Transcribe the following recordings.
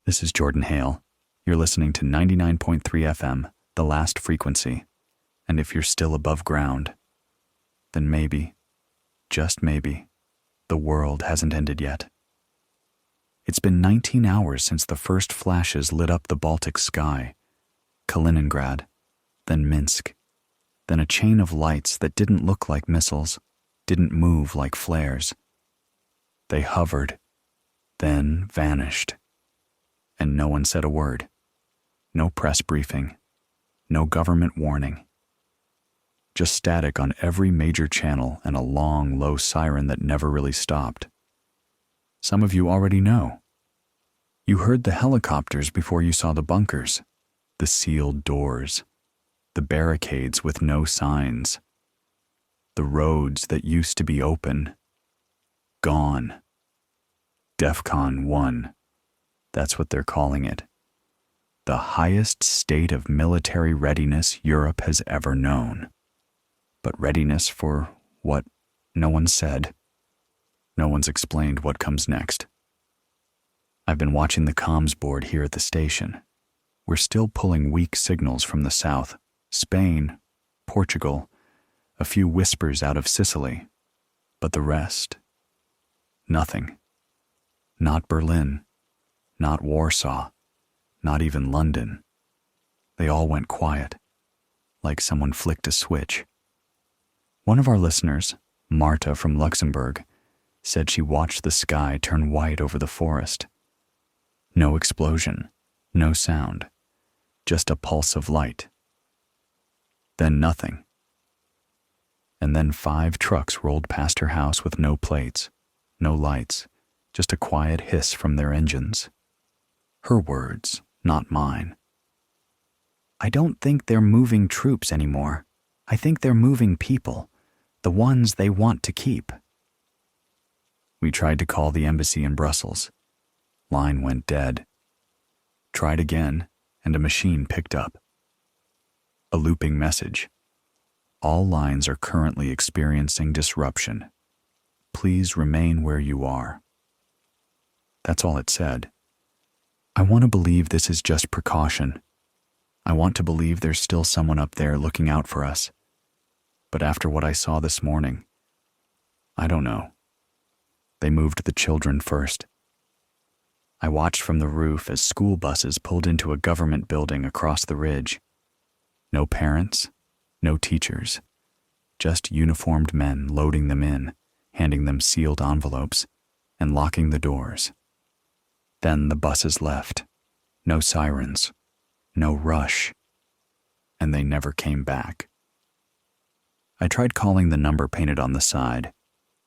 This is Jordan Hale. You're listening to 99.3 FM, the last frequency. And if you're still above ground, then maybe, just maybe, the world hasn't ended yet. It's been 19 hours since the first flashes lit up the Baltic sky, Kaliningrad, then Minsk, then a chain of lights that didn't look like missiles, didn't move like flares. They hovered, then vanished, and no one said a word. No press briefing, no government warning. Just static on every major channel and a long, low siren that never really stopped. Some of you already know. You heard the helicopters before you saw the bunkers, the sealed doors, the barricades with no signs, the roads that used to be open, gone. DEFCON 1, that's what they're calling it. The highest state of military readiness Europe has ever known. But readiness for what? No one said. No one's explained what comes next. I've been watching the comms board here at the station. We're still pulling weak signals from the south, Spain, Portugal, a few whispers out of Sicily, but the rest, nothing. Not Berlin, not Warsaw, not even London. They all went quiet, like someone flicked a switch. One of our listeners, Marta from Luxembourg, said she watched the sky turn white over the forest. No explosion, no sound, just a pulse of light. Then nothing. And then 5 trucks rolled past her house with no plates, no lights, just a quiet hiss from their engines. Her words, not mine. I don't think they're moving troops anymore. I think they're moving people, the ones they want to keep. We tried to call the embassy in Brussels. Line went dead. Tried again, and a machine picked up. A looping message. All lines are currently experiencing disruption. Please remain where you are. That's all it said. I want to believe this is just precaution. I want to believe there's still someone up there looking out for us. But after what I saw this morning, I don't know. They moved the children first. I watched from the roof as school buses pulled into a government building across the ridge. No parents, no teachers, just uniformed men loading them in, handing them sealed envelopes, and locking the doors. Then the buses left. No sirens, no rush, and they never came back. I tried calling the number painted on the side.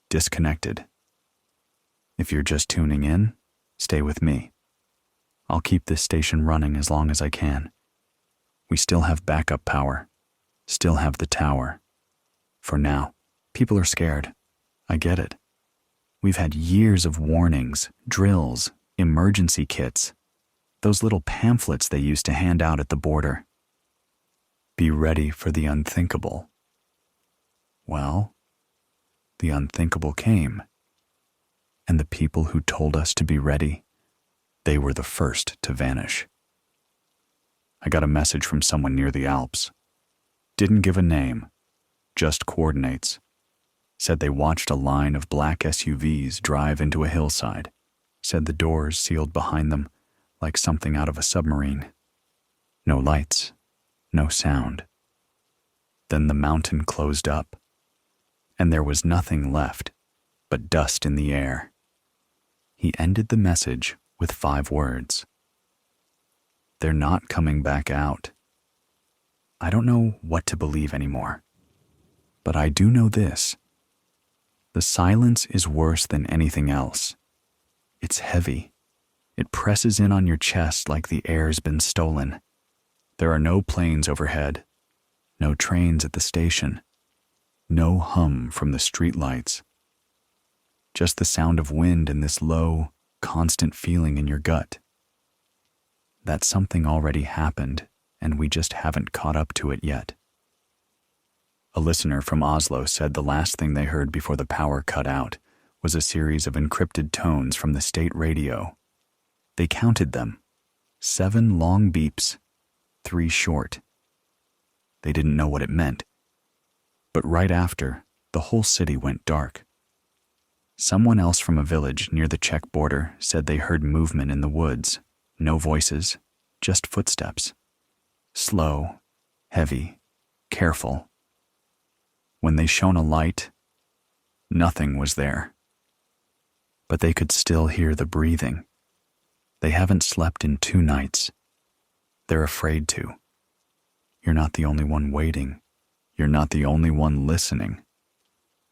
Disconnected. If you're just tuning in, stay with me. I'll keep this station running as long as I can. We still have backup power. Still have the tower. For now, people are scared. I get it. We've had years of warnings, drills, emergency kits, those little pamphlets they used to hand out at the border. Be ready for the unthinkable. Well, the unthinkable came. And the people who told us to be ready, they were the first to vanish. I got a message from someone near the Alps. Didn't give a name, just coordinates. Said they watched a line of black SUVs drive into a hillside. Said the doors sealed behind them like something out of a submarine. No lights, no sound. Then the mountain closed up, and there was nothing left but dust in the air. He ended the message with 5 words. They're not coming back out. I don't know what to believe anymore, but I do know this. The silence is worse than anything else. It's heavy. It presses in on your chest like the air's been stolen. There are no planes overhead, no trains at the station, no hum from the streetlights. Just the sound of wind and this low, constant feeling in your gut. That something already happened, and we just haven't caught up to it yet. A listener from Oslo said the last thing they heard before the power cut out was a series of encrypted tones from the state radio. They counted them, 7 long beeps, 3 short. They didn't know what it meant. But right after, the whole city went dark. Someone else from a village near the Czech border said they heard movement in the woods. No voices, just footsteps. Slow, heavy, careful. When they shone a light, nothing was there. But they could still hear the breathing. They haven't slept in 2 nights. They're afraid to. You're not the only one waiting. You're not the only one listening.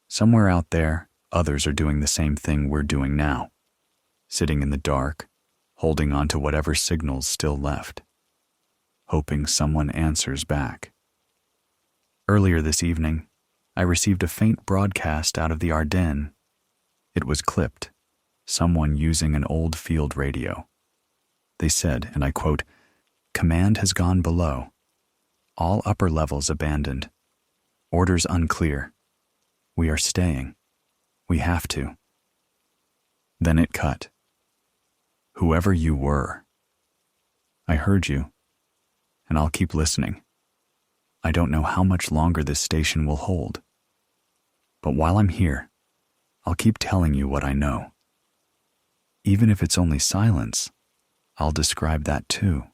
Somewhere out there, others are doing the same thing we're doing now. Sitting in the dark, holding on to whatever signals still left. Hoping someone answers back. Earlier this evening, I received a faint broadcast out of the Ardennes. It was clipped, someone using an old field radio. They said, and I quote, "Command has gone below. All upper levels abandoned. Orders unclear. We are staying. We have to." Then it cut. Whoever you were, I heard you, and I'll keep listening. I don't know how much longer this station will hold. But while I'm here, I'll keep telling you what I know. Even if it's only silence, I'll describe that too.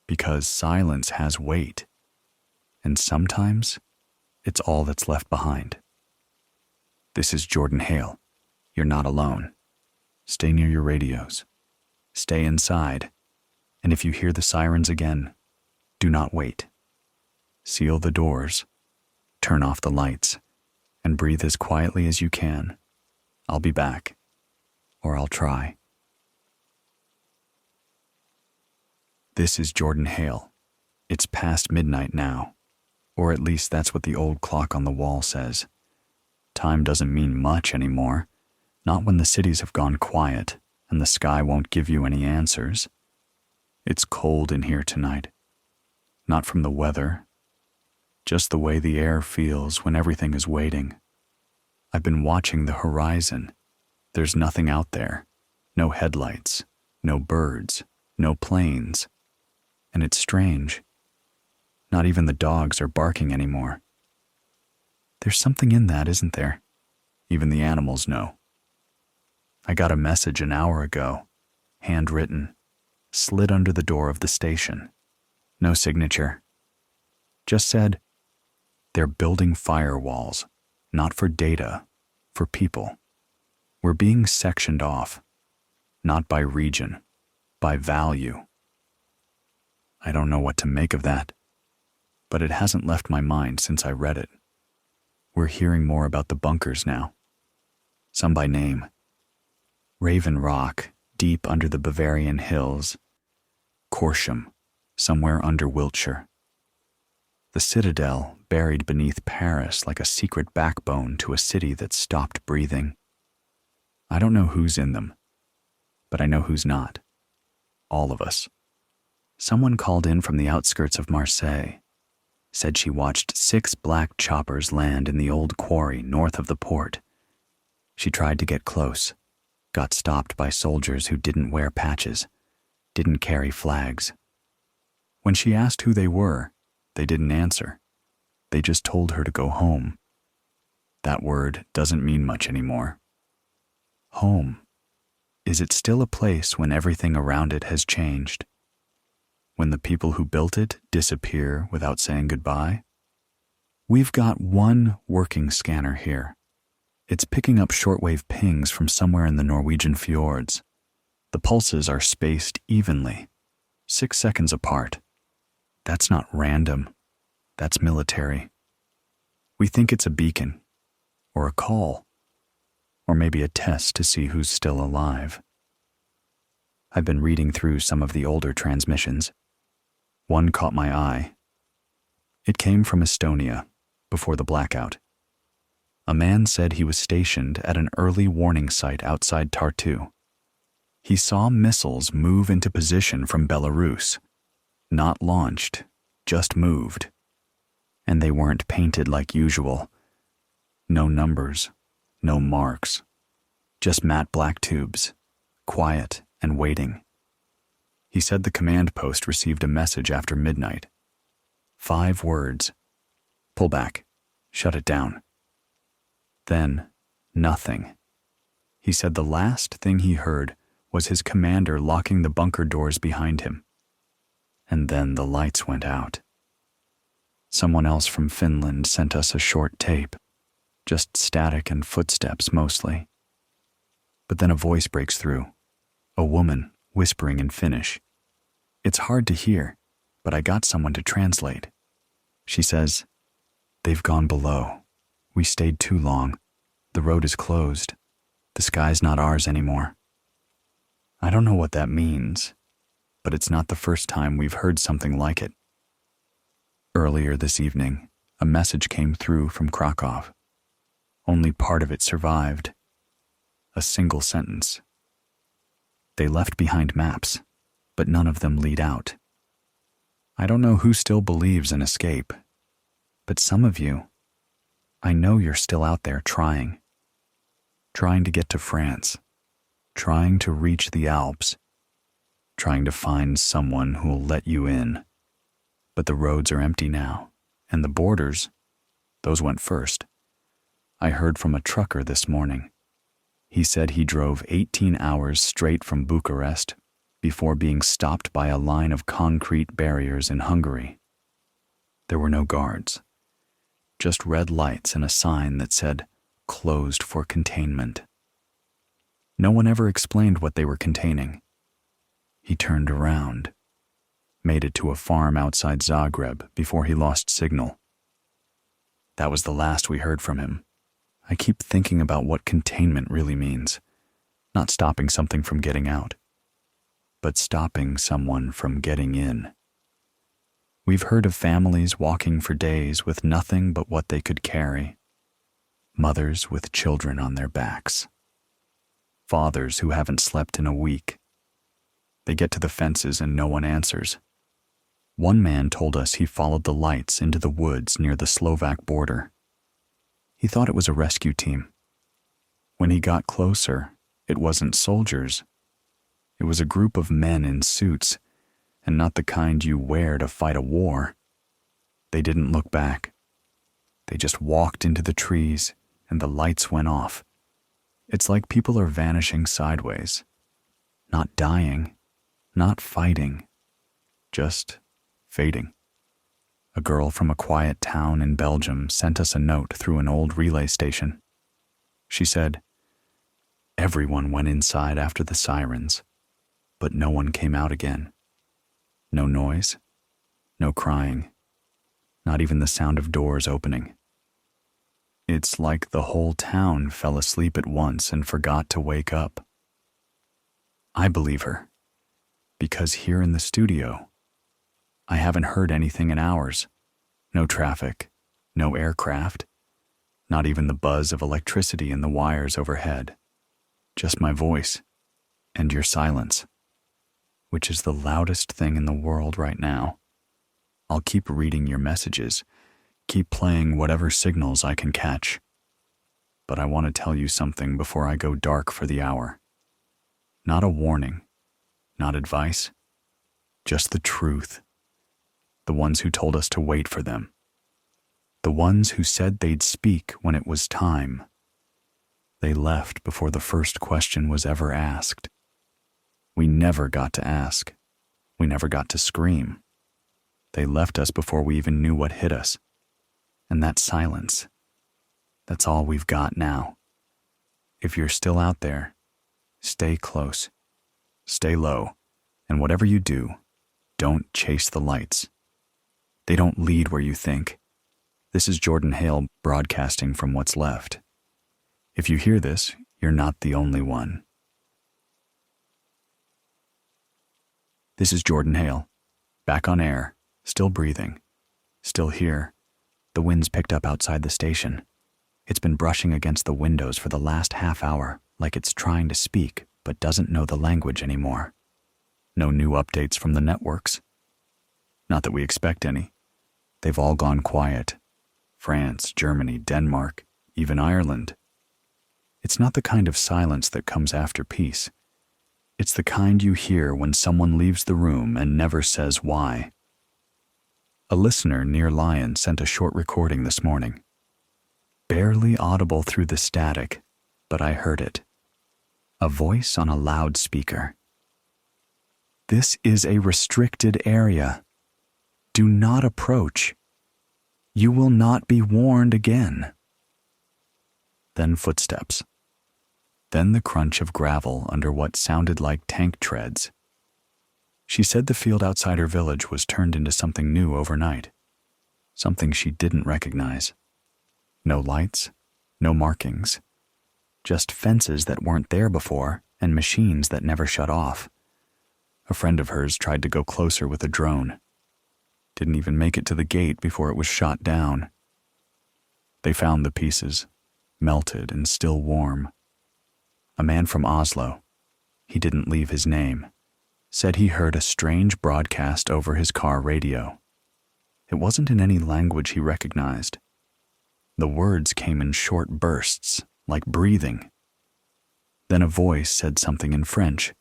Because silence has weight, and sometimes it's all that's left behind. This is Jordan Hale. You're not alone. Stay near your radios. Stay inside. And if you hear the sirens again, do not wait. Seal the doors, turn off the lights, and breathe as quietly as you can. I'll be back, or I'll try. This is Jordan Hale. It's past midnight now, or at least that's what the old clock on the wall says. Time doesn't mean much anymore, not when the cities have gone quiet and the sky won't give you any answers. It's cold in here tonight, not from the weather, just the way the air feels when everything is waiting. I've been watching the horizon. There's nothing out there, no headlights, no birds, no planes. And it's strange. Not even the dogs are barking anymore. There's something in that, isn't there? Even the animals know. I got a message an hour ago, handwritten, slid under the door of the station. No signature. Just said, they're building firewalls, not for data, for people. We're being sectioned off, not by region, by value. I don't know what to make of that, but it hasn't left my mind since I read it. We're hearing more about the bunkers now. Some by name. Raven Rock, deep under the Bavarian hills. Corsham, somewhere under Wiltshire. The Citadel, buried beneath Paris like a secret backbone to a city that stopped breathing. I don't know who's in them, but I know who's not. All of us. Someone called in from the outskirts of Marseille, said she watched 6 black choppers land in the old quarry north of the port. She tried to get close, got stopped by soldiers who didn't wear patches, didn't carry flags. When she asked who they were, they didn't answer. They just told her to go home. That word doesn't mean much anymore. Home. Is it still a place when everything around it has changed? When the people who built it disappear without saying goodbye? We've got one working scanner here. It's picking up shortwave pings from somewhere in the Norwegian fjords. The pulses are spaced evenly, 6 seconds apart. That's not random. That's military. We think it's a beacon, or a call, or maybe a test to see who's still alive. I've been reading through some of the older transmissions. One caught my eye. It came from Estonia, before the blackout. A man said he was stationed at an early warning site outside Tartu. He saw missiles move into position from Belarus. Not launched, just moved. And they weren't painted like usual. No numbers, no marks. Just matte black tubes, quiet and waiting. He said the command post received a message after midnight. 5 words. Pull back. Shut it down. Then, nothing. He said the last thing he heard was his commander locking the bunker doors behind him. And then the lights went out. Someone else from Finland sent us a short tape, just static and footsteps mostly. But then a voice breaks through, a woman whispering in Finnish. It's hard to hear, but I got someone to translate. She says, "They've gone below. We stayed too long. The road is closed. The sky's not ours anymore." I don't know what that means, but it's not the first time we've heard something like it. Earlier this evening, a message came through from Krakow. Only part of it survived. A single sentence. They left behind maps, but none of them lead out. I don't know who still believes in escape, but some of you, I know you're still out there trying to get to France, trying to reach the Alps, trying to find someone who'll let you in. But the roads are empty now, and the borders, those went first. I heard from a trucker this morning. He said he drove 18 hours straight from Bucharest before being stopped by a line of concrete barriers in Hungary. There were no guards, just red lights and a sign that said, "Closed for containment." No one ever explained what they were containing. He turned around, made it to a farm outside Zagreb before he lost signal. That was the last we heard from him. I keep thinking about what containment really means. Not stopping something from getting out, but stopping someone from getting in. We've heard of families walking for days with nothing but what they could carry. Mothers with children on their backs. Fathers who haven't slept in a week. They get to the fences and no one answers. One man told us he followed the lights into the woods near the Slovak border. He thought it was a rescue team. When he got closer, it wasn't soldiers. It was a group of men in suits, and not the kind you wear to fight a war. They didn't look back. They just walked into the trees, and the lights went off. It's like people are vanishing sideways. Not dying, not fighting, just fading. A girl from a quiet town in Belgium sent us a note through an old relay station. She said, "Everyone went inside after the sirens, but no one came out again. No noise, no crying, not even the sound of doors opening. It's like the whole town fell asleep at once and forgot to wake up." I believe her, because here in the studio, I haven't heard anything in hours. No traffic, no aircraft, not even the buzz of electricity in the wires overhead. Just my voice and your silence, which is the loudest thing in the world right now. I'll keep reading your messages, keep playing whatever signals I can catch. But I want to tell you something before I go dark for the hour. Not a warning, not advice, just the truth. The ones who told us to wait for them. The ones who said they'd speak when it was time. They left before the first question was ever asked. We never got to ask. We never got to scream. They left us before we even knew what hit us. And that silence, that's all we've got now. If you're still out there, stay close, stay low, and whatever you do, don't chase the lights. They don't lead where you think. This is Jordan Hale broadcasting from what's left. If you hear this, you're not the only one. This is Jordan Hale, back on air, still breathing, still here. The wind's picked up outside the station. It's been brushing against the windows for the last half hour, like it's trying to speak, but doesn't know the language anymore. No new updates from the networks. Not that we expect any. They've all gone quiet. France, Germany, Denmark, even Ireland. It's not the kind of silence that comes after peace. It's the kind you hear when someone leaves the room and never says why. A listener near Lyon sent a short recording this morning. Barely audible through the static, but I heard it. A voice on a loudspeaker. This is a restricted area. Do not approach. You will not be warned again. Then footsteps. Then the crunch of gravel under what sounded like tank treads. She said the field outside her village was turned into something new overnight. Something she didn't recognize. No lights, no markings. Just fences that weren't there before and machines that never shut off. A friend of hers tried to go closer with a drone. Didn't even make it to the gate before it was shot down. They found the pieces, melted and still warm. A man from Oslo, he didn't leave his name, said he heard a strange broadcast over his car radio. It wasn't in any language he recognized. The words came in short bursts, like breathing. Then a voice said something in French.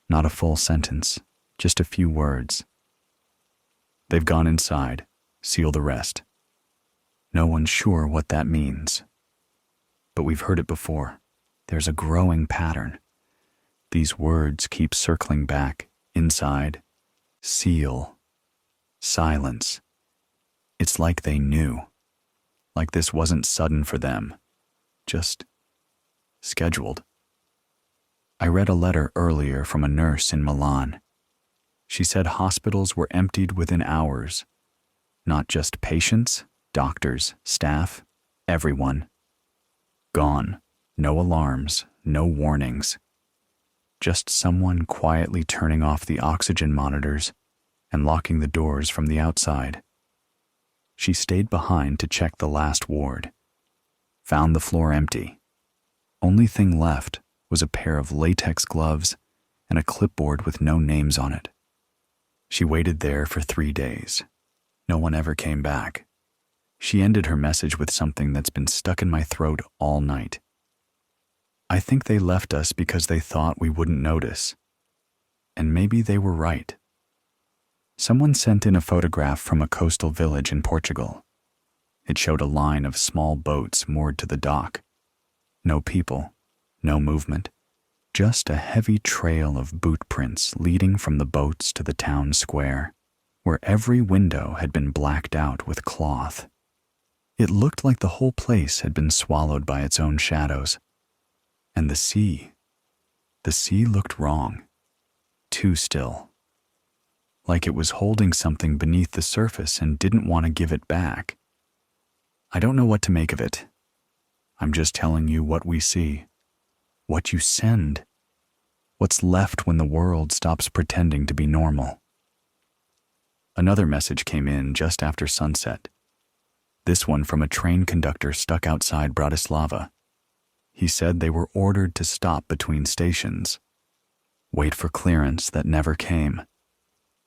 Not a full sentence, just a few words. They've gone inside, seal the rest. No one's sure what that means. But we've heard it before. There's a growing pattern. These words keep circling back, inside, seal, silence. It's like they knew. Like this wasn't sudden for them. Just scheduled. I read a letter earlier from a nurse in Milan. She said hospitals were emptied within hours. Not just patients, doctors, staff, everyone. Gone. No alarms, no warnings. Just someone quietly turning off the oxygen monitors and locking the doors from the outside. She stayed behind to check the last ward. Found the floor empty. Only thing left was a pair of latex gloves and a clipboard with no names on it. She waited there for 3 days. No one ever came back. She ended her message with something that's been stuck in my throat all night. I think they left us because they thought we wouldn't notice. And maybe they were right. Someone sent in a photograph from a coastal village in Portugal. It showed a line of small boats moored to the dock. No people, no movement, just a heavy trail of boot prints leading from the boats to the town square, where every window had been blacked out with cloth. It looked like the whole place had been swallowed by its own shadows. And the sea looked wrong, too still. Like it was holding something beneath the surface and didn't want to give it back. I don't know what to make of it. I'm just telling you what we see, what you send, what's left when the world stops pretending to be normal. Another message came in just after sunset. This one from a train conductor stuck outside Bratislava. He said they were ordered to stop between stations, wait for clearance that never came.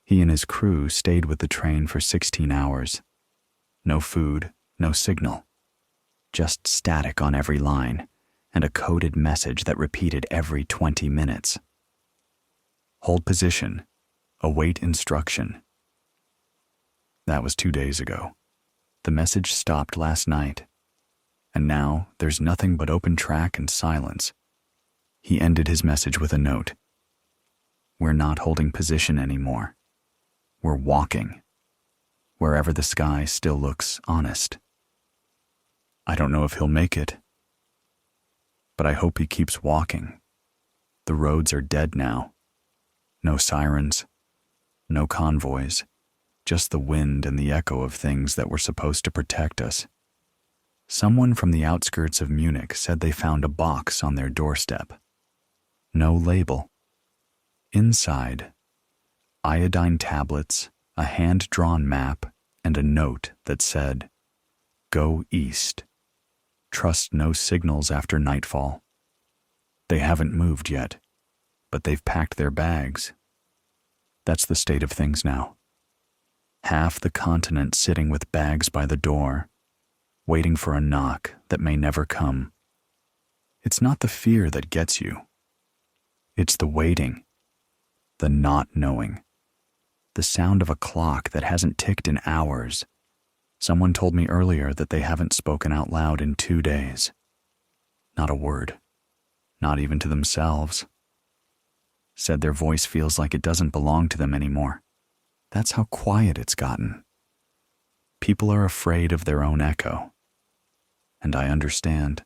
He and his crew stayed with the train for 16 hours. No food, no signal. Just static on every line, and a coded message that repeated every 20 minutes. Hold position. Await instruction. That was 2 days ago. The message stopped last night. And now there's nothing but open track and silence. He ended his message with a note. We're not holding position anymore. We're walking. Wherever the sky still looks honest. I don't know if he'll make it. But I hope he keeps walking. The roads are dead now. No sirens. No convoys. Just the wind and the echo of things that were supposed to protect us. Someone from the outskirts of Munich said they found a box on their doorstep. No label. Inside, iodine tablets, a hand-drawn map, and a note that said, "Go east. Trust no signals after nightfall." They haven't moved yet, but they've packed their bags. That's the state of things now. Half the continent sitting with bags by the door, waiting for a knock that may never come. It's not the fear that gets you. It's the waiting, the not knowing, the sound of a clock that hasn't ticked in hours. Someone told me earlier that they haven't spoken out loud in 2 days. Not a word, not even to themselves. Said their voice feels like it doesn't belong to them anymore. That's how quiet it's gotten. People are afraid of their own echo. And I understand,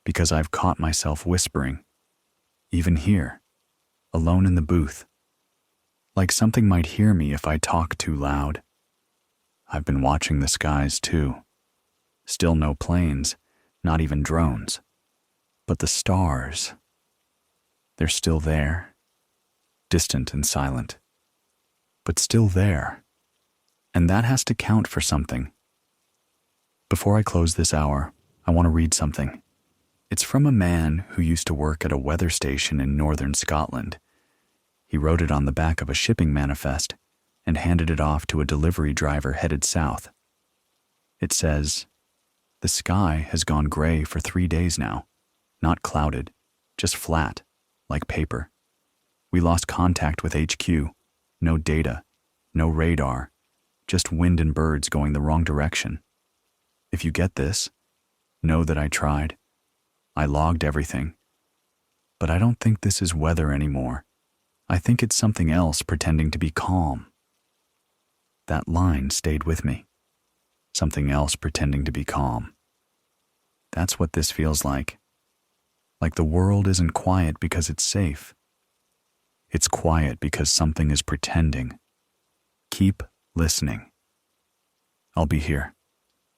because I've caught myself whispering, even here, alone in the booth, like something might hear me if I talk too loud. I've been watching the skies too. Still no planes, not even drones. But the stars, they're still there, distant and silent, but still there. And that has to count for something. Before I close this hour, I want to read something. It's from a man who used to work at a weather station in northern Scotland. He wrote it on the back of a shipping manifest and handed it off to a delivery driver headed south. It says, "The sky has gone gray for 3 days now. Not clouded, just flat, like paper. We lost contact with HQ. No data, no radar, just wind and birds going the wrong direction. If you get this, know that I tried. I logged everything. But I don't think this is weather anymore. I think it's something else pretending to be calm." That line stayed with me. Something else pretending to be calm. That's what this feels like. Like the world isn't quiet because it's safe. It's quiet because something is pretending. Keep listening. I'll be here,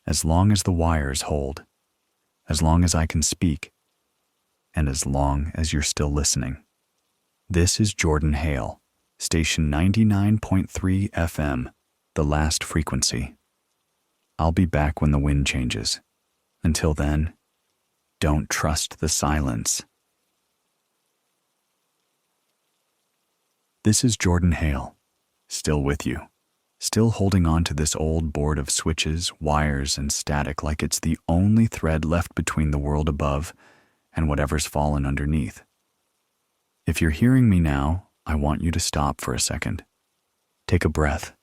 as long as the wires hold, as long as I can speak, and as long as you're still listening. This is Jordan Hale, station 99.3 FM, the last frequency. I'll be back when the wind changes. Until then, don't trust the silence. This is Jordan Hale, still with you, still holding on to this old board of switches, wires, and static like it's the only thread left between the world above and whatever's fallen underneath. If you're hearing me now, I want you to stop for a second. Take a breath.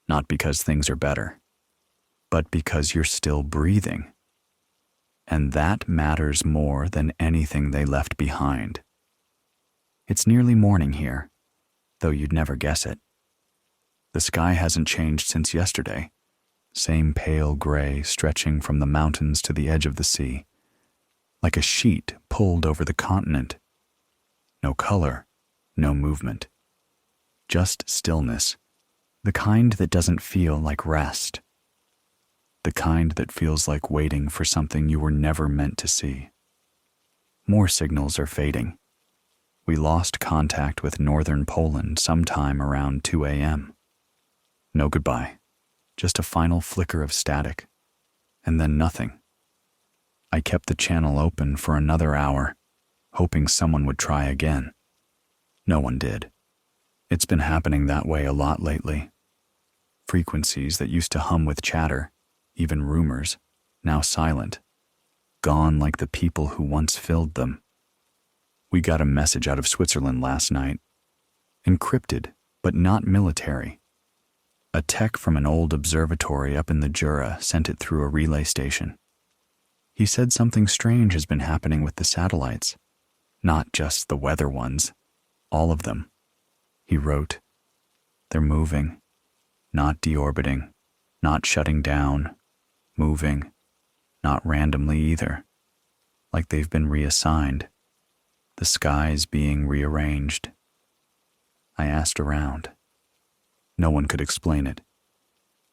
Not because things are better, but because you're still breathing. And that matters more than anything they left behind. It's nearly morning here, though you'd never guess it. The sky hasn't changed since yesterday. Same pale gray stretching from the mountains to the edge of the sea, like a sheet pulled over the continent. No color, no movement. Just stillness, the kind that doesn't feel like rest. The kind that feels like waiting for something you were never meant to see. More signals are fading. We lost contact with northern Poland sometime around 2 a.m. No goodbye, just a final flicker of static, and then nothing. I kept the channel open for another hour, hoping someone would try again. No one did. It's been happening that way a lot lately. Frequencies that used to hum with chatter, even rumors, now silent, gone like the people who once filled them. We got a message out of Switzerland last night, encrypted, but not military. A tech from an old observatory up in the Jura sent it through a relay station. He said something strange has been happening with the satellites, not just the weather ones, all of them. He wrote, "They're moving, not deorbiting, not shutting down, moving, not randomly either, like they've been reassigned, the skies being rearranged." I asked around. No one could explain it,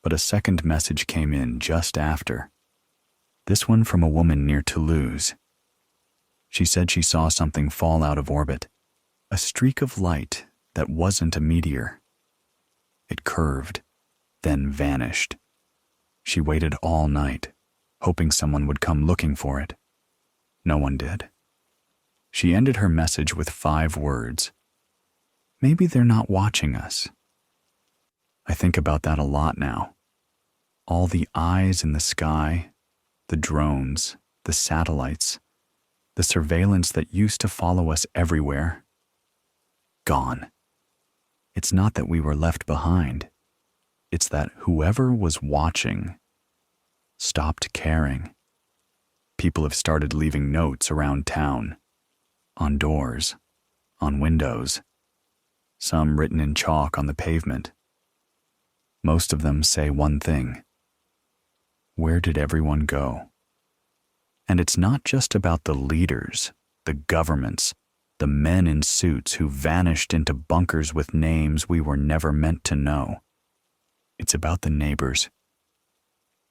but a second message came in just after. This one from a woman near Toulouse. She said she saw something fall out of orbit, a streak of light that wasn't a meteor. It curved, then vanished. She waited all night, hoping someone would come looking for it. No one did. She ended her message with 5 words. Maybe they're not watching us. I think about that a lot now. All the eyes in the sky, the drones, the satellites, The surveillance that used to follow us everywhere. Gone. It's not that we were left behind. It's that whoever was watching stopped caring. People have started leaving notes around town, on doors, on windows, some written in chalk on the pavement. Most of them say one thing: where did everyone go? And it's not just about the leaders, the governments, the men in suits who vanished into bunkers with names we were never meant to know. It's about the neighbors,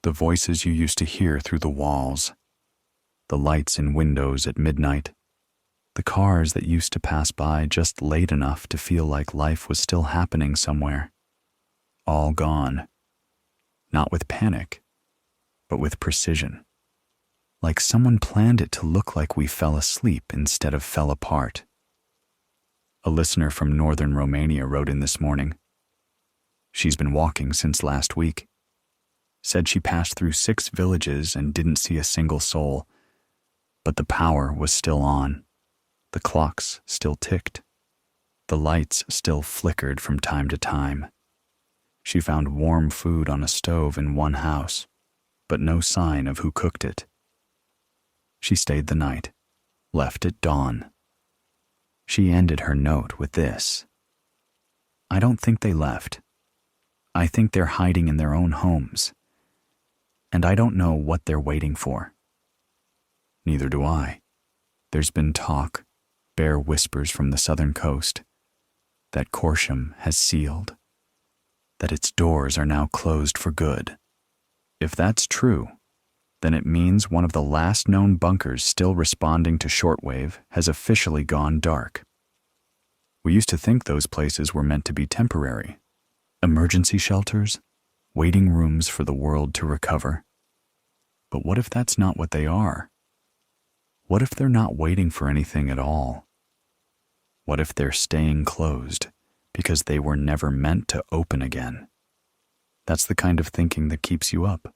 the voices you used to hear through the walls, the lights in windows at midnight, the cars that used to pass by just late enough to feel like life was still happening somewhere. All gone. Not with panic, but with precision. Like someone planned it to look like we fell asleep instead of fell apart. A listener from northern Romania wrote in this morning. She's been walking since last week. Said she passed through 6 villages and didn't see a single soul, but the power was still on. The clocks still ticked. The lights still flickered from time to time. She found warm food on a stove in one house, but no sign of who cooked it. She stayed the night, left at dawn. She ended her note with this: I don't think they left. I think they're hiding in their own homes. And I don't know what they're waiting for. Neither do I. There's been talk, bare whispers from the southern coast, that Corsham has sealed, that its doors are now closed for good. If that's true, then it means one of the last known bunkers still responding to shortwave has officially gone dark. We used to think those places were meant to be temporary. Emergency shelters, waiting rooms for the world to recover. But what if that's not what they are? What if they're not waiting for anything at all? What if they're staying closed because they were never meant to open again? That's the kind of thinking that keeps you up,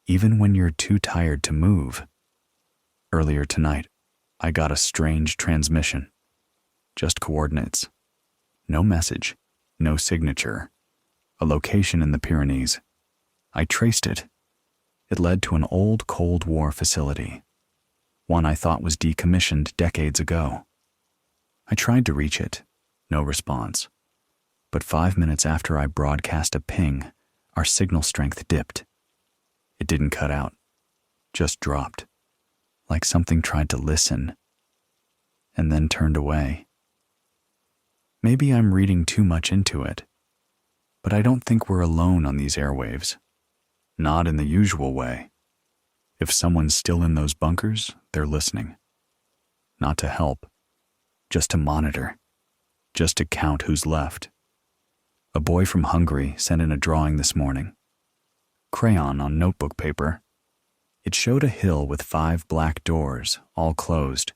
even when you're too tired to move. Earlier tonight, I got a strange transmission. Just coordinates. No message, no signature. A location in the Pyrenees. I traced it. It led to an old Cold War facility, one I thought was decommissioned decades ago. I tried to reach it, no response. But 5 minutes after I broadcast a ping, our signal strength dipped. It didn't cut out, just dropped, like something tried to listen, and then turned away. Maybe I'm reading too much into it, but I don't think we're alone on these airwaves. Not in the usual way. If someone's still in those bunkers, they're listening. Not to help, just to monitor, just to count who's left. A boy from Hungary sent in a drawing this morning. Crayon on notebook paper. It showed a hill with 5 black doors, all closed.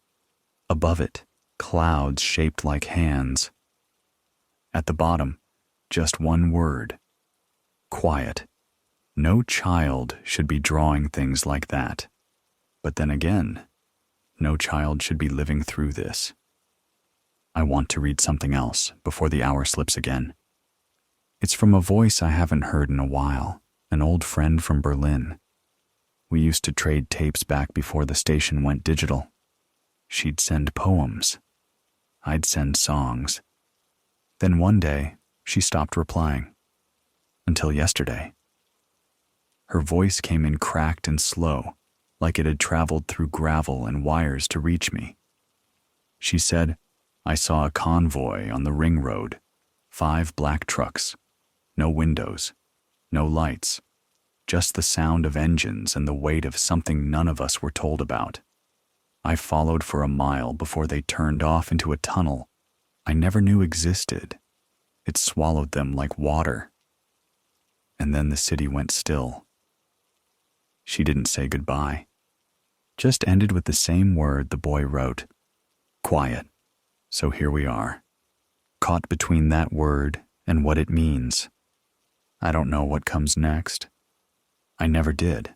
Above it, clouds shaped like hands. At the bottom, just one word: quiet. No child should be drawing things like that. But then again, no child should be living through this. I want to read something else before the hour slips again. It's from a voice I haven't heard in a while, an old friend from Berlin. We used to trade tapes back before the station went digital. She'd send poems. I'd send songs. Then one day, she stopped replying. Until yesterday. Her voice came in cracked and slow, like it had traveled through gravel and wires to reach me. She said, I saw a convoy on the ring road, 5 black trucks, no windows, no lights, just the sound of engines and the weight of something none of us were told about. I followed for a mile before they turned off into a tunnel I never knew existed. It swallowed them like water. And then the city went still. She didn't say goodbye, just ended with the same word the boy wrote: quiet. So here we are, caught between that word and what it means. I don't know what comes next. I never did.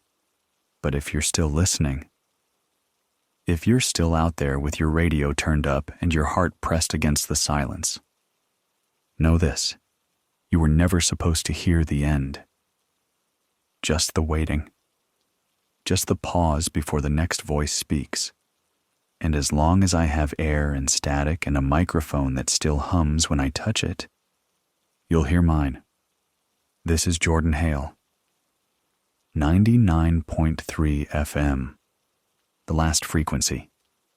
But if you're still listening, If you're still out there with your radio turned up and your heart pressed against the silence, know this: you were never supposed to hear the end. Just the waiting. Just the pause before the next voice speaks. And as long as I have air and static and a microphone that still hums when I touch it, you'll hear mine. This is Jordan Hale. 99.3 FM. The last frequency.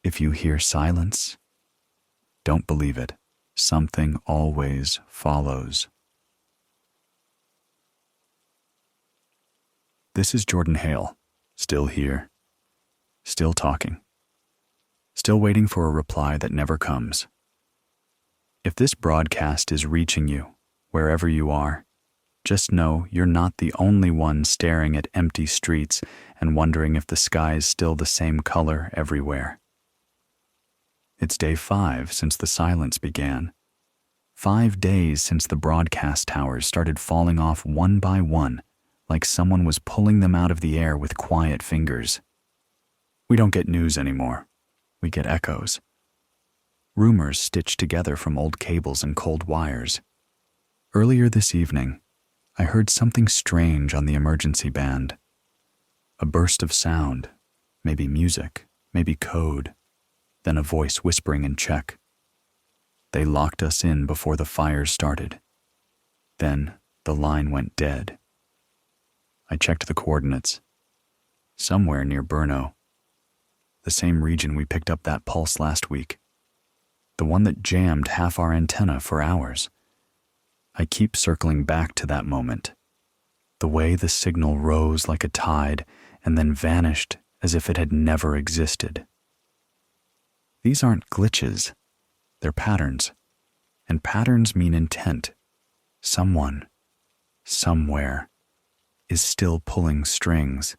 If you hear silence, don't believe it. Something always follows. This is Jordan Hale, still here, still talking, still waiting for a reply that never comes. If this broadcast is reaching you, wherever you are, just know you're not the only one staring at empty streets and wondering if the sky is still the same color everywhere. It's day 5 since the silence began. 5 days since the broadcast towers started falling off one by one, like someone was pulling them out of the air with quiet fingers. We don't get news anymore. We get echoes. Rumors stitched together from old cables and cold wires. Earlier this evening, I heard something strange on the emergency band. A burst of sound, maybe music, maybe code, then a voice whispering in Czech. They locked us in before the fires started. Then the line went dead. I checked the coordinates. Somewhere near Brno. The same region we picked up that pulse last week. The one that jammed half our antenna for hours. I keep circling back to that moment. The way the signal rose like a tide and then vanished as if it had never existed. These aren't glitches. They're patterns. And patterns mean intent. Someone, somewhere, is still pulling strings.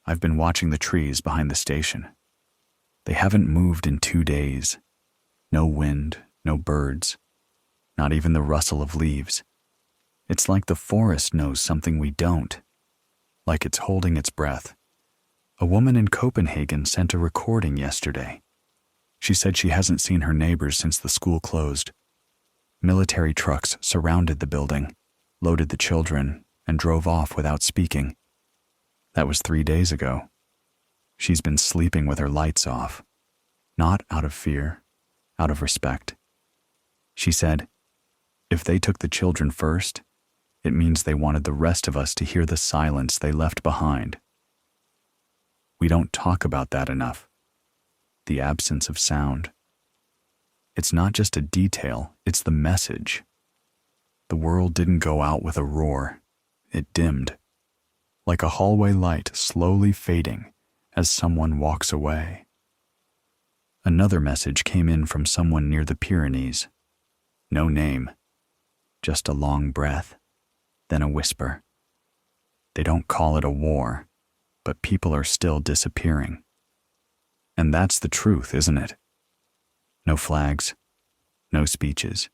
I've been watching the trees behind the station. They haven't moved in 2 days. No wind, no birds, not even the rustle of leaves. It's like the forest knows something we don't, like it's holding its breath. A woman in Copenhagen sent a recording yesterday. She said she hasn't seen her neighbors since the school closed. Military trucks surrounded the building, loaded the children, and drove off without speaking. That was 3 days ago. She's been sleeping with her lights off, not out of fear, out of respect. She said, if they took the children first, it means they wanted the rest of us to hear the silence they left behind. We don't talk about that enough. The absence of sound. It's not just a detail, it's the message. The world didn't go out with a roar. It dimmed, like a hallway light slowly fading as someone walks away. Another message came in from someone near the Pyrenees. No name, just a long breath, then a whisper. They don't call it a war, but people are still disappearing. And that's the truth, isn't it? No flags, no speeches.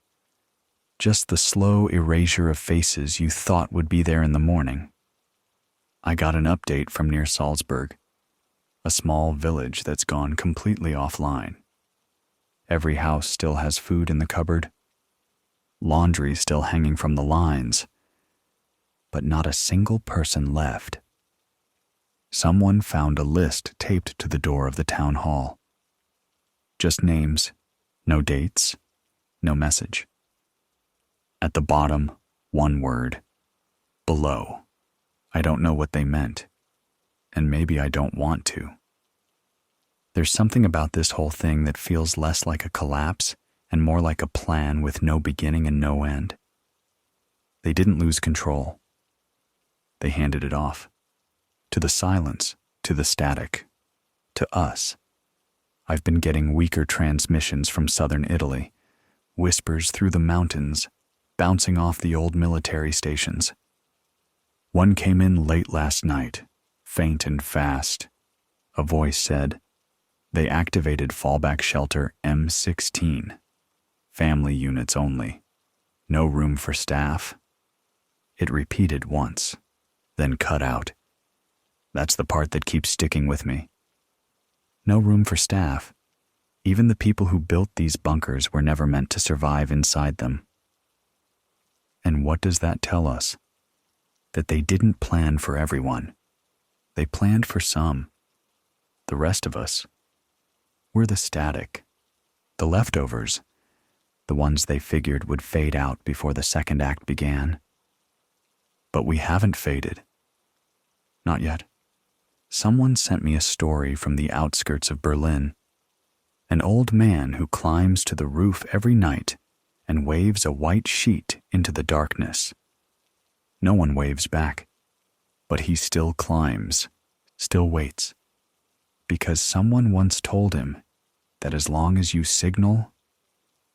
Just the slow erasure of faces you thought would be there in the morning. I got an update from near Salzburg, a small village that's gone completely offline. Every house still has food in the cupboard, laundry still hanging from the lines, but not a single person left. Someone found a list taped to the door of the town hall. Just names, no dates, no message. At the bottom, one word, below. I don't know what they meant, and maybe I don't want to. There's something about this whole thing that feels less like a collapse and more like a plan with no beginning and no end. They didn't lose control. They handed it off. To the silence, to the static, to us. I've been getting weaker transmissions from southern Italy, whispers through the mountains, bouncing off the old military stations. One came in late last night, faint and fast. A voice said, they activated fallback shelter M16. Family units only. No room for staff. It repeated once, then cut out. That's the part that keeps sticking with me. No room for staff. Even the people who built these bunkers were never meant to survive inside them. And what does that tell us? That they didn't plan for everyone. They planned for some. The rest of us, we're the static, the leftovers, the ones they figured would fade out before the second act began. But we haven't faded. Not yet. Someone sent me a story from the outskirts of Berlin. An old man who climbs to the roof every night and waves a white sheet into the darkness. No one waves back, but he still climbs, still waits, because someone once told him that as long as you signal,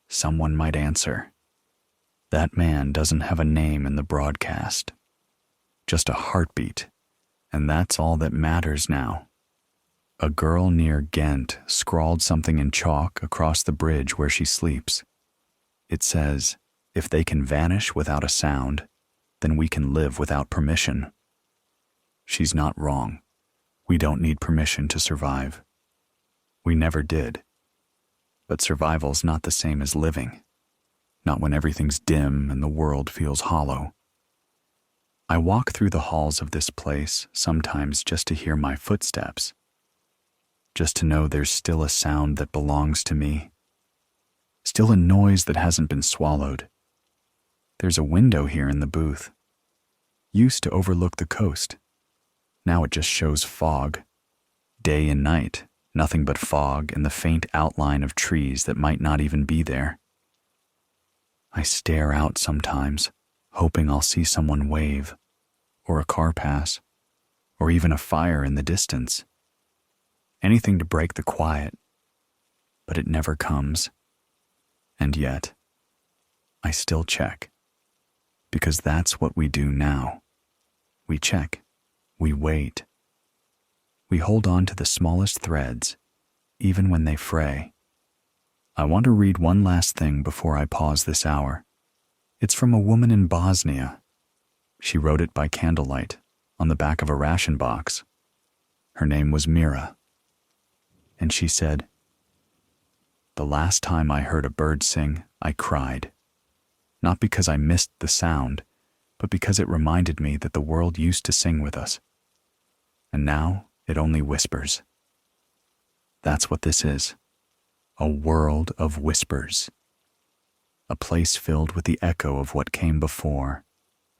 someone might answer. That man doesn't have a name in the broadcast, just a heartbeat, and that's all that matters now. A girl near Ghent scrawled something in chalk across the bridge where she sleeps. It says, if they can vanish without a sound, then we can live without permission. She's not wrong. We don't need permission to survive. We never did. But survival's not the same as living. Not when everything's dim and the world feels hollow. I walk through the halls of this place sometimes just to hear my footsteps. Just to know there's still a sound that belongs to me. Still a noise that hasn't been swallowed. There's a window here in the booth. Used to overlook the coast. Now it just shows fog. Day and night, nothing but fog and the faint outline of trees that might not even be there. I stare out sometimes, hoping I'll see someone wave, or a car pass, or even a fire in the distance. Anything to break the quiet, but it never comes. And yet, I still check, because that's what we do now. We check, we wait. We hold on to the smallest threads, even when they fray. I want to read one last thing before I pause this hour. It's from a woman in Bosnia. She wrote it by candlelight, on the back of a ration box. Her name was Mira. And she said, "The last time I heard a bird sing, I cried. Not because I missed the sound, but because it reminded me that the world used to sing with us. And now it only whispers." That's what this is. A world of whispers. A place filled with the echo of what came before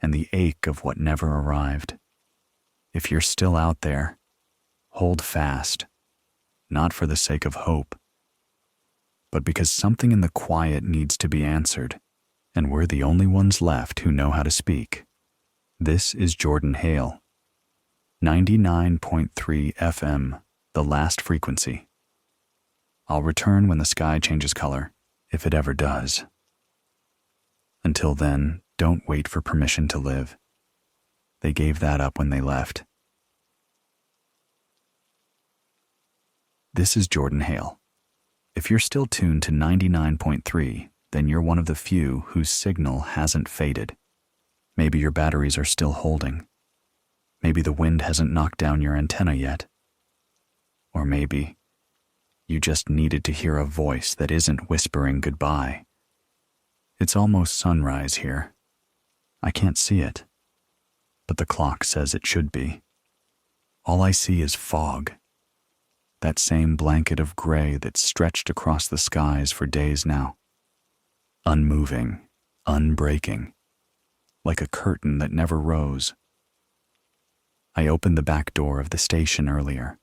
and the ache of what never arrived. If you're still out there, hold fast. Not for the sake of hope, but because something in the quiet needs to be answered, and we're the only ones left who know how to speak. This is Jordan Hale, 99.3 FM, the last frequency. I'll return when the sky changes color, if it ever does. Until then, don't wait for permission to live. They gave that up when they left. This is Jordan Hale. If you're still tuned to 99.3, then you're one of the few whose signal hasn't faded. Maybe your batteries are still holding. Maybe the wind hasn't knocked down your antenna yet. Or maybe you just needed to hear a voice that isn't whispering goodbye. It's almost sunrise here. I can't see it, but the clock says it should be. All I see is fog. That same blanket of gray that's stretched across the skies for days now. Unmoving, unbreaking, like a curtain that never rose. I opened the back door of the station earlier,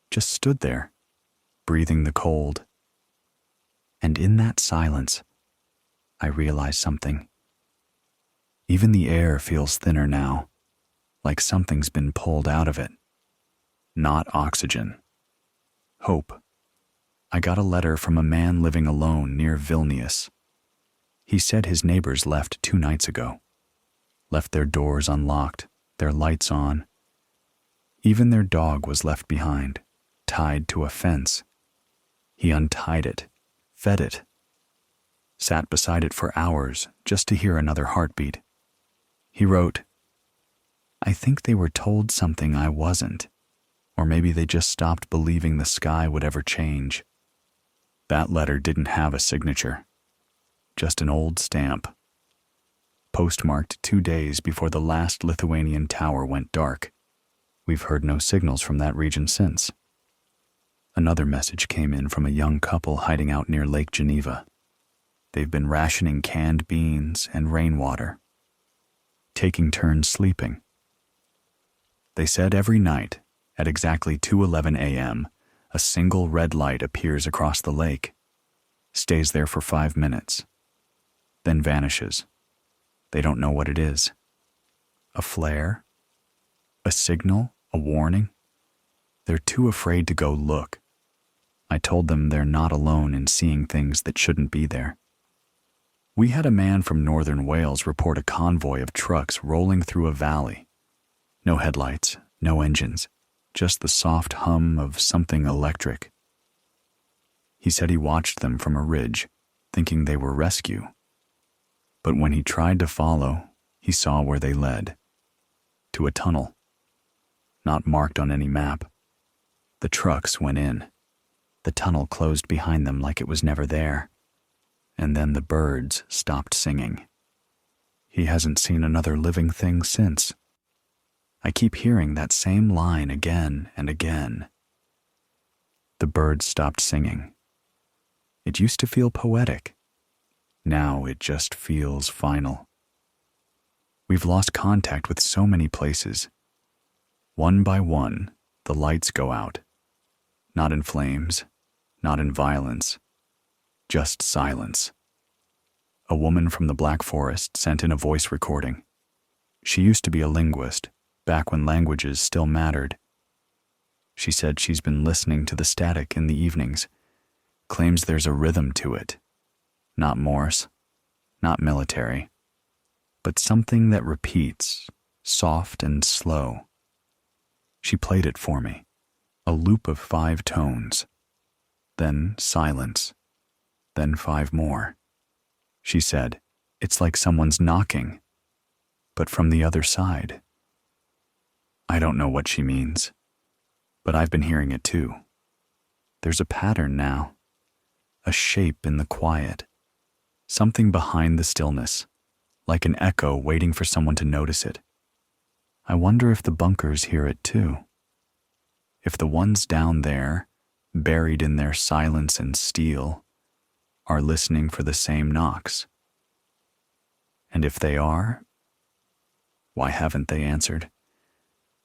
just stood there, breathing the cold. And in that silence, I realized something. Even the air feels thinner now, like something's been pulled out of it. Not oxygen. Hope. I got a letter from a man living alone near Vilnius. He said his neighbors left 2 nights ago. Left their doors unlocked, their lights on. Even their dog was left behind, tied to a fence. He untied it, fed it, sat beside it for hours just to hear another heartbeat. He wrote, "I think they were told something I wasn't, or Or maybe they just stopped believing the sky would ever change. That letter didn't have a signature, just an old stamp, postmarked 2 days before the last Lithuanian tower went dark. We've heard no signals from that region since. Another message came in from a young couple hiding out near Lake Geneva. They've been rationing canned beans and rainwater, taking turns sleeping. They said every night, at exactly 2:11 a.m., a single red light appears across the lake, stays there for 5 minutes, then vanishes. They don't know what it is. A flare? A signal? A warning? They're too afraid to go look. I told them they're not alone in seeing things that shouldn't be there. We had a man from northern Wales report a convoy of trucks rolling through a valley. No headlights, no engines, just the soft hum of something electric. He said he watched them from a ridge, thinking they were rescue. But when he tried to follow, he saw where they led. To a tunnel. Not marked on any map. The trucks went in. The tunnel closed behind them like it was never there. And then the birds stopped singing. He hasn't seen another living thing since. I keep hearing that same line again and again. The birds stopped singing. It used to feel poetic. Now it just feels final. We've lost contact with so many places. One by one, the lights go out. Not in flames, not in violence, just silence. A woman from the Black Forest sent in a voice recording. She used to be a linguist, back when languages still mattered. She said she's been listening to the static in the evenings, claims there's a rhythm to it. Not Morse, not military, but something that repeats, soft and slow. She played it for me, a loop of 5 tones, then silence, then 5 more. She said, it's like someone's knocking, but from the other side. I don't know what she means, but I've been hearing it too. There's a pattern now, a shape in the quiet, something behind the stillness, like an echo waiting for someone to notice it. I wonder if the bunkers hear it too. If the ones down there, buried in their silence and steel, are listening for the same knocks. And if they are, why haven't they answered?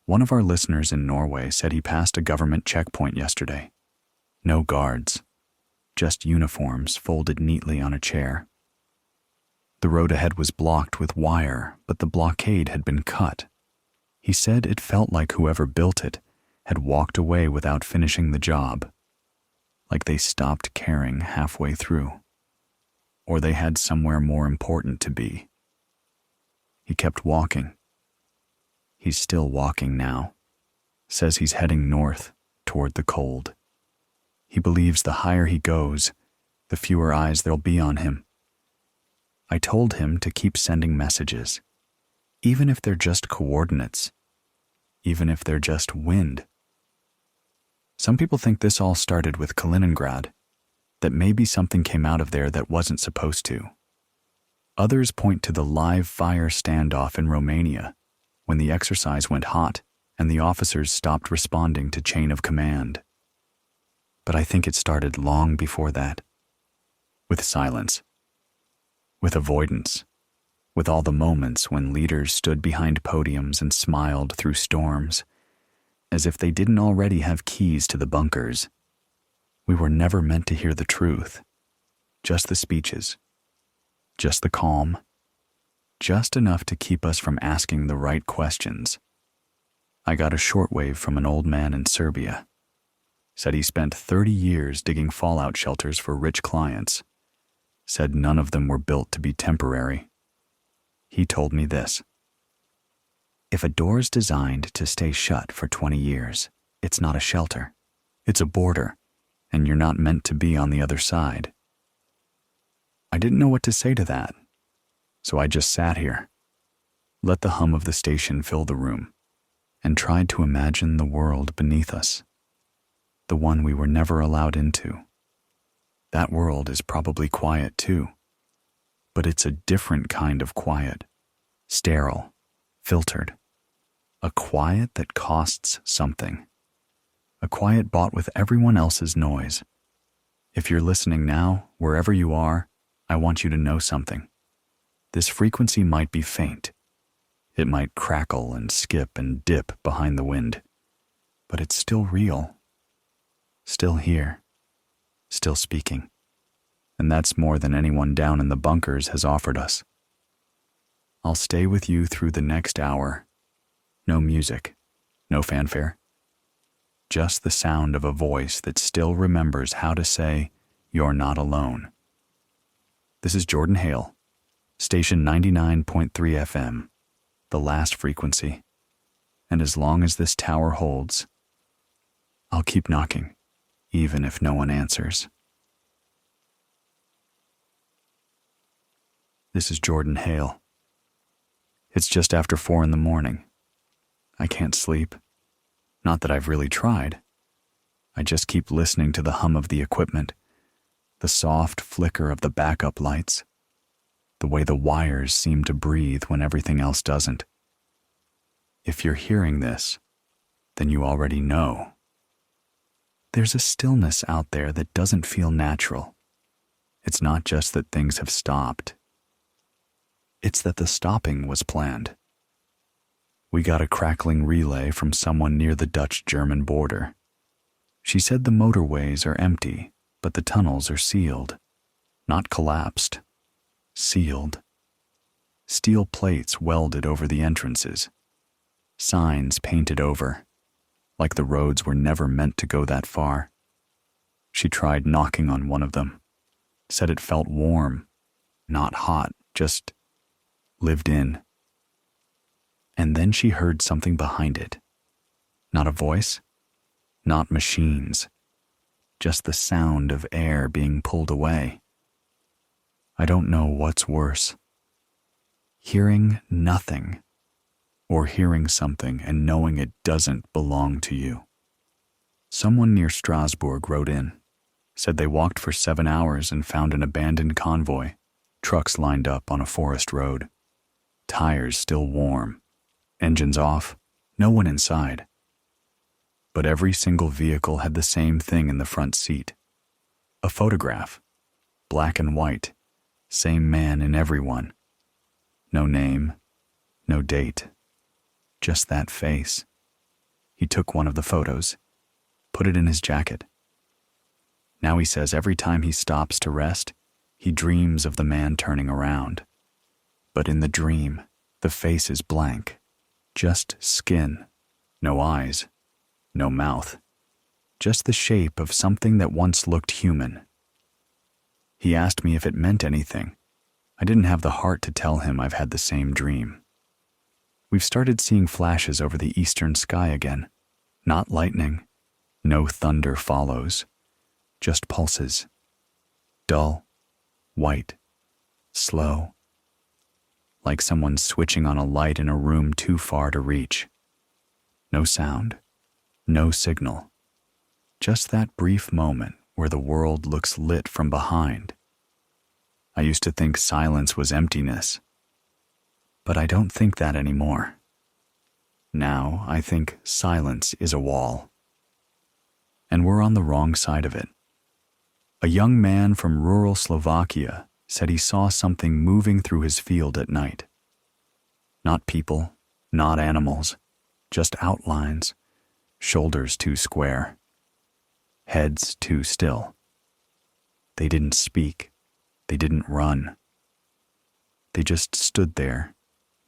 One of our listeners in Norway said he passed a government checkpoint yesterday. No guards, just uniforms folded neatly on a chair. The road ahead was blocked with wire, but the blockade had been cut. He said it felt like whoever built it had walked away without finishing the job, like they stopped caring halfway through, or they had somewhere more important to be. He kept walking. He's still walking now. Says he's heading north, toward the cold. He believes the higher he goes, the fewer eyes there'll be on him. I told him to keep sending messages, even if they're just coordinates, even if they're just wind. Some people think this all started with Kaliningrad, that maybe something came out of there that wasn't supposed to. Others point to the live fire standoff in Romania, when the exercise went hot and the officers stopped responding to chain of command. But I think it started long before that, with silence, with avoidance, with all the moments when leaders stood behind podiums and smiled through storms, as if they didn't already have keys to the bunkers. We were never meant to hear the truth, just the speeches, just the calm, just enough to keep us from asking the right questions. I got a shortwave from an old man in Serbia. Said he spent 30 years digging fallout shelters for rich clients. Said none of them were built to be temporary. He told me this: if a door's designed to stay shut for 20 years, it's not a shelter. It's a border, and you're not meant to be on the other side. I didn't know what to say to that, so I just sat here, let the hum of the station fill the room, and tried to imagine the world beneath us, the one we were never allowed into. That world is probably quiet too, but it's a different kind of quiet, sterile, filtered, a quiet that costs something, a quiet bought with everyone else's noise. If you're listening now, wherever you are, I want you to know something. This frequency might be faint. It might crackle and skip and dip behind the wind, but it's still real, still here, still speaking. And that's more than anyone down in the bunkers has offered us. I'll stay with you through the next hour. No music, no fanfare. Just the sound of a voice that still remembers how to say, "You're not alone." This is Jordan Hale, station 99.3 FM, the last frequency. And as long as this tower holds, I'll keep knocking, even if no one answers. This is Jordan Hale. It's just after 4 in the morning. I can't sleep. Not that I've really tried. I just keep listening to the hum of the equipment, the soft flicker of the backup lights, the way the wires seem to breathe when everything else doesn't. If you're hearing this, then you already know. There's a stillness out there that doesn't feel natural. It's not just that things have stopped. It's that the stopping was planned. We got a crackling relay from someone near the Dutch-German border. She said the motorways are empty, but the tunnels are sealed. Not collapsed. Sealed. Steel plates welded over the entrances. Signs painted over, like the roads were never meant to go that far. She tried knocking on one of them. Said it felt warm, not hot, just lived in. And then she heard something behind it. Not a voice, not machines, just the sound of air being pulled away. I don't know what's worse. Hearing nothing, or hearing something and knowing it doesn't belong to you. Someone near Strasbourg wrote in, said they walked for 7 hours and found an abandoned convoy, trucks lined up on a forest road. Tires still warm, engines off, no one inside. But every single vehicle had the same thing in the front seat. A photograph, black and white, same man in every one. No name, no date, just that face. He took one of the photos, put it in his jacket. Now he says every time he stops to rest, he dreams of the man turning around. But in the dream, the face is blank, just skin, no eyes, no mouth, just the shape of something that once looked human. He asked me if it meant anything. I didn't have the heart to tell him I've had the same dream. We've started seeing flashes over the eastern sky again. Not lightning, no thunder follows, just pulses. Dull, white, slow. Like someone switching on a light in a room too far to reach. No sound, no signal. Just that brief moment where the world looks lit from behind. I used to think silence was emptiness, but I don't think that anymore. Now I think silence is a wall. And we're on the wrong side of it. A young man from rural Slovakia said he saw something moving through his field at night. Not people, not animals, just outlines, shoulders too square, heads too still. They didn't speak, they didn't run. They just stood there,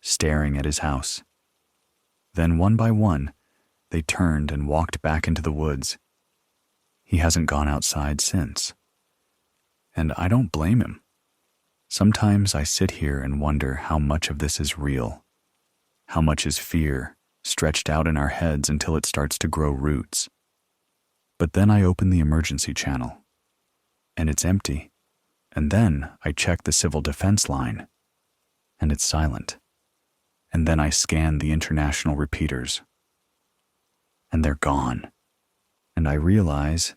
staring at his house. Then one by one, they turned and walked back into the woods. He hasn't gone outside since. And I don't blame him. Sometimes I sit here and wonder how much of this is real, how much is fear stretched out in our heads until it starts to grow roots. But then I open the emergency channel, and it's empty. And then I check the civil defense line, and it's silent. And then I scan the international repeaters, and they're gone. And I realize,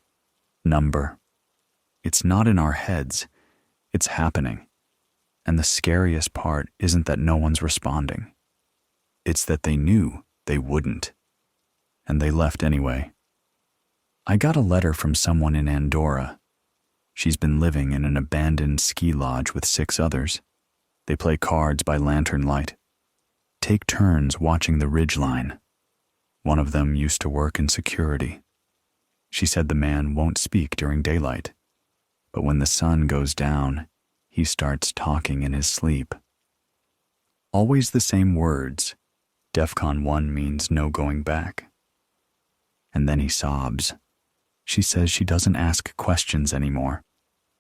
number, it's not in our heads, it's happening. And the scariest part isn't that no one's responding. It's that they knew they wouldn't. And they left anyway. I got a letter from someone in Andorra. She's been living in an abandoned ski lodge with 6 others. They play cards by lantern light, take turns watching the ridgeline. One of them used to work in security. She said the man won't speak during daylight, but when the sun goes down, he starts talking in his sleep. Always the same words. DEFCON 1 means no going back. And then he sobs. She says she doesn't ask questions anymore,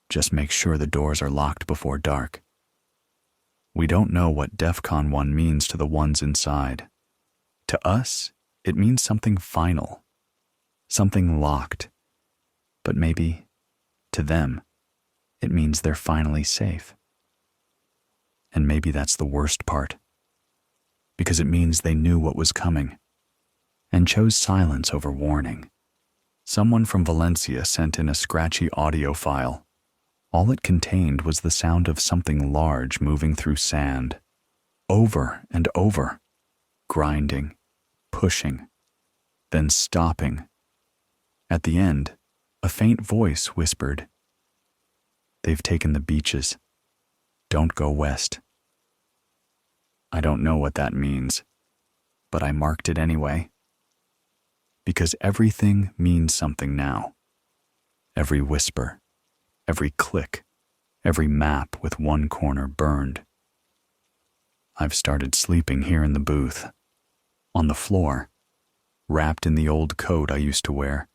just makes sure the doors are locked before dark. We don't know what DEFCON 1 means to the ones inside. To us, it means something final, something locked. But maybe, to them, it means they're finally safe. And maybe that's the worst part, because it means they knew what was coming and chose silence over warning. Someone from Valencia sent in a scratchy audio file. All it contained was the sound of something large moving through sand, over and over, grinding, pushing, then stopping. At the end, a faint voice whispered, "They've taken the beaches. Don't go west." I don't know what that means, but I marked it anyway. Because everything means something now. Every whisper, every click, every map with one corner burned. I've started sleeping here in the booth, on the floor, wrapped in the old coat I used to wear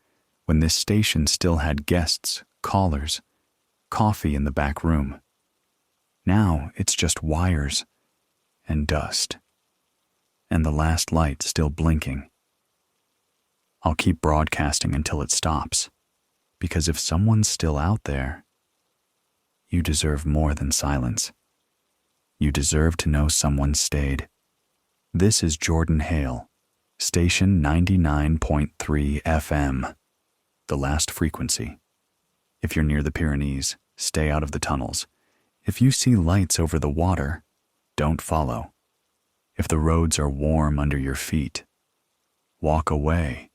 when this station still had guests, callers, coffee in the back room. Now it's just wires and dust, and the last light still blinking. I'll keep broadcasting until it stops, because if someone's still out there, you deserve more than silence. You deserve to know someone stayed. This is Jordan Hale, station 99.3 FM, the last frequency. If you're near the Pyrenees, stay out of the tunnels. If you see lights over the water, don't follow. If the roads are warm under your feet, walk away.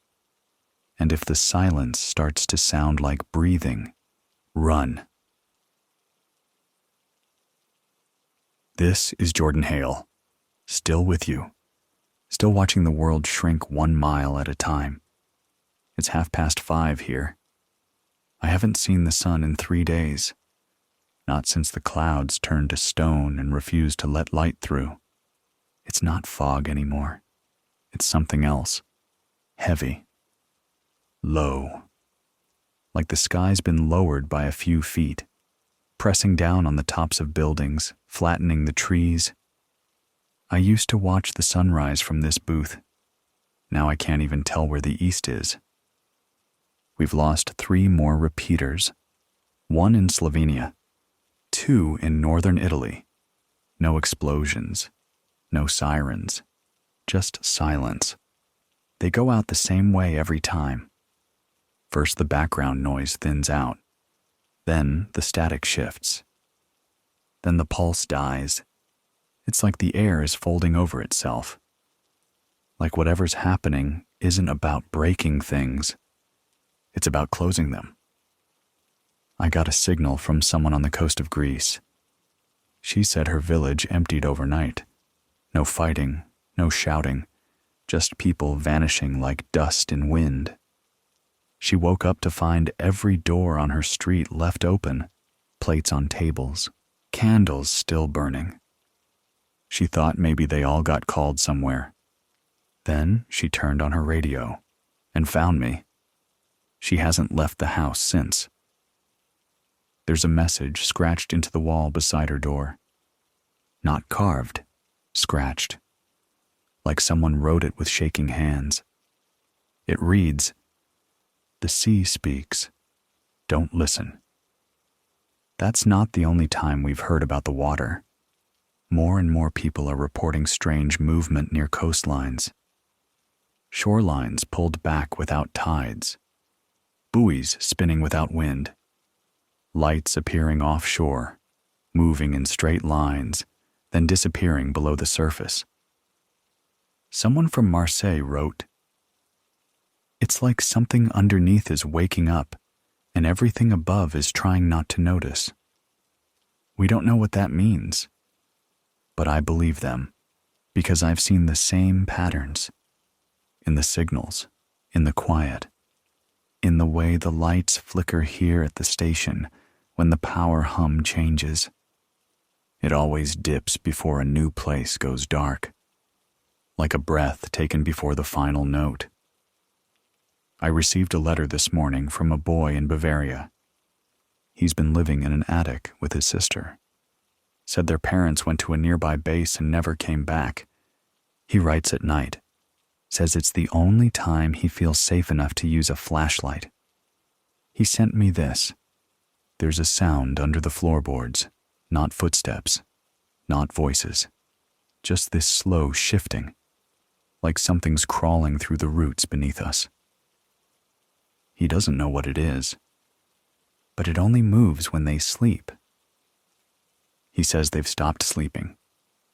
And if the silence starts to sound like breathing, run. This is Jordan Hale, still with you, still watching the world shrink 1 mile at a time. It's 5:30 here. I haven't seen the sun in 3 days, not since the clouds turned to stone and refused to let light through. It's not fog anymore. It's something else, heavy. Low, like the sky's been lowered by a few feet, pressing down on the tops of buildings, flattening the trees. I used to watch the sunrise from this booth. Now I can't even tell where the east is. We've lost 3 more repeaters, 1 in Slovenia, 2 in northern Italy. No explosions, no sirens, just silence. They go out the same way every time. First, the background noise thins out. Then the static shifts. Then the pulse dies. It's like the air is folding over itself. Like whatever's happening isn't about breaking things. It's about closing them. I got a signal from someone on the coast of Greece. She said her village emptied overnight. No fighting, no shouting, just people vanishing like dust in wind. She woke up to find every door on her street left open, plates on tables, candles still burning. She thought maybe they all got called somewhere. Then she turned on her radio and found me. She hasn't left the house since. There's a message scratched into the wall beside her door. Not carved, scratched, like someone wrote it with shaking hands. It reads, "The sea speaks. Don't listen." That's not the only time we've heard about the water. More and more people are reporting strange movement near coastlines. shorelines pulled back without tides, buoys spinning without wind, lights appearing offshore, moving in straight lines, then disappearing below the surface. Someone from Marseille wrote, "It's like something underneath is waking up, and everything above is trying not to notice." We don't know what that means, but I believe them, because I've seen the same patterns in the signals, in the quiet, in the way the lights flicker here at the station when the power hum changes. It always dips before a new place goes dark, like a breath taken before the final note. I received a letter this morning from a boy in Bavaria. He's been living in an attic with his sister. Said their parents went to a nearby base and never came back. He writes at night. Says it's the only time he feels safe enough to use a flashlight. He sent me this. There's a sound under the floorboards, not footsteps, not voices, just this slow shifting, like something's crawling through the roots beneath us. He doesn't know what it is, but it only moves when they sleep. He says they've stopped sleeping.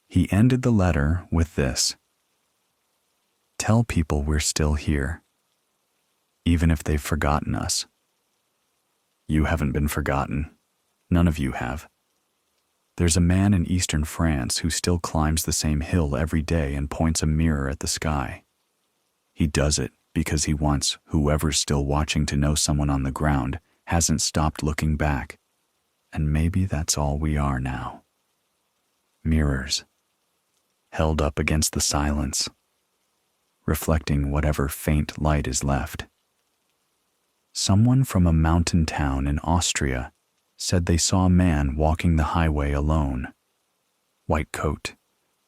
He ended the letter with this: "Tell people we're still here, even if they've forgotten us." You haven't been forgotten. None of you have. There's a man in eastern France who still climbs the same hill every day and points a mirror at the sky. He does it because he wants whoever's still watching to know someone on the ground hasn't stopped looking back. And maybe that's all we are now. Mirrors, held up against the silence, reflecting whatever faint light is left. Someone from a mountain town in Austria said they saw a man walking the highway alone. White coat,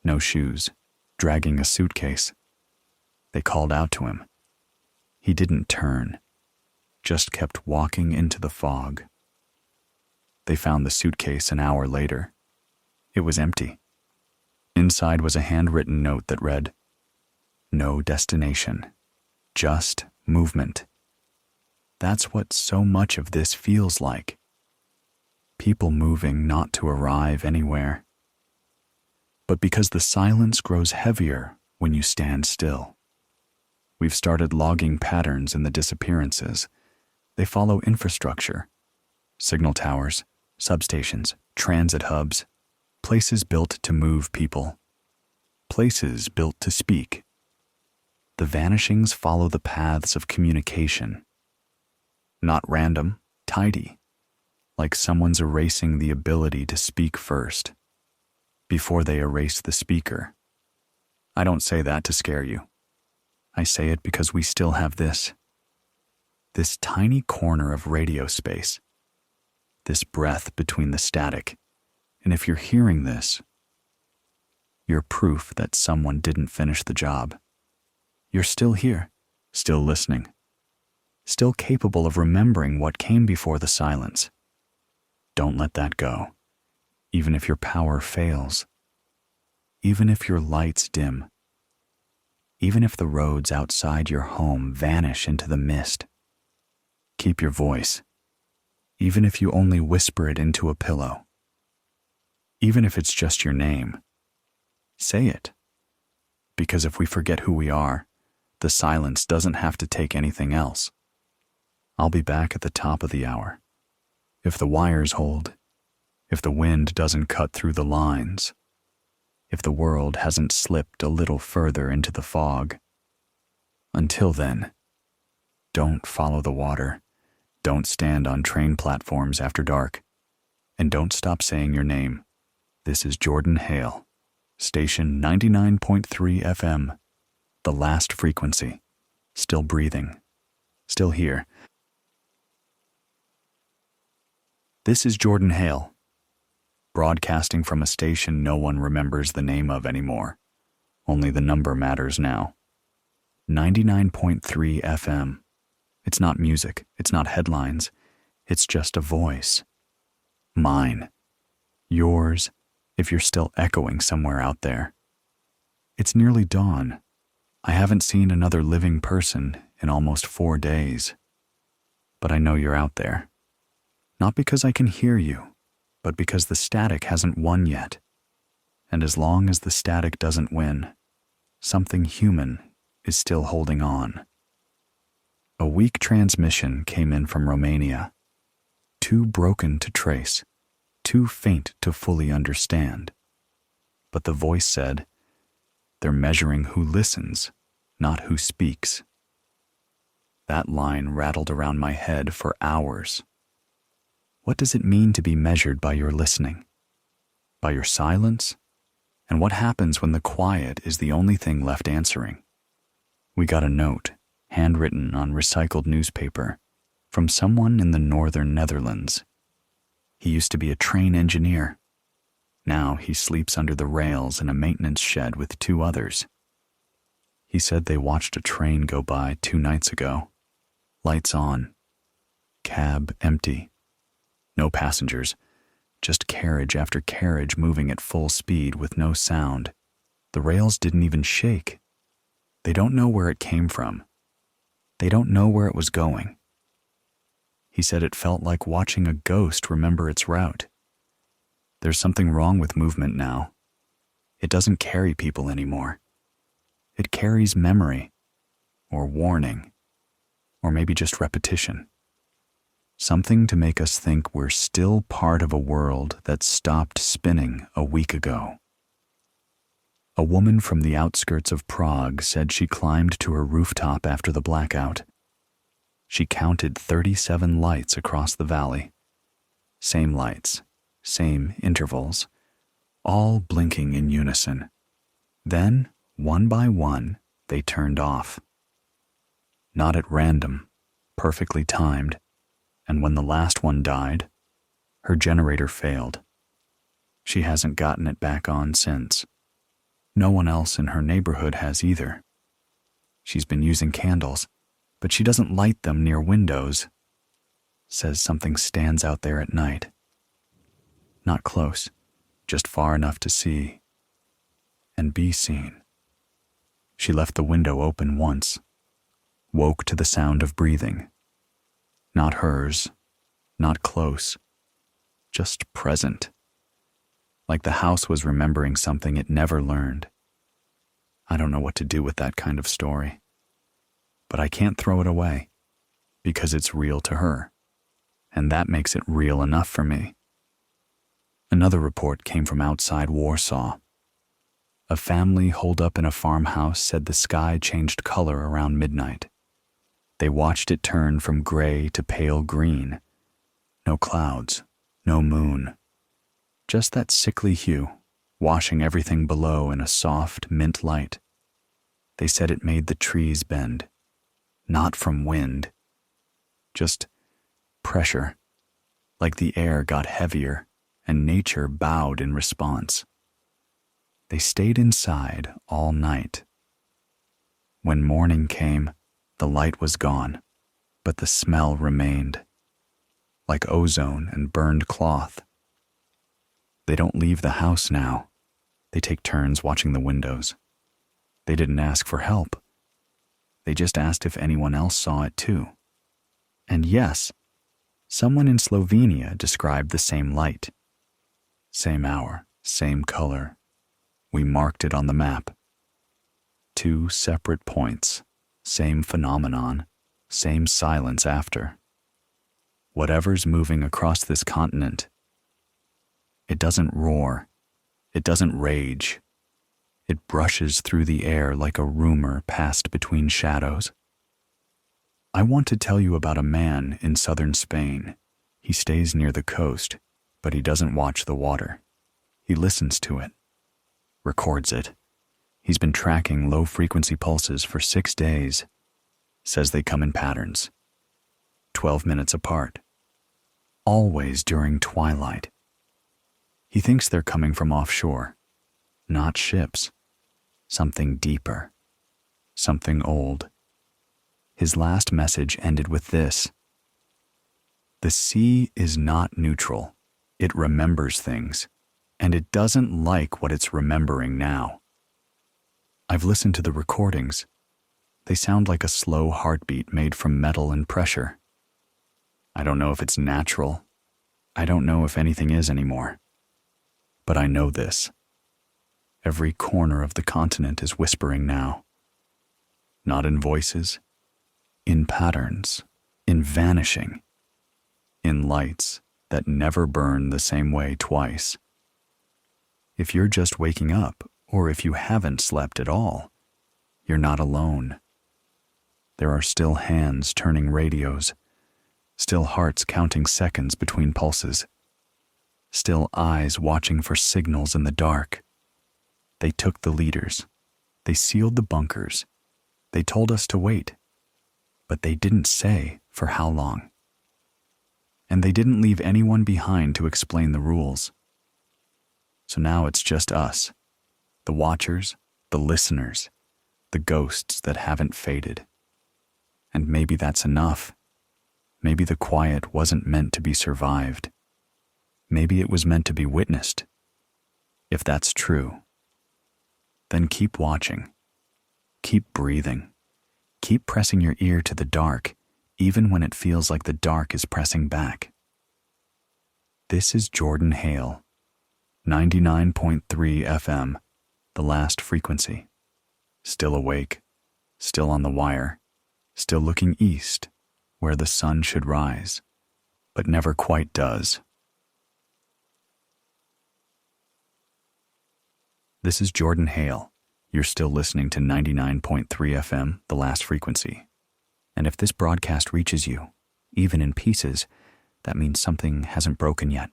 no shoes, dragging a suitcase. They called out to him. He didn't turn, just kept walking into the fog. They found the suitcase an hour later. It was empty. Inside was a handwritten note that read, "No destination, just movement." That's what so much of this feels like. People moving not to arrive anywhere. But because the silence grows heavier when you stand still. We've started logging patterns in the disappearances. They follow infrastructure, signal towers, substations, transit hubs, places built to move people, places built to speak. The vanishings follow the paths of communication. Not random, tidy, like someone's erasing the ability to speak first, before they erase the speaker. I don't say that to scare you. I say it because we still have this tiny corner of radio space, this breath between the static, and if you're hearing this, you're proof that someone didn't finish the job. You're still here, still listening, still capable of remembering what came before the silence. Don't let that go, even if your power fails, even if your lights dim, even if the roads outside your home vanish into the mist. Keep your voice, even if you only whisper it into a pillow. Even if it's just your name, say it. Because if we forget who we are, the silence doesn't have to take anything else. I'll be back at the top of the hour. If the wires hold, if the wind doesn't cut through the lines, if the world hasn't slipped a little further into the fog. Until then, don't follow the water, don't stand on train platforms after dark, and don't stop saying your name. This is Jordan Hale, station 99.3 FM, the last frequency, still breathing, still here. This is Jordan Hale, broadcasting from a station no one remembers the name of anymore. Only the number matters now. 99.3 FM. It's not music, it's not headlines, it's just a voice. Mine. Yours, if you're still echoing somewhere out there. It's nearly dawn. I haven't seen another living person in almost 4 days. But I know you're out there. Not because I can hear you, but because the static hasn't won yet. And as long as the static doesn't win, something human is still holding on. A weak transmission came in from Romania. Too broken to trace, too faint to fully understand. But the voice said, "They're measuring who listens, not who speaks." That line rattled around my head for hours. What does it mean to be measured by your listening? By your silence? And what happens when the quiet is the only thing left answering? We got a note, handwritten on recycled newspaper, from someone in the northern Netherlands. He used to be a train engineer. Now he sleeps under the rails in a maintenance shed with 2 others. He said they watched a train go by 2 nights ago. Lights on. Cab empty. No passengers. Just carriage after carriage moving at full speed with no sound. The rails didn't even shake. They don't know where it came from. They don't know where it was going. He said it felt like watching a ghost remember its route. There's something wrong with movement now. It doesn't carry people anymore. It carries memory, or warning, or maybe just repetition. Something to make us think we're still part of a world that stopped spinning a week ago. A woman from the outskirts of Prague said she climbed to her rooftop after the blackout. She counted 37 lights across the valley. Same lights, same intervals, all blinking in unison. Then, one by one, they turned off. Not at random, perfectly timed, and when the last one died, her generator failed. She hasn't gotten it back on since. No one else in her neighborhood has either. She's been using candles, but she doesn't light them near windows. Says something stands out there at night. Not close, just far enough to see and be seen. She left the window open once, woke to the sound of breathing. Not hers, not close, just present. Like the house was remembering something it never learned. I don't know what to do with that kind of story. But I can't throw it away, because it's real to her, and that makes it real enough for me. Another report came from outside Warsaw. A family holed up in a farmhouse said the sky changed color around midnight. They watched it turn from gray to pale green. No clouds, no moon. Just that sickly hue, washing everything below in a soft mint light. They said it made the trees bend. Not from wind. Just pressure. Like the air got heavier and nature bowed in response. They stayed inside all night. When morning came, the light was gone, but the smell remained. Like ozone and burned cloth. They don't leave the house now. They take turns watching the windows. They didn't ask for help. They just asked if anyone else saw it too. And yes, someone in Slovenia described the same light. Same hour, same color. We marked it on the map. 2 separate points, same phenomenon, same silence after. Whatever's moving across this continent, it doesn't roar, it doesn't rage. It brushes through the air like a rumor passed between shadows. I want to tell you about a man in southern Spain. He stays near the coast, but he doesn't watch the water. He listens to it, records it. He's been tracking low-frequency pulses for 6 days. Says they come in patterns, 12 minutes apart, always during twilight. He thinks they're coming from offshore, not ships, something deeper, something old. His last message ended with this: the sea is not neutral. It remembers things, and it doesn't like what it's remembering now. I've listened to the recordings. They sound like a slow heartbeat made from metal and pressure. I don't know if it's natural. I don't know if anything is anymore. But I know this. Every corner of the continent is whispering now. Not in voices, in patterns, in vanishing, in lights that never burn the same way twice. If you're just waking up, or if you haven't slept at all, you're not alone. There are still hands turning radios, still hearts counting seconds between pulses, still eyes watching for signals in the dark. They took the leaders. They sealed the bunkers. They told us to wait. But they didn't say for how long. And they didn't leave anyone behind to explain the rules. So now it's just us, the watchers, the listeners, the ghosts that haven't faded. And maybe that's enough. Maybe the quiet wasn't meant to be survived. Maybe it was meant to be witnessed. If that's true, then keep watching. Keep breathing. Keep pressing your ear to the dark, even when it feels like the dark is pressing back. This is Jordan Hale, 99.3 FM, the last frequency. Still awake, still on the wire, still looking east, where the sun should rise, but never quite does. This is Jordan Hale. You're still listening to 99.3 FM, the last frequency. And if this broadcast reaches you, even in pieces, that means something hasn't broken yet.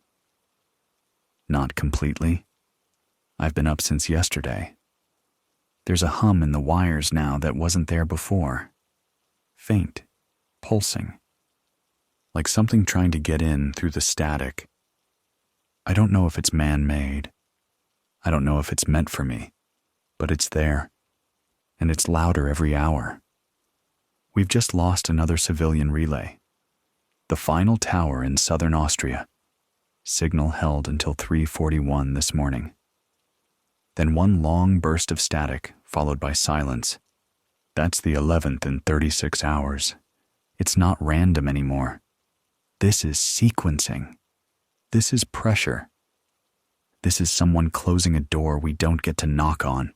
Not completely. I've been up since yesterday. There's a hum in the wires now that wasn't there before. Faint, pulsing. Like something trying to get in through the static. I don't know if it's man-made. I don't know if it's meant for me. But it's there, and it's louder every hour. We've just lost another civilian relay. The final tower in southern Austria. Signal held until 3:41 this morning. Then one long burst of static, followed by silence. That's the 11th in 36 hours. It's not random anymore. This is sequencing. This is pressure. This is someone closing a door we don't get to knock on.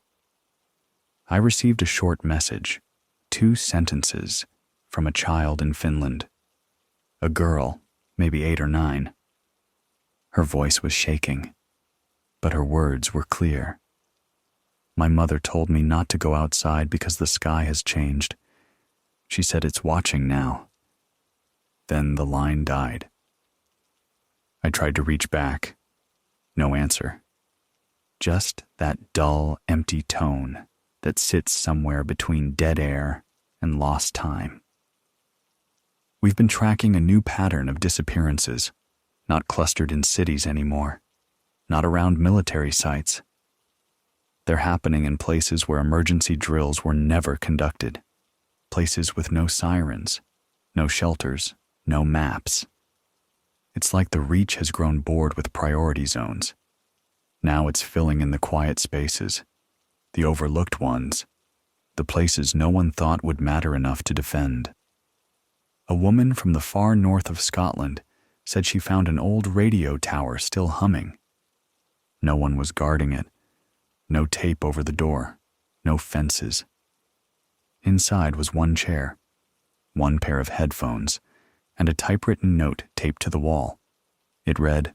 I received a short message, 2 sentences, from a child in Finland. A girl, maybe 8 or 9. Her voice was shaking, but her words were clear. My mother told me not to go outside because the sky has changed. She said it's watching now. Then the line died. I tried to reach back. No answer. Just that dull, empty tone that sits somewhere between dead air and lost time. We've been tracking a new pattern of disappearances, not clustered in cities anymore, not around military sites. They're happening in places where emergency drills were never conducted, places with no sirens, no shelters, no maps. It's like the reach has grown bored with priority zones. Now it's filling in the quiet spaces, the overlooked ones, the places no one thought would matter enough to defend. A woman from the far north of Scotland said she found an old radio tower still humming. No one was guarding it. No tape over the door. No fences. Inside was one chair, one pair of headphones, and a typewritten note taped to the wall. It read,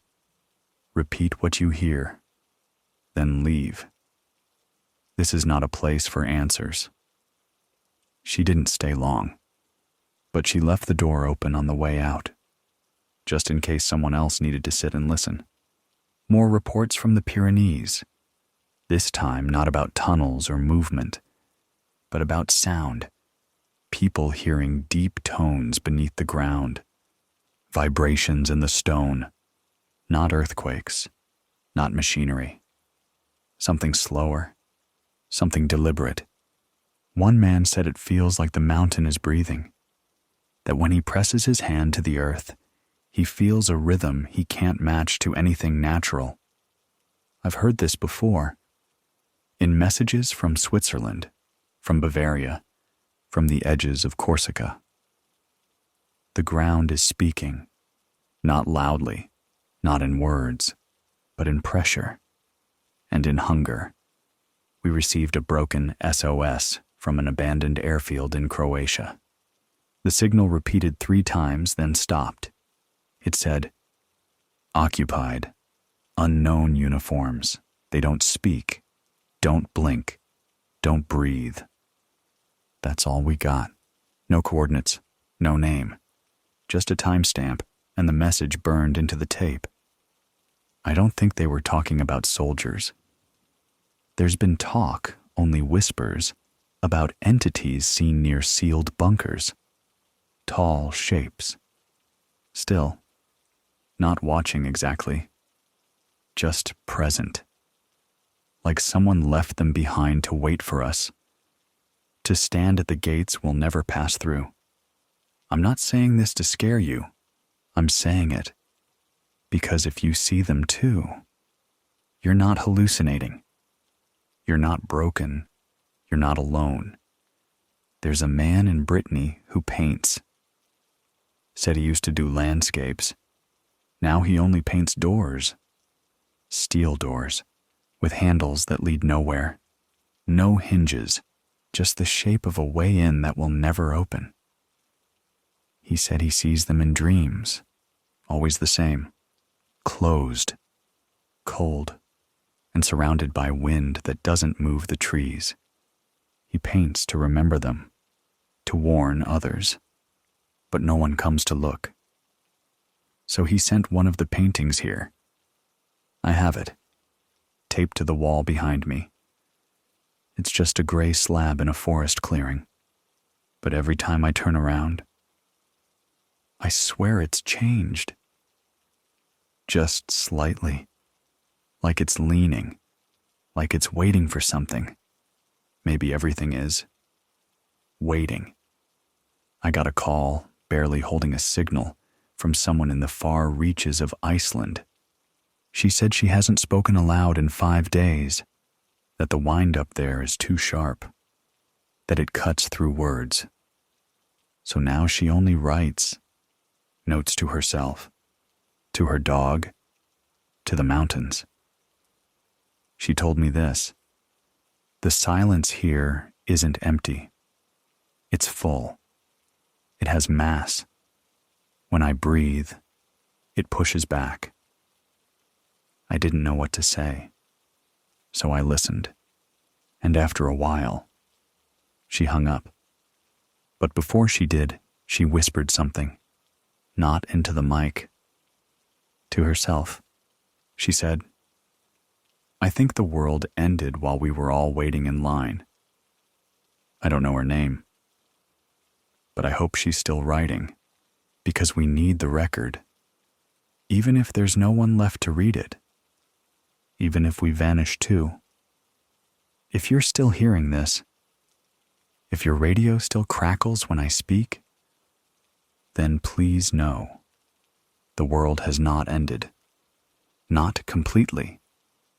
"Repeat what you hear, then leave. This is not a place for answers." She didn't stay long, but she left the door open on the way out, just in case someone else needed to sit and listen. More reports from the Pyrenees, this time not about tunnels or movement, but about sound. People hearing deep tones beneath the ground, vibrations in the stone, not earthquakes, not machinery. Something slower, something deliberate. One man said it feels like the mountain is breathing, that when he presses his hand to the earth, he feels a rhythm he can't match to anything natural. I've heard this before. In messages from Switzerland, from Bavaria, from the edges of Corsica. The ground is speaking, not loudly, not in words, but in pressure and in hunger. We received a broken SOS from an abandoned airfield in Croatia. The signal repeated 3 times, then stopped. It said, "Occupied. Unknown uniforms. They don't speak. Don't blink. Don't breathe." That's all we got. No coordinates, no name. Just a timestamp, and the message burned into the tape. I don't think they were talking about soldiers. There's been talk, only whispers, about entities seen near sealed bunkers. Tall shapes. Still, not watching exactly. Just present. Like someone left them behind to wait for us. To stand at the gates we'll never pass through. I'm not saying this to scare you. I'm saying it because if you see them too, you're not hallucinating. You're not broken. You're not alone. There's a man in Brittany who paints. Said he used to do landscapes. Now he only paints doors. Steel doors, with handles that lead nowhere. No hinges, just the shape of a way in that will never open. He said he sees them in dreams, always the same, closed, cold, and surrounded by wind that doesn't move the trees. He paints to remember them, to warn others, but no one comes to look. So he sent one of the paintings here. I have it, taped to the wall behind me. It's just a gray slab in a forest clearing, but every time I turn around, I swear it's changed. Just slightly, like it's leaning, like it's waiting for something. Maybe everything is. Waiting. I got a call, barely holding a signal, from someone in the far reaches of Iceland. She said she hasn't spoken aloud in 5 days, that the wind up there is too sharp, that it cuts through words. So now she only writes, notes to herself, to her dog, to the mountains. She told me this: the silence here isn't empty. It's full. It has mass. When I breathe, it pushes back. I didn't know what to say, so I listened, and after a while, she hung up. But before she did, she whispered something, not into the mic. To herself, she said, "I think the world ended while we were all waiting in line." I don't know her name, but I hope she's still writing, because we need the record, even if there's no one left to read it, even if we vanish too. If you're still hearing this, if your radio still crackles when I speak, then please know the world has not ended. Not completely,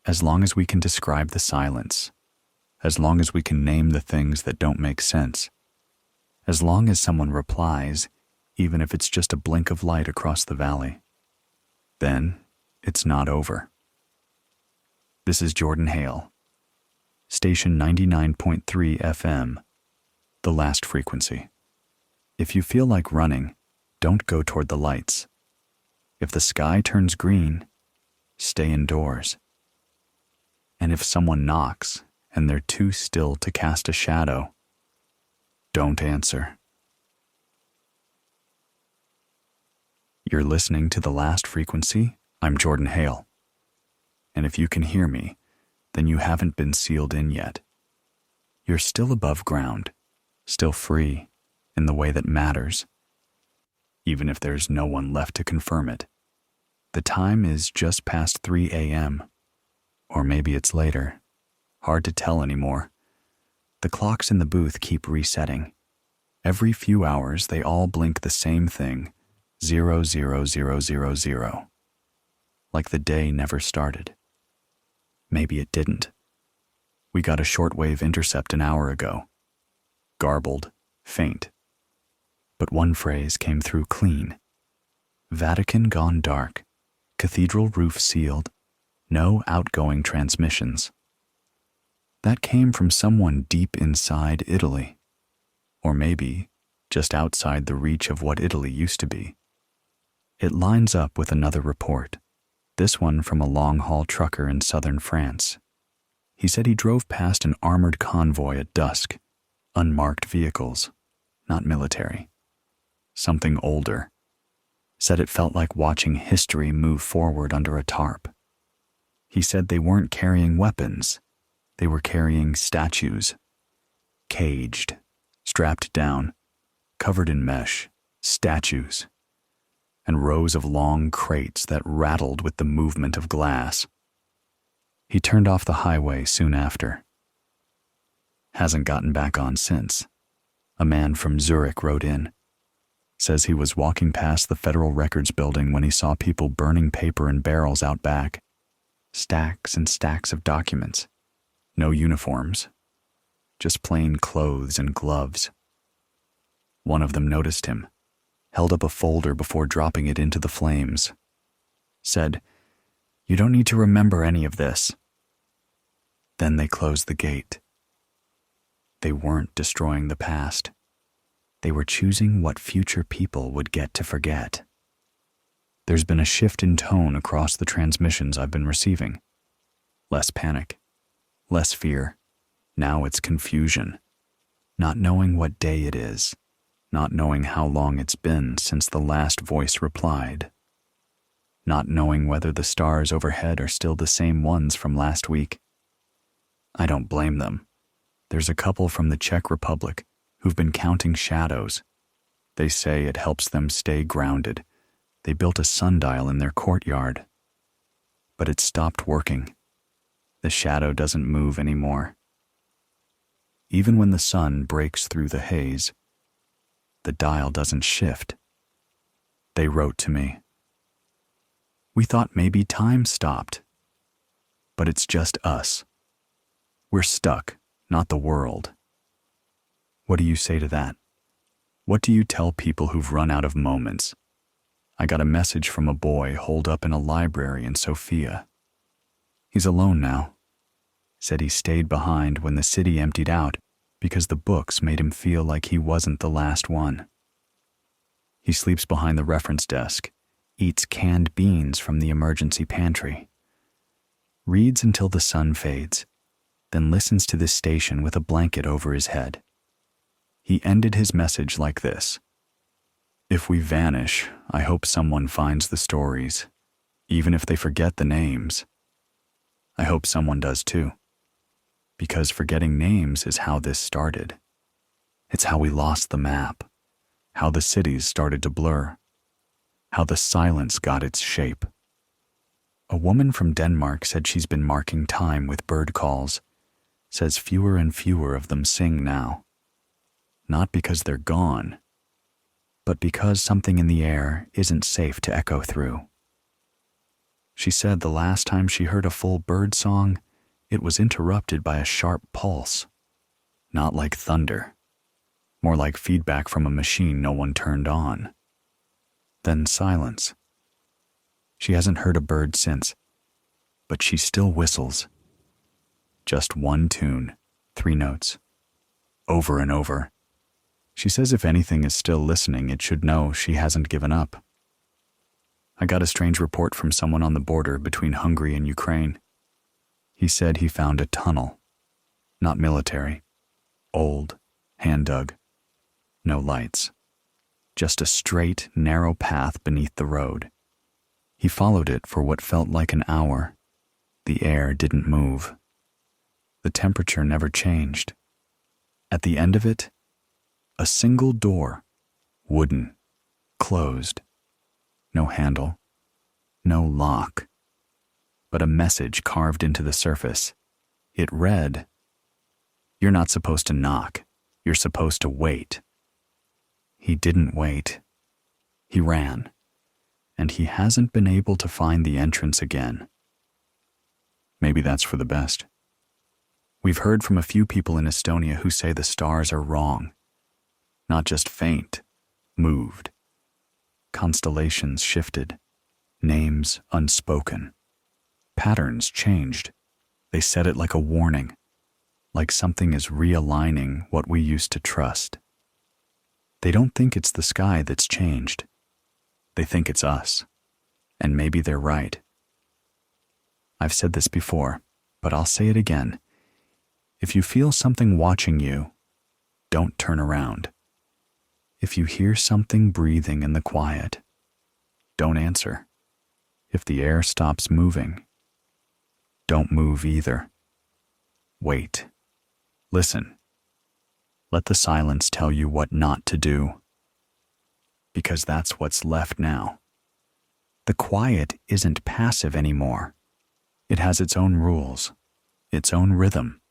as long as we can describe the silence, as long as we can name the things that don't make sense, as long as someone replies, even if it's just a blink of light across the valley. Then it's not over. This is Jordan Hale, station 99.3 FM, the last frequency. If you feel like running, don't go toward the lights. If the sky turns green, stay indoors. And if someone knocks and they're too still to cast a shadow, don't answer. You're listening to The Last Frequency. I'm Jordan Hale. And if you can hear me, then you haven't been sealed in yet. You're still above ground, still free in the way that matters, even if there's no one left to confirm it. The time is just past 3 a.m., or maybe it's later. Hard to tell anymore. The clocks in the booth keep resetting. Every few hours, they all blink the same thing, 00000, like the day never started. Maybe it didn't. We got a shortwave intercept an hour ago. Garbled, faint. But one phrase came through clean. Vatican gone dark. Cathedral roof sealed. No outgoing transmissions. That came from someone deep inside Italy. Or maybe just outside the reach of what Italy used to be. It lines up with another report, this one from a long-haul trucker in southern France. He said he drove past an armored convoy at dusk, unmarked vehicles, not military. Something older. Said it felt like watching history move forward under a tarp. He said they weren't carrying weapons. They were carrying statues. Caged, strapped down, covered in mesh, statues, and rows of long crates that rattled with the movement of glass. He turned off the highway soon after. Hasn't gotten back on since. A man from Zurich wrote in. Says he was walking past the Federal Records building when he saw people burning paper in barrels out back. Stacks and stacks of documents. No uniforms. Just plain clothes and gloves. One of them noticed him, held up a folder before dropping it into the flames. Said, "You don't need to remember any of this." Then they closed the gate. They weren't destroying the past. They were choosing what future people would get to forget. There's been a shift in tone across the transmissions I've been receiving. Less panic, less fear. Now it's confusion. Not knowing what day it is. Not knowing how long it's been since the last voice replied. Not knowing whether the stars overhead are still the same ones from last week. I don't blame them. There's a couple from the Czech Republic who've been counting shadows. They say it helps them stay grounded. They built a sundial in their courtyard. But it stopped working. The shadow doesn't move anymore. Even when the sun breaks through the haze, the dial doesn't shift. They wrote to me. We thought maybe time stopped. But it's just us. We're stuck, not the world. What do you say to that? What do you tell people who've run out of moments? I got a message from a boy holed up in a library in Sofia. He's alone now. Said he stayed behind when the city emptied out because the books made him feel like he wasn't the last one. He sleeps behind the reference desk, eats canned beans from the emergency pantry, reads until the sun fades, then listens to this station with a blanket over his head. He ended his message like this. If we vanish, I hope someone finds the stories, even if they forget the names. I hope someone does too. Because forgetting names is how this started. It's how we lost the map, how the cities started to blur, how the silence got its shape. A woman from Denmark said she's been marking time with bird calls, says fewer and fewer of them sing now. Not because they're gone, but because something in the air isn't safe to echo through. She said the last time she heard a full bird song, it was interrupted by a sharp pulse. Not like thunder, more like feedback from a machine no one turned on. Then silence. She hasn't heard a bird since, but she still whistles. Just one tune, 3 notes, over and over. She says if anything is still listening, it should know she hasn't given up. I got a strange report from someone on the border between Hungary and Ukraine. He said he found a tunnel. Not military. Old, hand-dug. No lights. Just a straight, narrow path beneath the road. He followed it for what felt like an hour. The air didn't move. The temperature never changed. At the end of it, a single door, wooden, closed. No handle, no lock, but a message carved into the surface. It read, "You're not supposed to knock. You're supposed to wait." He didn't wait. He ran, and he hasn't been able to find the entrance again. Maybe that's for the best. We've heard from a few people in Estonia who say the stars are wrong. Not just faint, moved. Constellations shifted, names unspoken. Patterns changed. They said it like a warning, like something is realigning what we used to trust. They don't think it's the sky that's changed. They think it's us. And maybe they're right. I've said this before, but I'll say it again. If you feel something watching you, don't turn around. If you hear something breathing in the quiet, don't answer. If the air stops moving, don't move either. Wait. Listen. Let the silence tell you what not to do. Because that's what's left now. The quiet isn't passive anymore. It has its own rules, its own rhythm.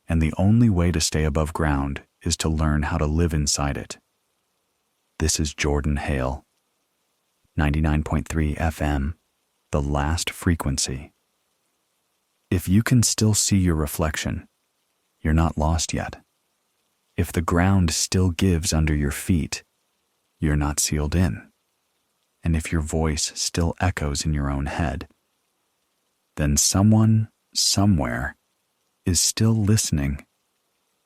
And the only way to stay above ground is to learn how to live inside it. This is Jordan Hale, 99.3 FM, the last frequency. If you can still see your reflection, you're not lost yet. If the ground still gives under your feet, you're not sealed in. And if your voice still echoes in your own head, then someone, somewhere, is still listening,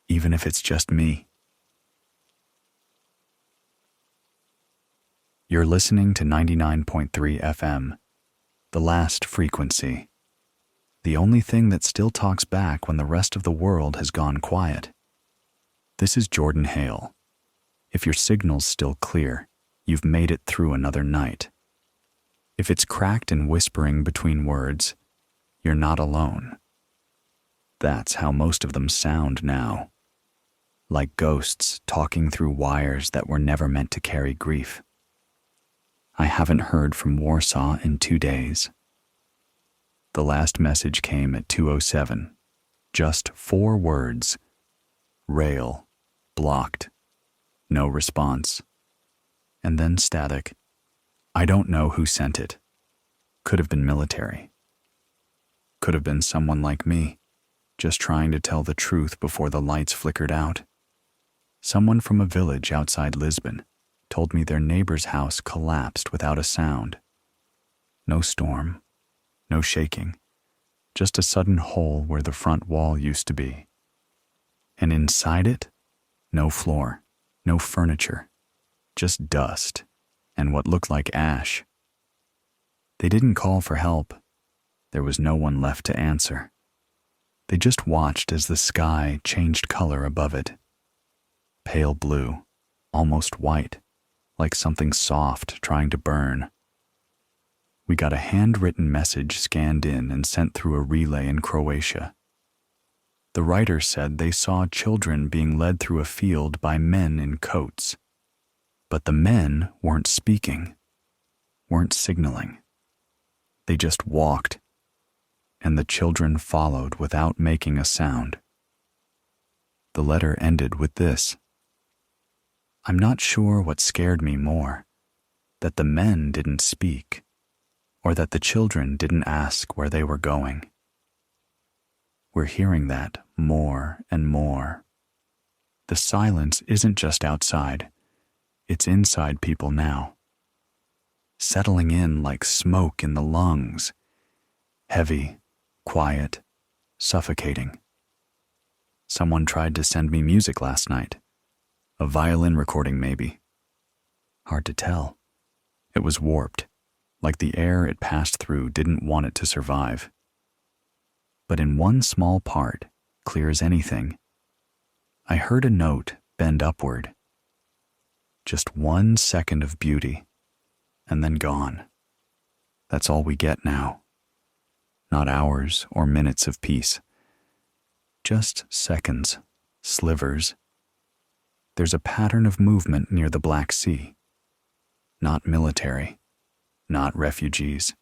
even if it's just me. You're listening to 99.3 FM, the last frequency. The only thing that still talks back when the rest of the world has gone quiet. This is Jordan Hale. If your signal's still clear, you've made it through another night. If it's cracked and whispering between words, you're not alone. That's how most of them sound now. Like ghosts talking through wires that were never meant to carry grief. I haven't heard from Warsaw in 2 days. The last message came at 2:07. Just 4 words. Rail. Blocked. No response. And then static. I don't know who sent it. Could have been military. Could have been someone like me, just trying to tell the truth before the lights flickered out. Someone from a village outside Lisbon told me their neighbor's house collapsed without a sound. No storm, no shaking, just a sudden hole where the front wall used to be. And inside it, no floor, no furniture, just dust and what looked like ash. They didn't call for help. There was no one left to answer. They just watched as the sky changed color above it. Pale blue, almost white, like something soft trying to burn. We got a handwritten message scanned in and sent through a relay in Croatia. The writer said they saw children being led through a field by men in coats. But the men weren't speaking, weren't signaling. They just walked, and the children followed without making a sound. The letter ended with this. I'm not sure what scared me more, that the men didn't speak, or that the children didn't ask where they were going. We're hearing that more and more. The silence isn't just outside, it's inside people now. Settling in like smoke in the lungs. Heavy, quiet, suffocating. Someone tried to send me music last night. A violin recording, maybe. Hard to tell. It was warped, like the air it passed through didn't want it to survive. But in one small part, clear as anything, I heard a note bend upward. Just 1 second of beauty, and then gone. That's all we get now. Not hours or minutes of peace. Just seconds, slivers. There's a pattern of movement near the Black Sea. Not military, not refugees.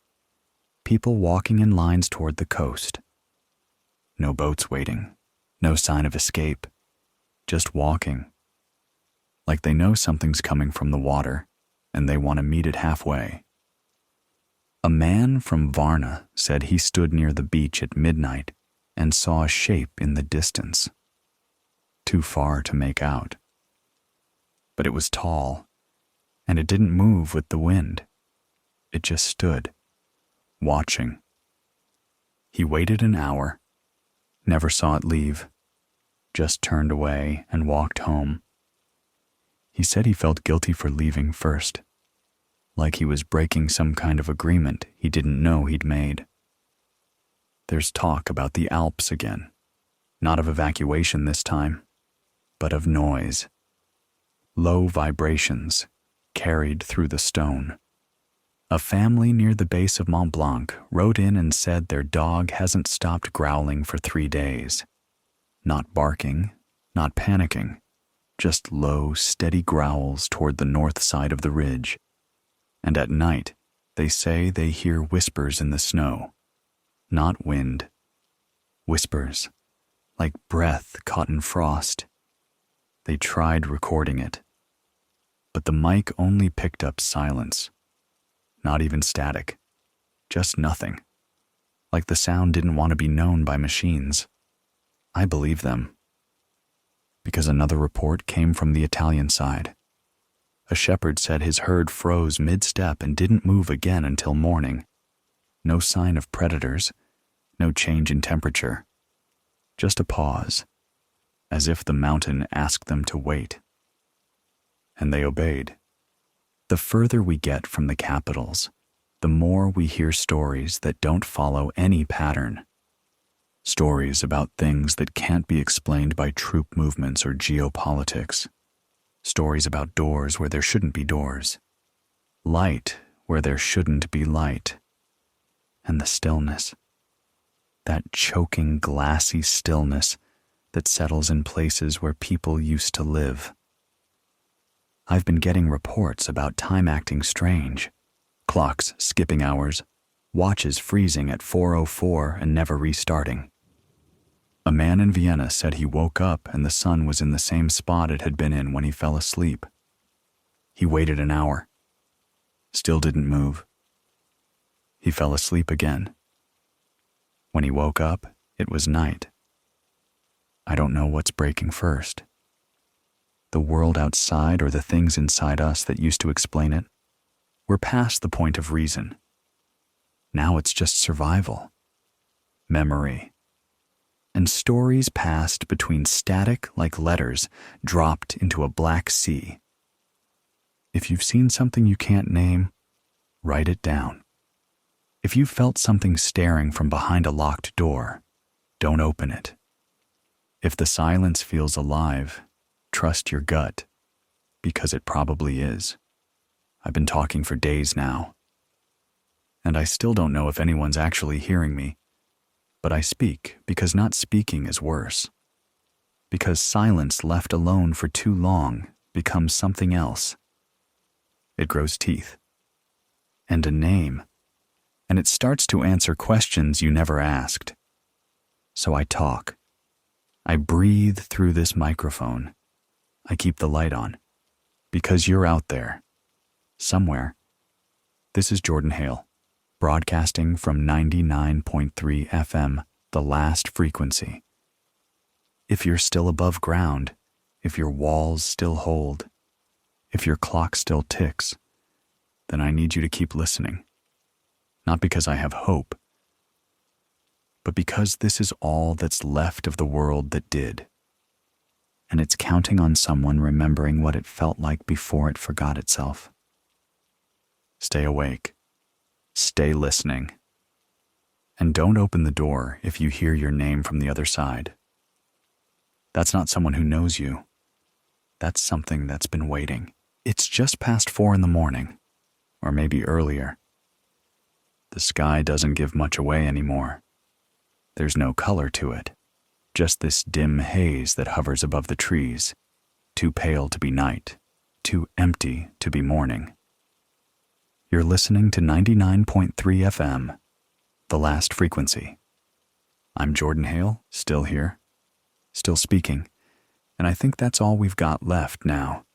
People walking in lines toward the coast. No boats waiting, no sign of escape. Just walking. Like they know something's coming from the water, and they want to meet it halfway. A man from Varna said he stood near the beach at midnight and saw a shape in the distance, too far to make out. But it was tall, and it didn't move with the wind. It just stood, watching. He waited an hour, never saw it leave, just turned away and walked home. He said he felt guilty for leaving first, like he was breaking some kind of agreement he didn't know he'd made. There's talk about the Alps again, not of evacuation this time, but of noise. Low vibrations carried through the stone. A family near the base of Mont Blanc wrote in and said their dog hasn't stopped growling for 3 days. Not barking, not panicking, just low, steady growls toward the north side of the ridge. And at night, they say they hear whispers in the snow, not wind. Whispers, like breath caught in frost. They tried recording it, but the mic only picked up silence. Not even static, just nothing. Like the sound didn't want to be known by machines. I believe them. Because another report came from the Italian side. A shepherd said his herd froze mid-step and didn't move again until morning. No sign of predators, no change in temperature. Just a pause, as if the mountain asked them to wait. And they obeyed. The further we get from the capitals, the more we hear stories that don't follow any pattern. Stories about things that can't be explained by troop movements or geopolitics. Stories about doors where there shouldn't be doors. Light where there shouldn't be light. And the stillness. That choking, glassy stillness that settles in places where people used to live. I've been getting reports about time acting strange. Clocks skipping hours, watches freezing at 4:04 and never restarting. A man in Vienna said he woke up and the sun was in the same spot it had been in when he fell asleep. He waited an hour. Still didn't move. He fell asleep again. When he woke up, it was night. I don't know what's breaking first. The world outside or the things inside us that used to explain it. We're past the point of reason. Now it's just survival, memory, and stories passed between static like letters dropped into a black sea. If you've seen something you can't name, write it down. If you felt something staring from behind a locked door, don't open it. If the silence feels alive, trust your gut, because it probably is. I've been talking for days now, and I still don't know if anyone's actually hearing me, but I speak because not speaking is worse. Because silence left alone for too long becomes something else. It grows teeth, and a name, and it starts to answer questions you never asked. So I talk. I breathe through this microphone. I keep the light on, because you're out there, somewhere. This is Jordan Hale, broadcasting from 99.3 FM, the last frequency. If you're still above ground, if your walls still hold, if your clock still ticks, then I need you to keep listening. Not because I have hope, but because this is all that's left of the world that did. And it's counting on someone remembering what it felt like before it forgot itself. Stay awake. Stay listening. And don't open the door if you hear your name from the other side. That's not someone who knows you. That's something that's been waiting. It's just past 4 a.m, or maybe earlier. The sky doesn't give much away anymore. There's no color to it. Just this dim haze that hovers above the trees, too pale to be night, too empty to be morning. You're listening to 99.3 FM, the last frequency. I'm Jordan Hale, still here, still speaking, and I think that's all we've got left now.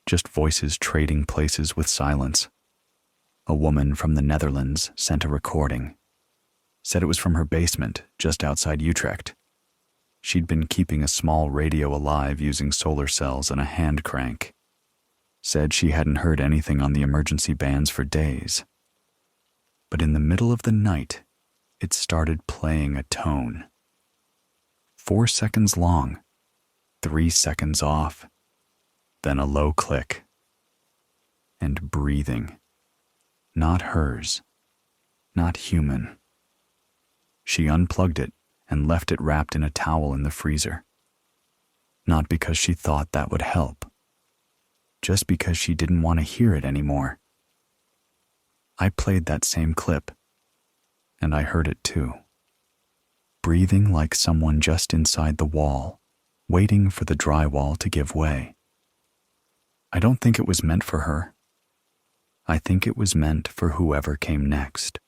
Just voices trading places with silence. A woman from the Netherlands sent a recording. Said it was from her basement, just outside Utrecht. She'd been keeping a small radio alive using solar cells and a hand crank. Said she hadn't heard anything on the emergency bands for days. But in the middle of the night, it started playing a tone. 4 seconds long, 3 seconds off, then a low click. And breathing. Not hers. Not human. She unplugged it and left it wrapped in a towel in the freezer. Not because she thought that would help. Just because she didn't want to hear it anymore. I played that same clip, and I heard it too. Breathing like someone just inside the wall, waiting for the drywall to give way. I don't think it was meant for her. I think it was meant for whoever came next.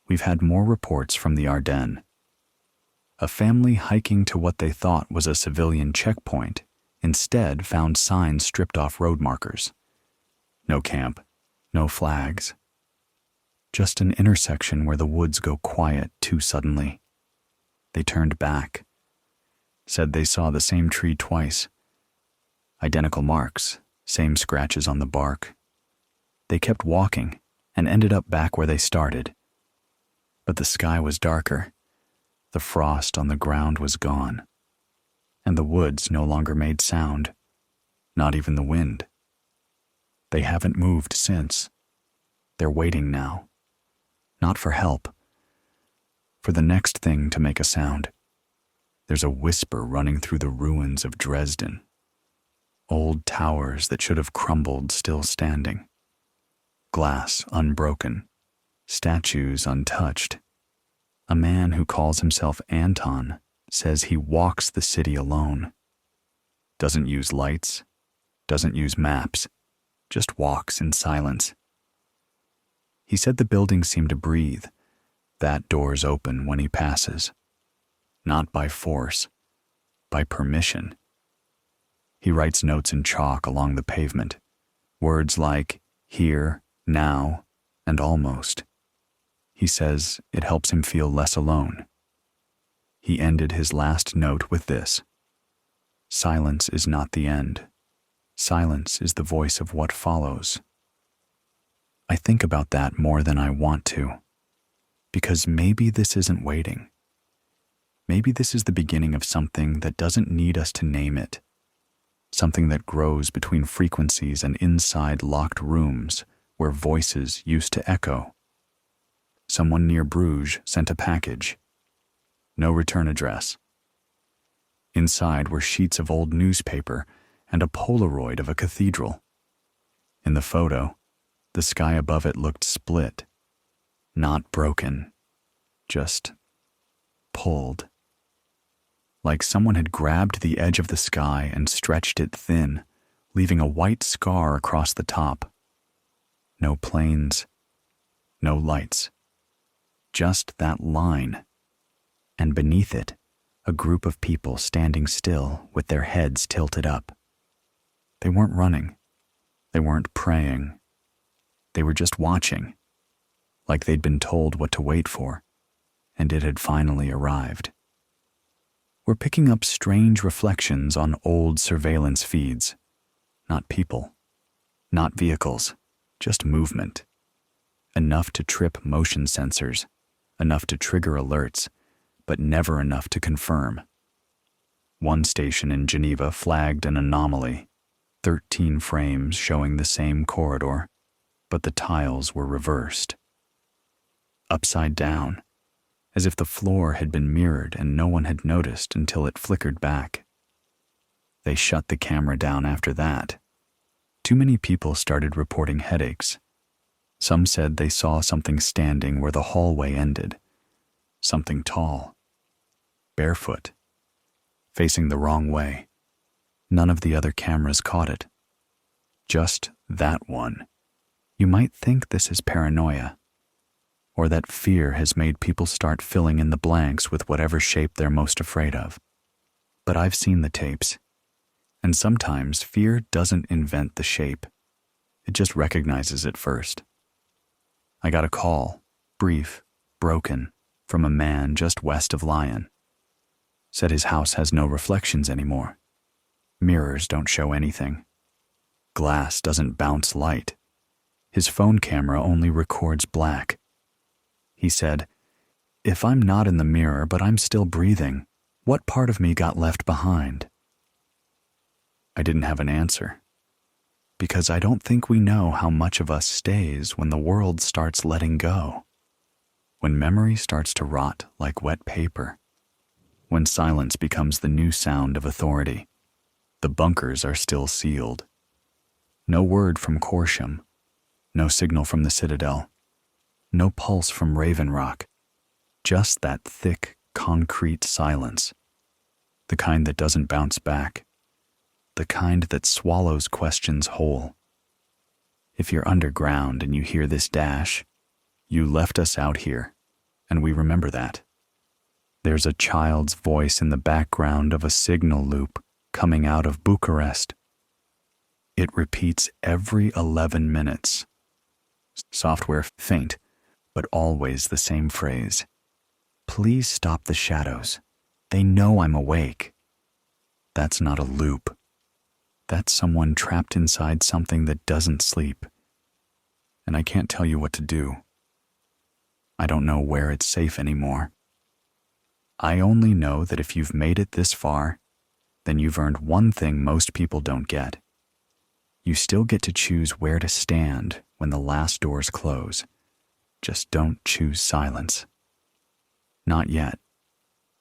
We've had more reports from the Ardennes. A family hiking to what they thought was a civilian checkpoint instead found signs stripped off road markers. No camp, no flags. Just an intersection where the woods go quiet too suddenly. They turned back. Said they saw the same tree twice. Identical marks, same scratches on the bark. They kept walking and ended up back where they started. But the sky was darker. The frost on the ground was gone. And the woods no longer made sound, not even the wind. They haven't moved since. They're waiting now. Not for help. For the next thing to make a sound. There's a whisper running through the ruins of Dresden. Old towers that should have crumbled still standing. Glass unbroken. Statues untouched. A man who calls himself Anton says he walks the city alone. Doesn't use lights. Doesn't use maps. Just walks in silence. He said the buildings seem to breathe. That door's open when he passes. Not by force. By permission. He writes notes in chalk along the pavement. Words like here, now, and almost. He says it helps him feel less alone. He ended his last note with this. Silence is not the end. Silence is the voice of what follows. I think about that more than I want to, because maybe this isn't waiting. Maybe this is the beginning of something that doesn't need us to name it, something that grows between frequencies and inside locked rooms where voices used to echo. Someone near Bruges sent a package. No return address. Inside were sheets of old newspaper and a Polaroid of a cathedral. In the photo, the sky above it looked split. Not broken. Just pulled. Like someone had grabbed the edge of the sky and stretched it thin, leaving a white scar across the top. No planes. No lights. Just that line. And beneath it, a group of people standing still with their heads tilted up. They weren't running. They weren't praying. They were just watching, like they'd been told what to wait for, and it had finally arrived. We're picking up strange reflections on old surveillance feeds. Not people. Not vehicles. Just movement. Enough to trip motion sensors. Enough to trigger alerts, but never enough to confirm. One station in Geneva flagged an anomaly, 13 frames showing the same corridor, but the tiles were reversed. Upside down, as if the floor had been mirrored and no one had noticed until it flickered back. They shut the camera down after that. Too many people started reporting headaches. Some said they saw something standing where the hallway ended. Something tall. Barefoot. Facing the wrong way. None of the other cameras caught it. Just that one. You might think this is paranoia, or that fear has made people start filling in the blanks with whatever shape they're most afraid of. But I've seen the tapes, and sometimes fear doesn't invent the shape. It just recognizes it first. I got a call, brief, broken, from a man just west of Lyon. Said his house has no reflections anymore. Mirrors don't show anything. Glass doesn't bounce light. His phone camera only records black. He said, "If I'm not in the mirror but I'm still breathing, what part of me got left behind?" I didn't have an answer, because I don't think we know how much of us stays when the world starts letting go, when memory starts to rot like wet paper, when silence becomes the new sound of authority. The bunkers are still sealed. No word from Corsham, no signal from the Citadel, no pulse from Raven Rock, just that thick, concrete silence, the kind that doesn't bounce back, the kind that swallows questions whole. If you're underground and you hear this dash, you left us out here, and we remember that. There's a child's voice in the background of a signal loop coming out of Bucharest. It repeats every 11 minutes. Software faint, but always the same phrase. "Please stop the shadows. They know I'm awake." That's not a loop. That's someone trapped inside something that doesn't sleep. And I can't tell you what to do. I don't know where it's safe anymore. I only know that if you've made it this far, then you've earned one thing most people don't get. You still get to choose where to stand when the last doors close. Just don't choose silence. Not yet.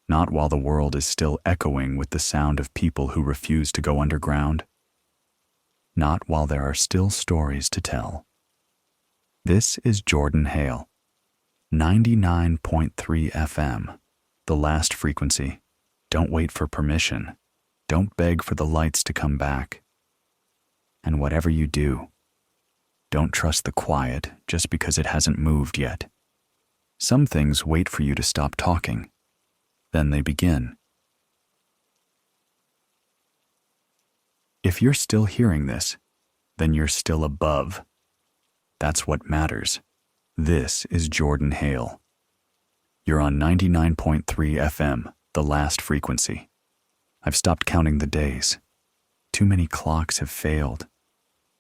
Not while the world is still echoing with the sound of people who refuse to go underground. Not while there are still stories to tell. This is Jordan Hale, 99.3 FM, the last frequency. Don't wait for permission. Don't beg for the lights to come back. And whatever you do, don't trust the quiet just because it hasn't moved yet. Some things wait for you to stop talking. Then they begin. If you're still hearing this, then you're still above. That's what matters. This is Jordan Hale. You're on 99.3 FM, the last frequency. I've stopped counting the days. Too many clocks have failed.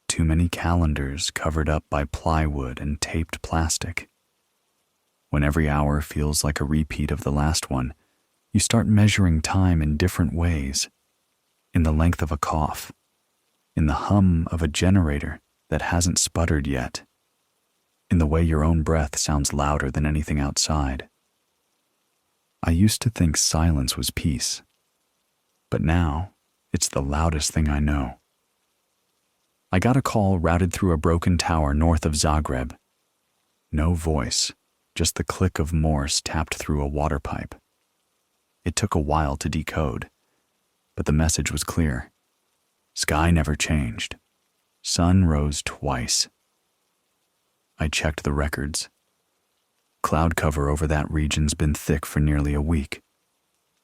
Too many calendars covered up by plywood and taped plastic. When every hour feels like a repeat of the last one, you start measuring time in different ways. In the length of a cough, in the hum of a generator that hasn't sputtered yet, in the way your own breath sounds louder than anything outside. I used to think silence was peace, but now it's the loudest thing I know. I got a call routed through a broken tower north of Zagreb. No voice, just the click of Morse tapped through a water pipe. It took a while to decode, but the message was clear. Sky never changed. Sun rose twice. I checked the records. Cloud cover over that region's been thick for nearly a week.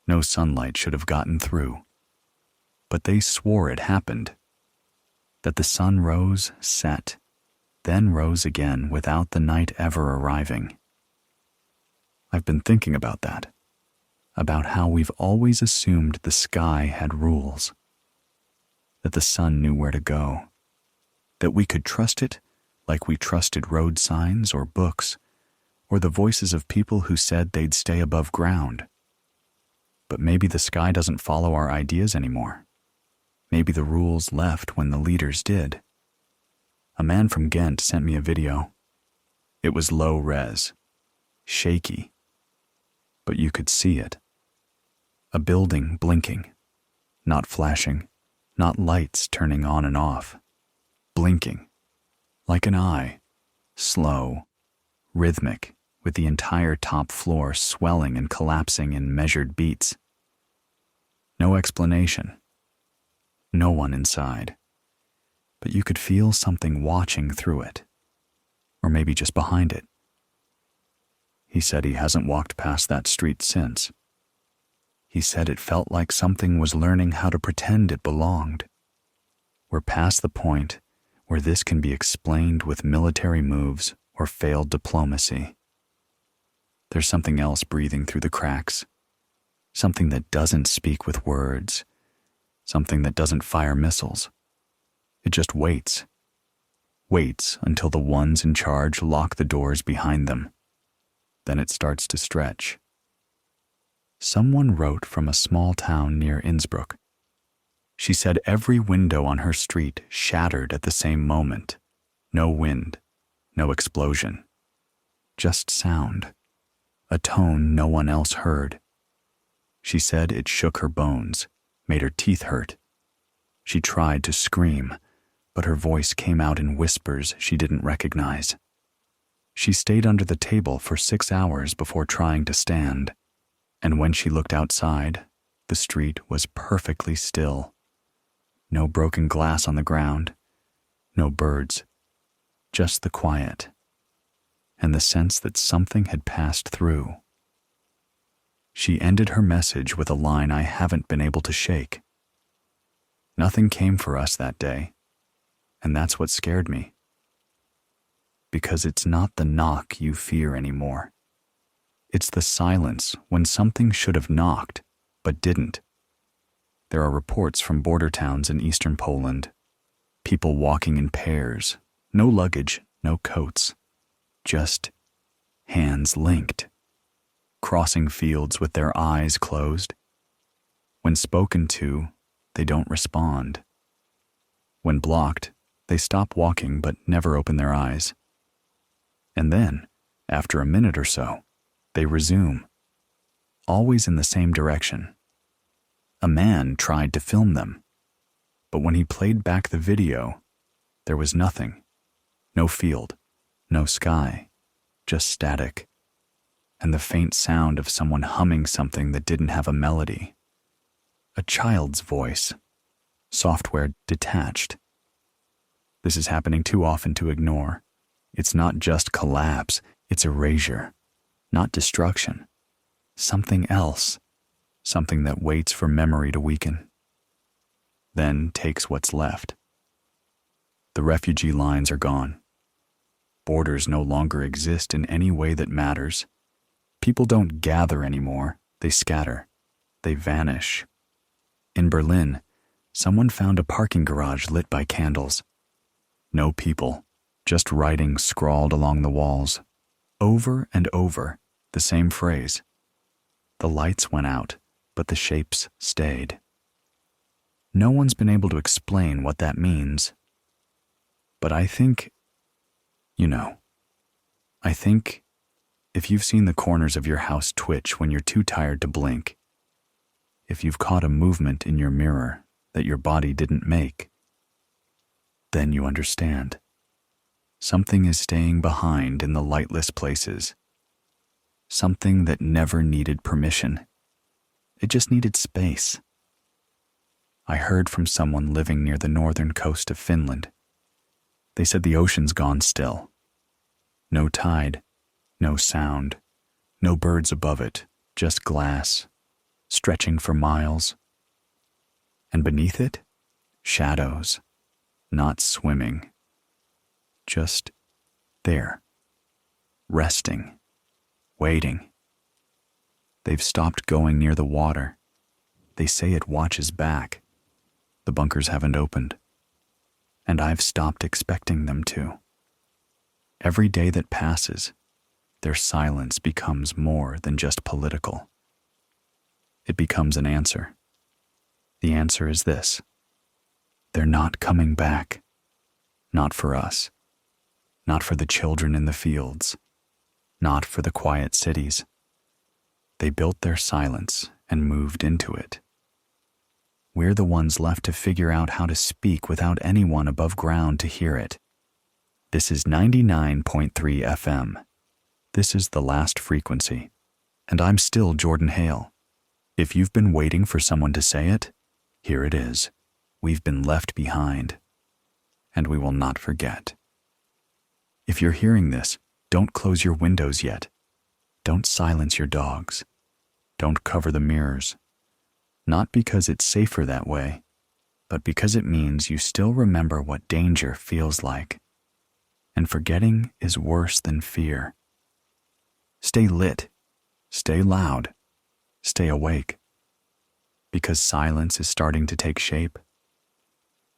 No sunlight should have gotten through. But they swore it happened. That the sun rose, set, then rose again without the night ever arriving. I've been thinking about that. About how we've always assumed the sky had rules. That the sun knew where to go. That we could trust it like we trusted road signs or books, or the voices of people who said they'd stay above ground. But maybe the sky doesn't follow our ideas anymore. Maybe the rules left when the leaders did. A man from Ghent sent me a video. It was low res, shaky, but you could see it. A building blinking, not flashing, not lights turning on and off, blinking, like an eye, slow, rhythmic, with the entire top floor swelling and collapsing in measured beats. No explanation. No one inside. But you could feel something watching through it. Or maybe just behind it. He said he hasn't walked past that street since. He said it felt like something was learning how to pretend it belonged. We're past the point where this can be explained with military moves or failed diplomacy. There's something else breathing through the cracks. Something that doesn't speak with words. Something that doesn't fire missiles. It just waits. Waits until the ones in charge lock the doors behind them. Then it starts to stretch. Someone wrote from a small town near Innsbruck. She said every window on her street shattered at the same moment. No wind, no explosion. Just sound. A tone no one else heard. She said it shook her bones, made her teeth hurt. She tried to scream, but her voice came out in whispers she didn't recognize. She stayed under the table for 6 hours before trying to stand, and when she looked outside, the street was perfectly still. No broken glass on the ground, no birds, just the quiet, and the sense that something had passed through. She ended her message with a line I haven't been able to shake. Nothing came for us that day, and that's what scared me. Because it's not the knock you fear anymore. It's the silence when something should have knocked, but didn't. There are reports from border towns in eastern Poland. People walking in pairs, no luggage, no coats, just hands linked, crossing fields with their eyes closed. When spoken to, they don't respond. When blocked, they stop walking but never open their eyes. And then, after a minute or so, they resume, always in the same direction. A man tried to film them, but when he played back the video, there was nothing. No field, no sky, just static, and the faint sound of someone humming something that didn't have a melody. A child's voice, software detached. This is happening too often to ignore. It's not just collapse, it's erasure, not destruction. Something else, something that waits for memory to weaken. Then takes what's left. The refugee lines are gone. Borders no longer exist in any way that matters. People don't gather anymore, they scatter, they vanish. In Berlin, someone found a parking garage lit by candles. No people. Just writing scrawled along the walls. Over and over, the same phrase. The lights went out, but the shapes stayed. No one's been able to explain what that means. But I think, I think if you've seen the corners of your house twitch when you're too tired to blink, if you've caught a movement in your mirror that your body didn't make, then you understand. Something is staying behind in the lightless places. Something that never needed permission. It just needed space. I heard from someone living near the northern coast of Finland. They said the ocean's gone still. No tide, no sound, no birds above it, just glass, stretching for miles. And beneath it, shadows, not swimming. Just there, resting, waiting. They've stopped going near the water. They say it watches back. The bunkers haven't opened. And I've stopped expecting them to. Every day that passes, their silence becomes more than just political. It becomes an answer. The answer is this: they're not coming back. Not for us. Not for the children in the fields. Not for the quiet cities. They built their silence and moved into it. We're the ones left to figure out how to speak without anyone above ground to hear it. This is 99.3 FM. This is the last frequency. And I'm still Jordan Hale. If you've been waiting for someone to say it, here it is. We've been left behind. And we will not forget. If you're hearing this, don't close your windows yet. Don't silence your dogs. Don't cover the mirrors. Not because it's safer that way, but because it means you still remember what danger feels like. And forgetting is worse than fear. Stay lit Stay loud. Stay awake. Because silence is starting to take shape.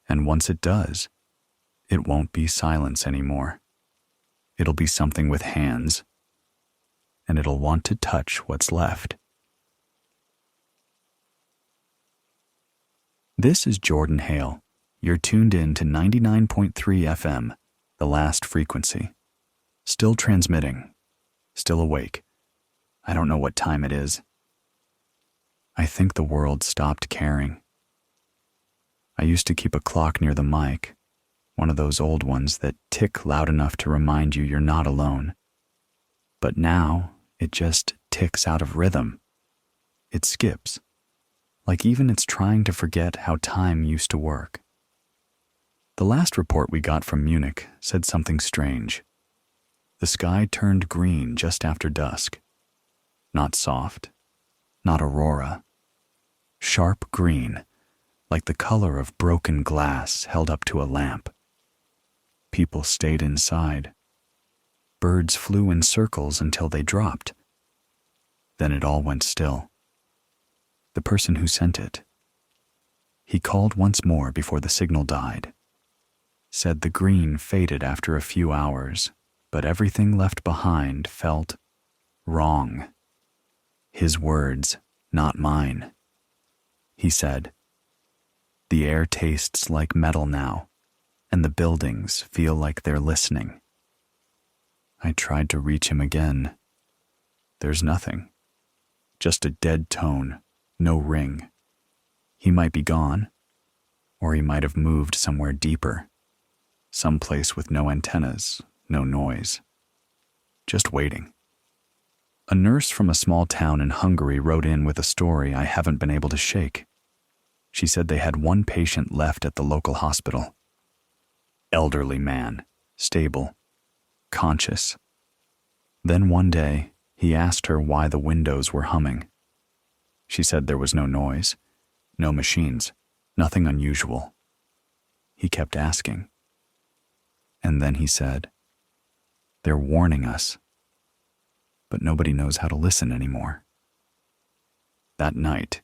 And once it does, it won't be silence anymore. It'll be something with hands, and it'll want to touch what's left. This is Jordan Hale. You're tuned in to 99.3 FM, the last frequency. Still transmitting. Still awake. I don't know what time it is. I think the world stopped caring. I used to keep a clock near the mic, one of those old ones that tick loud enough to remind you you're not alone. But now, it just ticks out of rhythm. It skips, like even it's trying to forget how time used to work. The last report we got from Munich said something strange. The sky turned green just after dusk. Not soft, not aurora. Sharp green, like the color of broken glass held up to a lamp. People stayed inside. Birds flew in circles until they dropped. Then it all went still. The person who sent it. He called once more before the signal died. Said the green faded after a few hours, but everything left behind felt wrong. His words, not mine. He said, "The air tastes like metal now, and the buildings feel like they're listening." I tried to reach him again. There's nothing. Just a dead tone, no ring. He might be gone, or he might have moved somewhere deeper, someplace with no antennas, no noise. Just waiting. A nurse from a small town in Hungary wrote in with a story I haven't been able to shake. She said they had one patient left at the local hospital. Elderly man, stable, conscious. Then one day, he asked her why the windows were humming. She said there was no noise, no machines, nothing unusual. He kept asking. And then he said, "They're warning us." But nobody knows how to listen anymore. That night,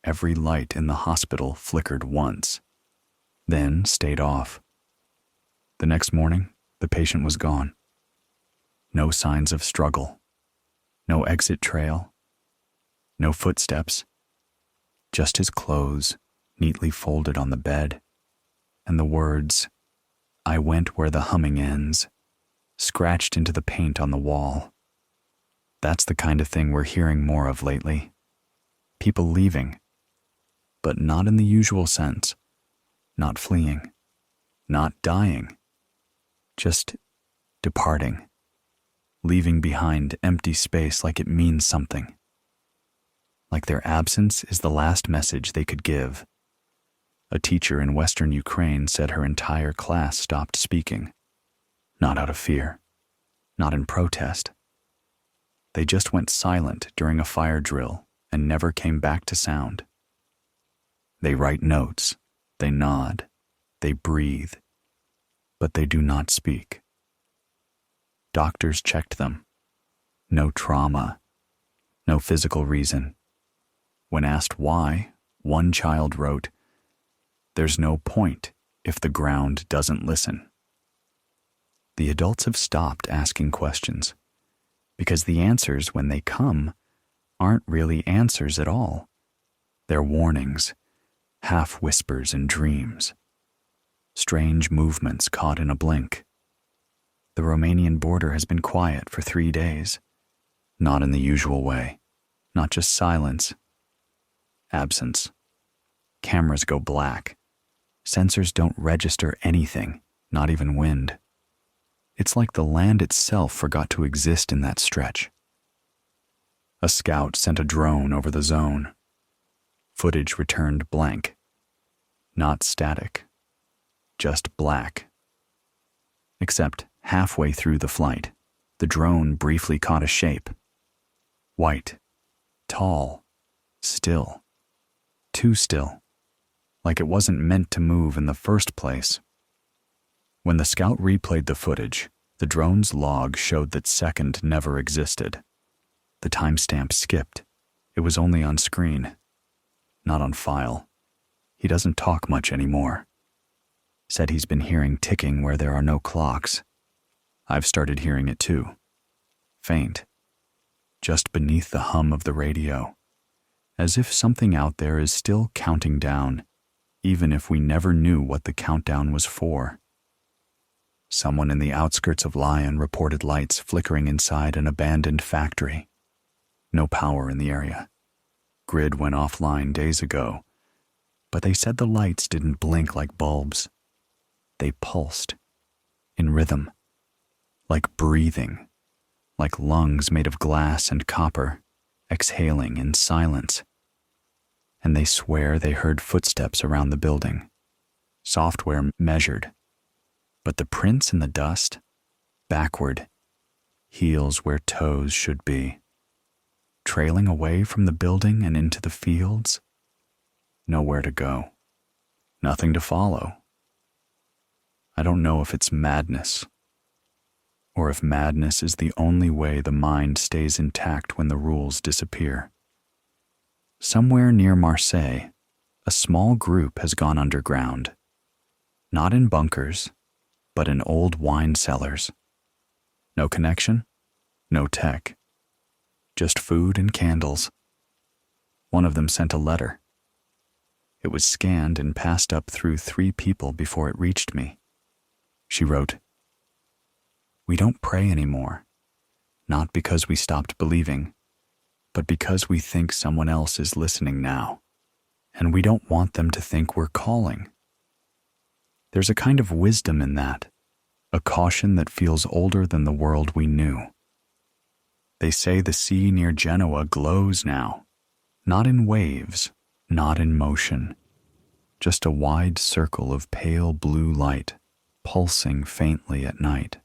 every light in the hospital flickered once, then stayed off. The next morning, the patient was gone. No signs of struggle, no exit trail, no footsteps, just his clothes neatly folded on the bed, and the words, "I went where the humming ends," scratched into the paint on the wall. That's the kind of thing we're hearing more of lately. People leaving, but not in the usual sense. Not fleeing, not dying, just departing, leaving behind empty space like it means something. Like their absence is the last message they could give. A teacher in Western Ukraine said her entire class stopped speaking, not out of fear, not in protest. They just went silent during a fire drill and never came back to sound. They write notes, they nod, they breathe, but they do not speak. Doctors checked them. No trauma, no physical reason. When asked why, one child wrote, "There's no point if the ground doesn't listen." The adults have stopped asking questions, because the answers, when they come, aren't really answers at all. They're warnings, half whispers and dreams. Strange movements caught in a blink. The Romanian border has been quiet for 3 days. Not in the usual way. Not just silence. Absence. Cameras go black. Sensors don't register anything, not even wind. It's like the land itself forgot to exist in that stretch. A scout sent a drone over the zone. Footage returned blank. Not static. Just black. Except halfway through the flight, the drone briefly caught a shape. White. Tall. Still. Too still. Like it wasn't meant to move in the first place. When the scout replayed the footage, the drone's log showed that second never existed. The timestamp skipped. It was only on screen, not on file. He doesn't talk much anymore. Said he's been hearing ticking where there are no clocks. I've started hearing it too. Faint. Just beneath the hum of the radio. As if something out there is still counting down, even if we never knew what the countdown was for. Someone in the outskirts of Lyon reported lights flickering inside an abandoned factory. No power in the area. Grid went offline days ago, but they said the lights didn't blink like bulbs. They pulsed, in rhythm, like breathing, like lungs made of glass and copper, exhaling in silence. And they swear they heard footsteps around the building. Software measured, but the prints in the dust, backward, heels where toes should be. Trailing away from the building and into the fields, nowhere to go, nothing to follow. I don't know if it's madness, or if madness is the only way the mind stays intact when the rules disappear. Somewhere near Marseille, a small group has gone underground, not in bunkers, but in old wine cellars. No connection, no tech. Just food and candles. One of them sent a letter. It was scanned and passed up through 3 people before it reached me. She wrote, "We don't pray anymore, not because we stopped believing, but because we think someone else is listening now, and we don't want them to think we're calling." There's a kind of wisdom in that, a caution that feels older than the world we knew. They say the sea near Genoa glows now, not in waves, not in motion, just a wide circle of pale blue light pulsing faintly at night.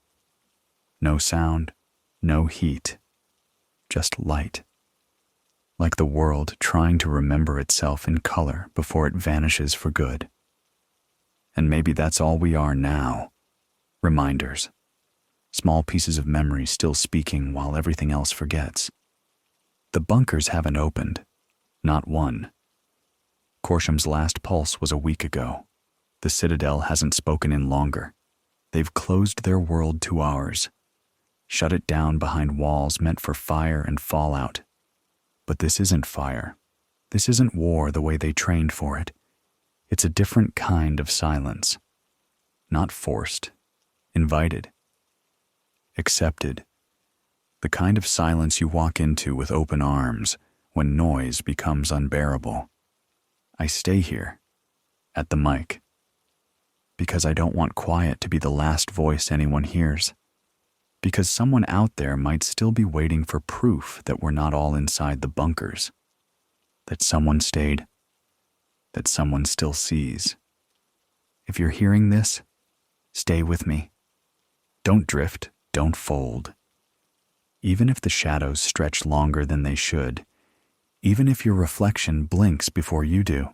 No sound, no heat, just light. Like the world trying to remember itself in color before it vanishes for good. And maybe that's all we are now. Reminders. Small pieces of memory still speaking while everything else forgets. The bunkers haven't opened. Not one. Corsham's last pulse was a week ago. The Citadel hasn't spoken in longer. They've closed their world to ours. Shut it down behind walls meant for fire and fallout. But this isn't fire. This isn't war the way they trained for it. It's a different kind of silence. Not forced. Invited. Accepted. The kind of silence you walk into with open arms when noise becomes unbearable. I stay here, at the mic, because I don't want quiet to be the last voice anyone hears. Because someone out there might still be waiting for proof that we're not all inside the bunkers. That someone stayed. That someone still sees. If you're hearing this, stay with me. Don't drift. Don't fold. Even if the shadows stretch longer than they should, even if your reflection blinks before you do,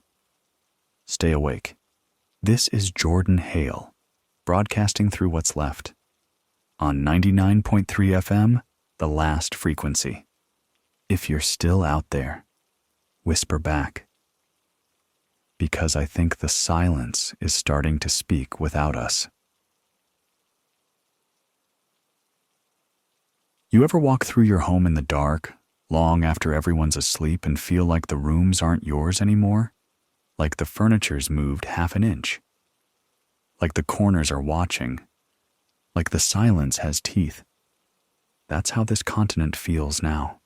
stay awake. This is Jordan Hale, broadcasting through what's left. On 99.3 FM, the last frequency. If you're still out there, whisper back. Because I think the silence is starting to speak without us. You ever walk through your home in the dark, long after everyone's asleep, and feel like the rooms aren't yours anymore? Like the furniture's moved half an inch? Like the corners are watching? Like the silence has teeth? That's how this continent feels now.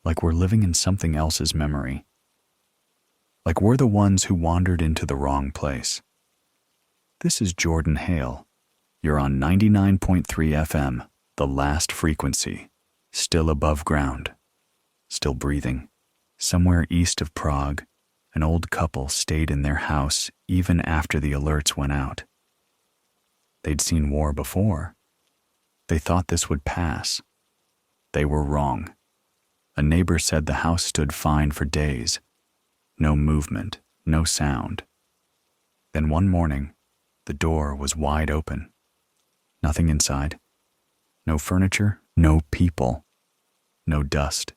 Like we're living in something else's memory. Like we're the ones who wandered into the wrong place. This is Jordan Hale. You're on 99.3 FM. The last frequency, still above ground, still breathing. Somewhere east of Prague, an old couple stayed in their house even after the alerts went out. They'd seen war before. They thought this would pass. They were wrong. A neighbor said the house stood fine for days. No movement, no sound. Then one morning, the door was wide open. Nothing inside. No furniture, no people. no dust,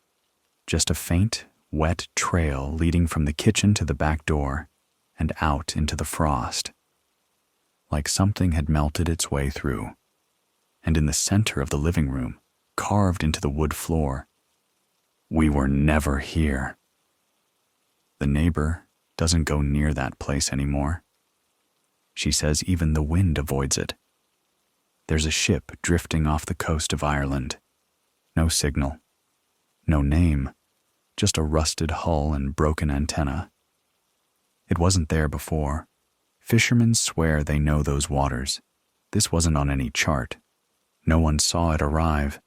just a faint, wet trail leading from the kitchen to the back door and out into the frost. Like something had melted its way through. And in the center of the living room, carved into the wood floor, "We were never here." The neighbor doesn't go near that place anymore. She says even the wind avoids it. There's a ship drifting off the coast of Ireland. No signal, no name, just a rusted hull and broken antenna. It wasn't there before. Fishermen swear they know those waters. This wasn't on any chart. No one saw it arrive.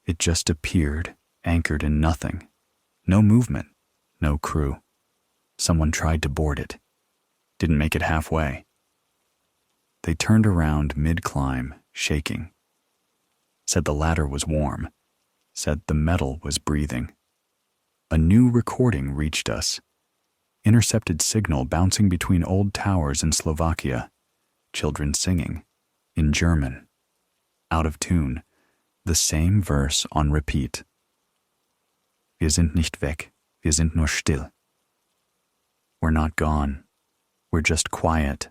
It just appeared, anchored in nothing. No movement, no crew. Someone tried to board it. Didn't make it halfway. They turned around mid-climb, shaking. Said the ladder was warm. Said the metal was breathing. A new recording reached us. Intercepted signal bouncing between old towers in Slovakia. Children singing. In German. Out of tune. The same verse on repeat. Wir sind nicht weg. Wir sind nur still. We're not gone. We're just quiet.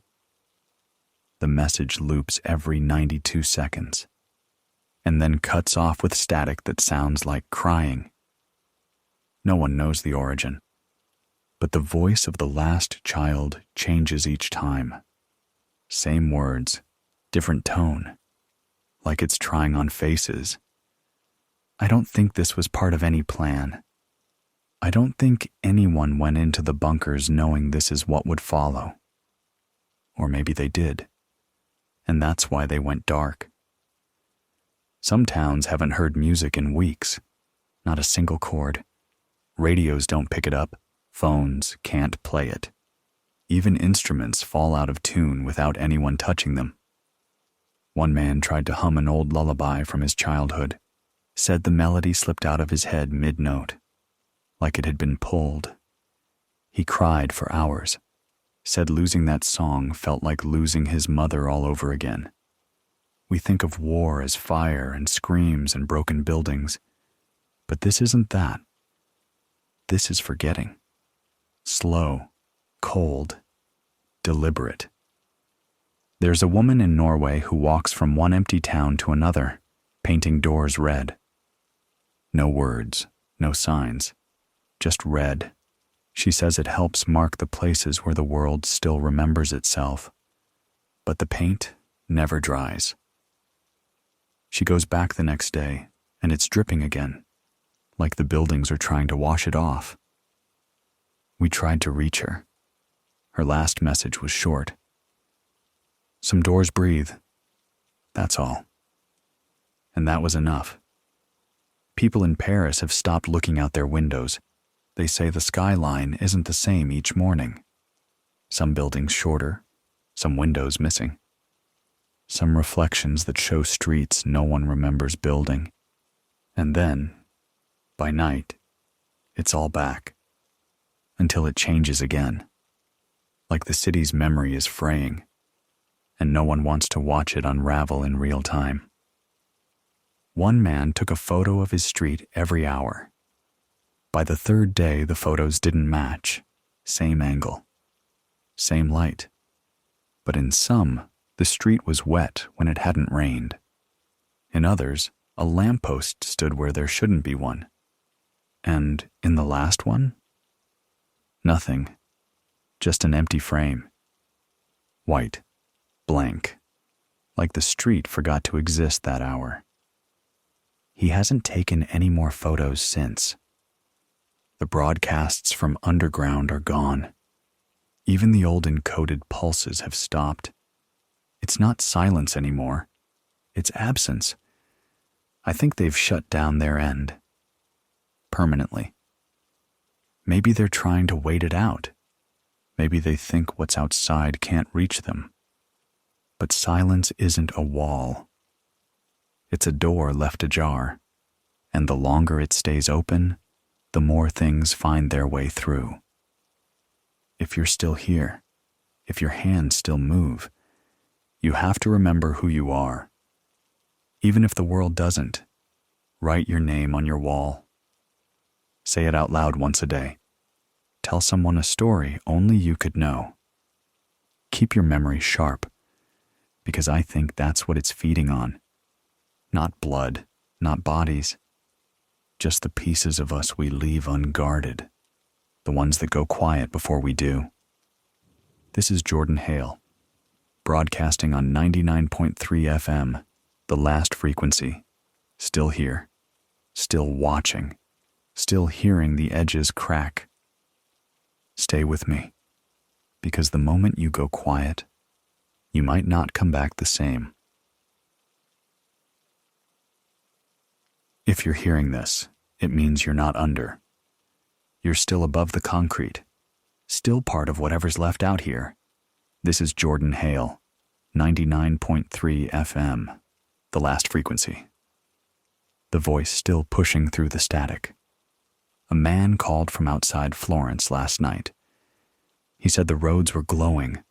The message loops every 92 seconds, and then cuts off with static that sounds like crying. No one knows the origin, but the voice of the last child changes each time. Same words, different tone, like it's trying on faces. I don't think this was part of any plan. I don't think anyone went into the bunkers knowing this is what would follow. Or maybe they did, and that's why they went dark. Some towns haven't heard music in weeks, not a single chord. Radios don't pick it up, phones can't play it. Even instruments fall out of tune without anyone touching them. One man tried to hum an old lullaby from his childhood, said the melody slipped out of his head mid-note, like it had been pulled. He cried for hours, said losing that song felt like losing his mother all over again. We think of war as fire and screams and broken buildings, but this isn't that. This is forgetting. Slow, cold, deliberate. There's a woman in Norway who walks from one empty town to another, painting doors red. No words, no signs, just red. She says it helps mark the places where the world still remembers itself. But the paint never dries. She goes back the next day, and it's dripping again, like the buildings are trying to wash it off. We tried to reach her. Her last message was short. Some doors breathe. That's all. And that was enough. People in Paris have stopped looking out their windows. They say the skyline isn't the same each morning. Some buildings shorter, some windows missing. Some reflections that show streets no one remembers building. And then, by night, it's all back. Until it changes again. Like the city's memory is fraying, and no one wants to watch it unravel in real time. One man took a photo of his street every hour. By the third day, the photos didn't match. Same angle. Same light. But in some, the street was wet when it hadn't rained. In others, a lamppost stood where there shouldn't be one. And in the last one? Nothing. Just an empty frame. White. Blank. Like the street forgot to exist that hour. He hasn't taken any more photos since. The broadcasts from underground are gone. Even the old encoded pulses have stopped. It's not silence anymore. It's absence. I think they've shut down their end. Permanently. Maybe they're trying to wait it out. Maybe they think what's outside can't reach them. But silence isn't a wall. It's a door left ajar, and the longer it stays open, the more things find their way through. If you're still here, if your hands still move, you have to remember who you are. Even if the world doesn't, Write your name on your wall. Say it out loud once a day. Tell someone a story only you could know. Keep your memory sharp, because I think that's what it's feeding on. Not blood, not bodies, just the pieces of us we leave unguarded, the ones that go quiet before we do. This is Jordan Hale, broadcasting on 99.3 FM, the last frequency, still here, still watching, still hearing the edges crack. Stay with me, because the moment you go quiet, you might not come back the same. If you're hearing this, it means you're not under. You're still above the concrete, still part of whatever's left out here. This is Jordan Hale, 99.3 FM, the last frequency. The voice still pushing through the static. A man called from outside Florence last night. He said the roads were glowing.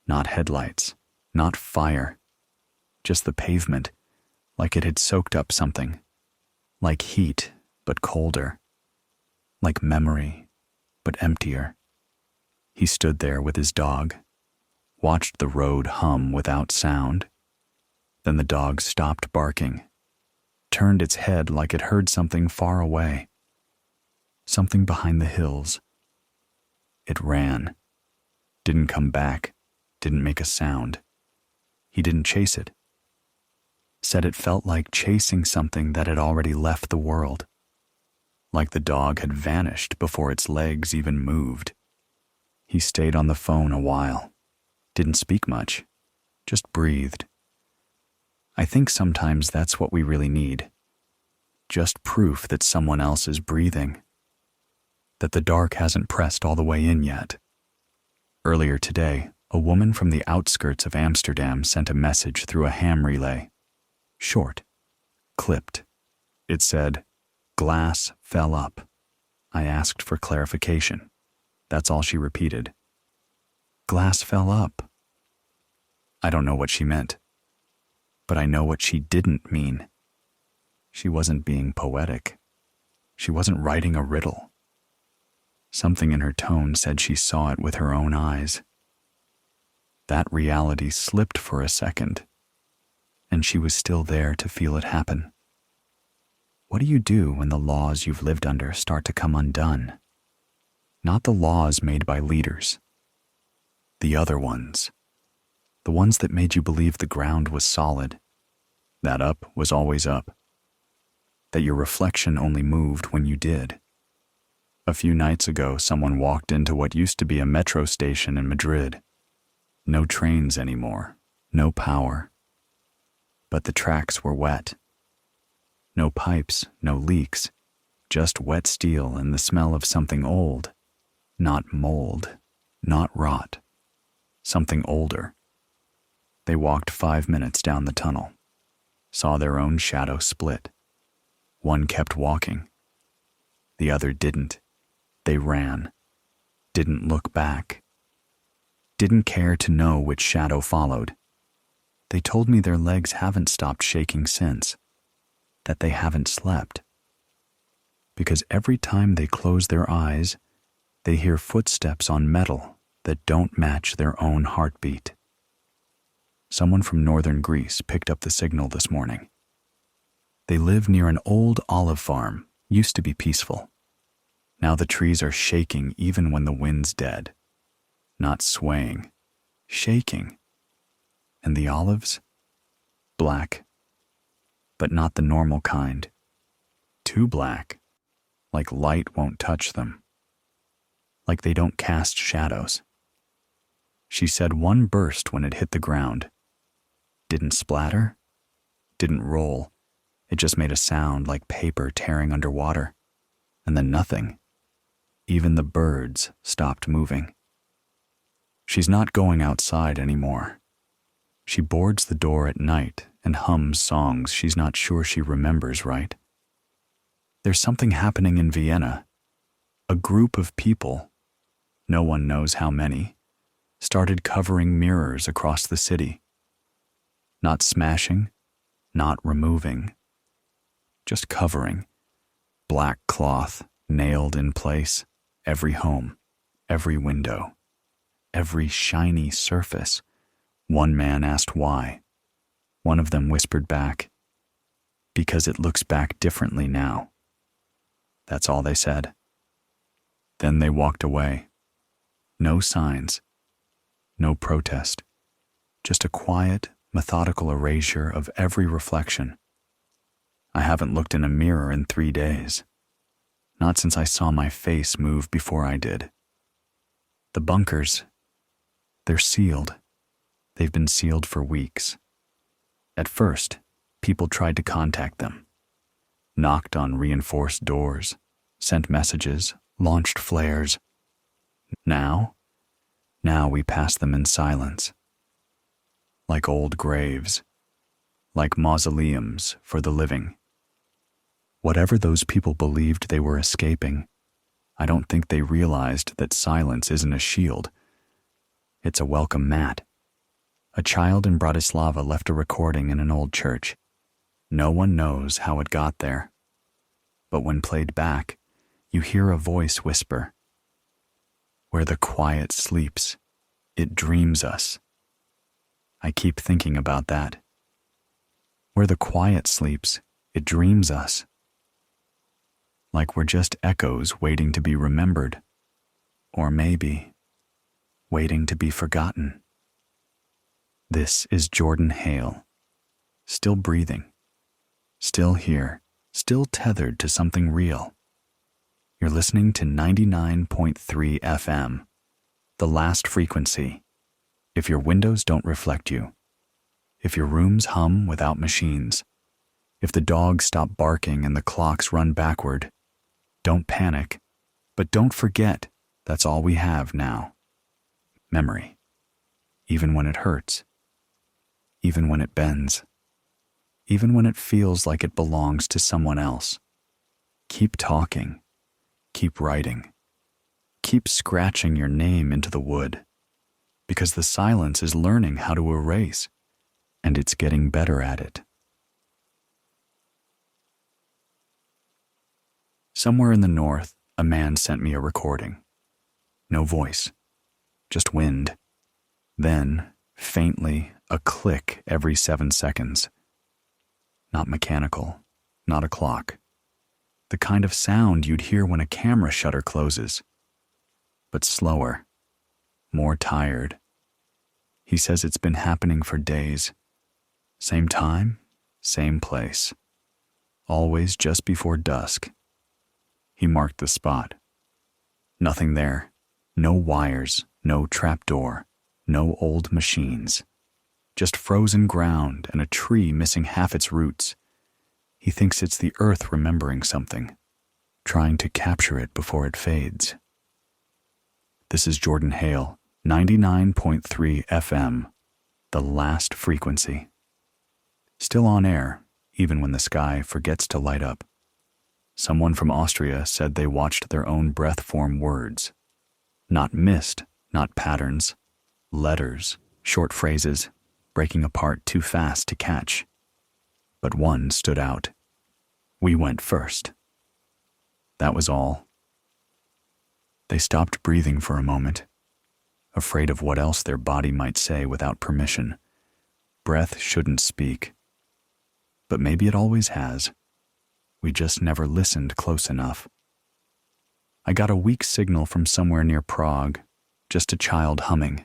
Not headlights, not fire, just the pavement, like it had soaked up something. Like heat, but colder. Like memory, but emptier. He stood there with his dog, watched the road hum without sound. Then the dog stopped barking, turned its head like it heard something far away. Something behind the hills. It ran, didn't come back, didn't make a sound. He didn't chase it. Said it felt like chasing something that had already left the world. Like the dog had vanished before its legs even moved. He stayed on the phone a while, didn't speak much, just breathed. I think sometimes that's what we really need. Just proof that someone else is breathing. That the dark hasn't pressed all the way in yet. Earlier today, a woman from the outskirts of Amsterdam sent a message through a ham relay. Short, clipped. It said, "Glass fell up." I asked for clarification. That's all she repeated. Glass fell up. I don't know what she meant, but I know what she didn't mean. She wasn't being poetic. She wasn't writing a riddle. Something in her tone said she saw it with her own eyes. That reality slipped for a second, and she was still there to feel it happen. What do you do when the laws you've lived under start to come undone? Not the laws made by leaders. The other ones. The ones that made you believe the ground was solid, that up was always up, that your reflection only moved when you did. A few nights ago, someone walked into what used to be a metro station in Madrid. No trains anymore, no power. But the tracks were wet. No pipes, no leaks, just wet steel and the smell of something old. Not mold, not rot. Something older. They walked 5 minutes down the tunnel, saw their own shadow split. One kept walking. The other didn't. They ran. Didn't look back. Didn't care to know which shadow followed. They told me their legs haven't stopped shaking since, that they haven't slept. Because every time they close their eyes, they hear footsteps on metal that don't match their own heartbeat. Someone from northern Greece picked up the signal this morning. They live near an old olive farm, used to be peaceful. Now the trees are shaking even when the wind's dead. Not swaying, shaking. And the olives? Black. But not the normal kind. Too black. Like light won't touch them. Like they don't cast shadows. She said one burst when it hit the ground. Didn't splatter. Didn't roll. It just made a sound like paper tearing underwater. And then nothing. Even the birds stopped moving. She's not going outside anymore. She boards the door at night and hums songs she's not sure she remembers right. There's something happening in Vienna. A group of people, no one knows how many, started covering mirrors across the city. Not smashing, not removing. just covering. Black cloth nailed in place, every home, every window, every shiny surface. One man asked why. One of them whispered back, "Because it looks back differently now." That's all they said. Then they walked away. No signs, no protest, just a quiet, methodical erasure of every reflection. I haven't looked in a mirror in 3 days. Not since I saw my face move before I did. The bunkers, they're sealed. They've been sealed for weeks. At first, people tried to contact them, knocked on reinforced doors, sent messages, launched flares. Now we pass them in silence. Like old graves, like mausoleums for the living. Whatever those people believed they were escaping, I don't think they realized that silence isn't a shield. It's a welcome mat. A child in Bratislava left a recording in an old church. No one knows how it got there. But when played back, you hear a voice whisper, "Where the quiet sleeps, it dreams us." I keep thinking about that. Where the quiet sleeps, it dreams us. Like we're just echoes waiting to be remembered. Or maybe waiting to be forgotten. This is Jordan Hale. Still breathing. Still here. Still tethered to something real. You're listening to 99.3 FM. The last frequency. If your windows don't reflect you. If your rooms hum without machines. If the dogs stop barking and the clocks run backward. Don't panic, but don't forget that's all we have now. Memory. Even when it hurts. Even when it bends. Even when it feels like it belongs to someone else. Keep talking. Keep writing. Keep scratching your name into the wood. Because the silence is learning how to erase, and it's getting better at it. Somewhere in the north, a man sent me a recording. No voice, just wind. Then, faintly, a click every 7 seconds. Not mechanical, not a clock. The kind of sound you'd hear when a camera shutter closes. But slower, more tired. He says it's been happening for days. Same time, same place. Always just before dusk. He marked the spot. Nothing there. No wires, no trapdoor, no old machines. Just frozen ground and a tree missing half its roots. He thinks it's the earth remembering something, trying to capture it before it fades. This is Jordan Hale, 99.3 FM, the last frequency. Still on air, even when the sky forgets to light up. Someone from Austria said they watched their own breath form words. Not mist, not patterns. Letters, short phrases, breaking apart too fast to catch. But one stood out. We went first. That was all. They stopped breathing for a moment, afraid of what else their body might say without permission. Breath shouldn't speak. But maybe it always has. We just never listened close enough. I got a weak signal from somewhere near Prague, just a child humming.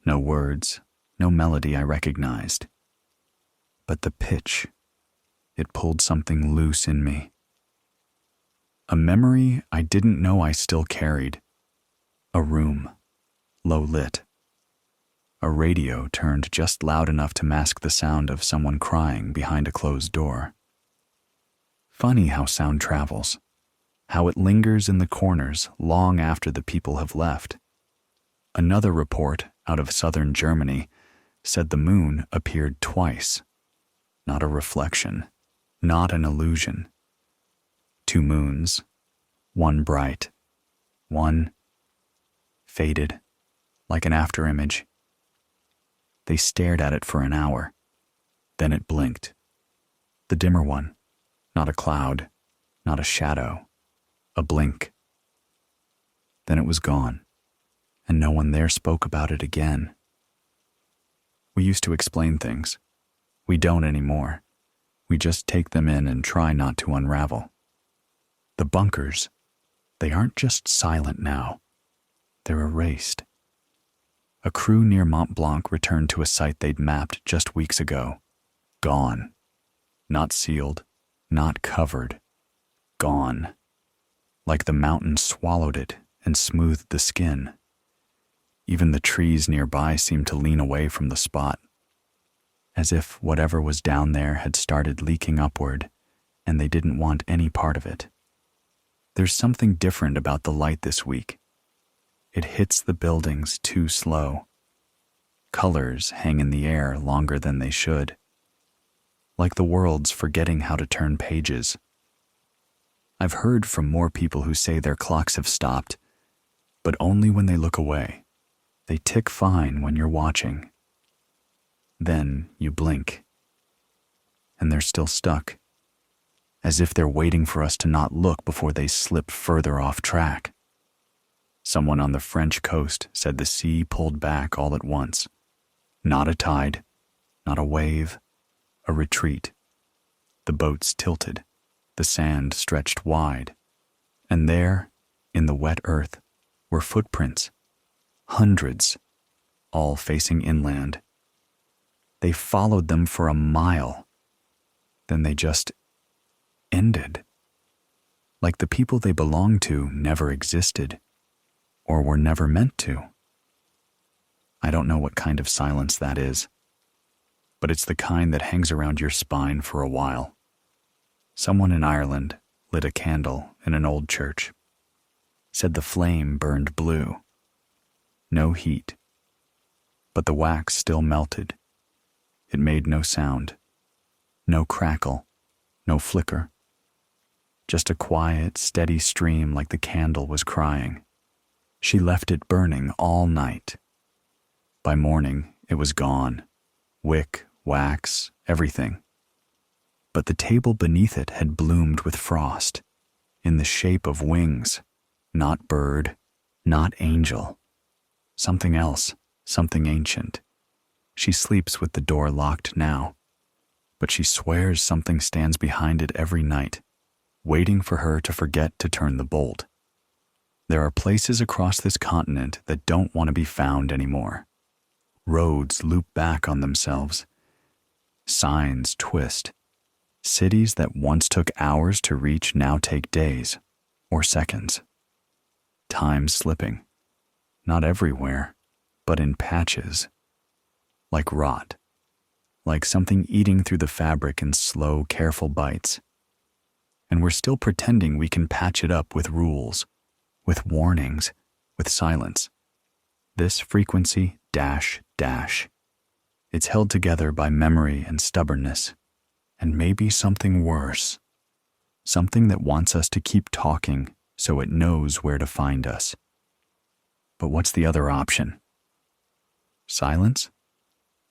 No words, no melody I recognized. But the pitch, it pulled something loose in me. A memory I didn't know I still carried. A room, low lit. A radio turned just loud enough to mask the sound of someone crying behind a closed door. Funny how sound travels, how it lingers in the corners long after the people have left. Another report out of southern Germany said the moon appeared twice. Not a reflection, not an illusion. 2 moons, one bright, one faded, like an afterimage. They stared at it for an hour. Then it blinked. The dimmer one, Not a cloud, not a shadow, a blink. Then it was gone, and no one there spoke about it again. We used to explain things. We don't anymore. We just take them in and try not to unravel. The bunkers, they aren't just silent now. They're erased. A crew near Mont Blanc returned to a site they'd mapped just weeks ago. Gone. Not sealed, not covered. Gone. Like the mountain swallowed it and smoothed the skin. Even the trees nearby seemed to lean away from the spot, as if whatever was down there had started leaking upward, and they didn't want any part of it. There's something different about the light this week. It hits the buildings too slow. Colors hang in the air longer than they should, like the world's forgetting how to turn pages. I've heard from more people who say their clocks have stopped, but only when they look away. They tick fine when you're watching. Then you blink, and they're still stuck, as if they're waiting for us to not look before they slip further off track. Someone on the French coast said the sea pulled back all at once. Not a tide, not a wave, a retreat. The boats tilted, the sand stretched wide, and there, in the wet earth, were footprints, hundreds, all facing inland. They followed them for a mile. Then they just ended. Like the people they belonged to never existed, or were never meant to. I don't know what kind of silence that is, but it's the kind that hangs around your spine for a while. Someone in Ireland lit a candle in an old church, said the flame burned blue. No heat, but the wax still melted. It made no sound, no crackle, no flicker. Just a quiet, steady stream like the candle was crying. She left it burning all night. By morning, it was gone. Wick, wax, everything. But the table beneath it had bloomed with frost, in the shape of wings. Not bird, not angel. Something else, something ancient. She sleeps with the door locked now, but she swears something stands behind it every night, waiting for her to forget to turn the bolt. There are places across this continent that don't want to be found anymore. Roads loop back on themselves. Signs twist. Cities that once took hours to reach now take days or seconds. Time slipping. Not everywhere, but in patches. Like rot. Like something eating through the fabric in slow, careful bites. And we're still pretending we can patch it up with rules, with warnings, with silence. This frequency dash dash. It's held together by memory and stubbornness, and maybe something worse. Something that wants us to keep talking so it knows where to find us. But what's the other option? Silence?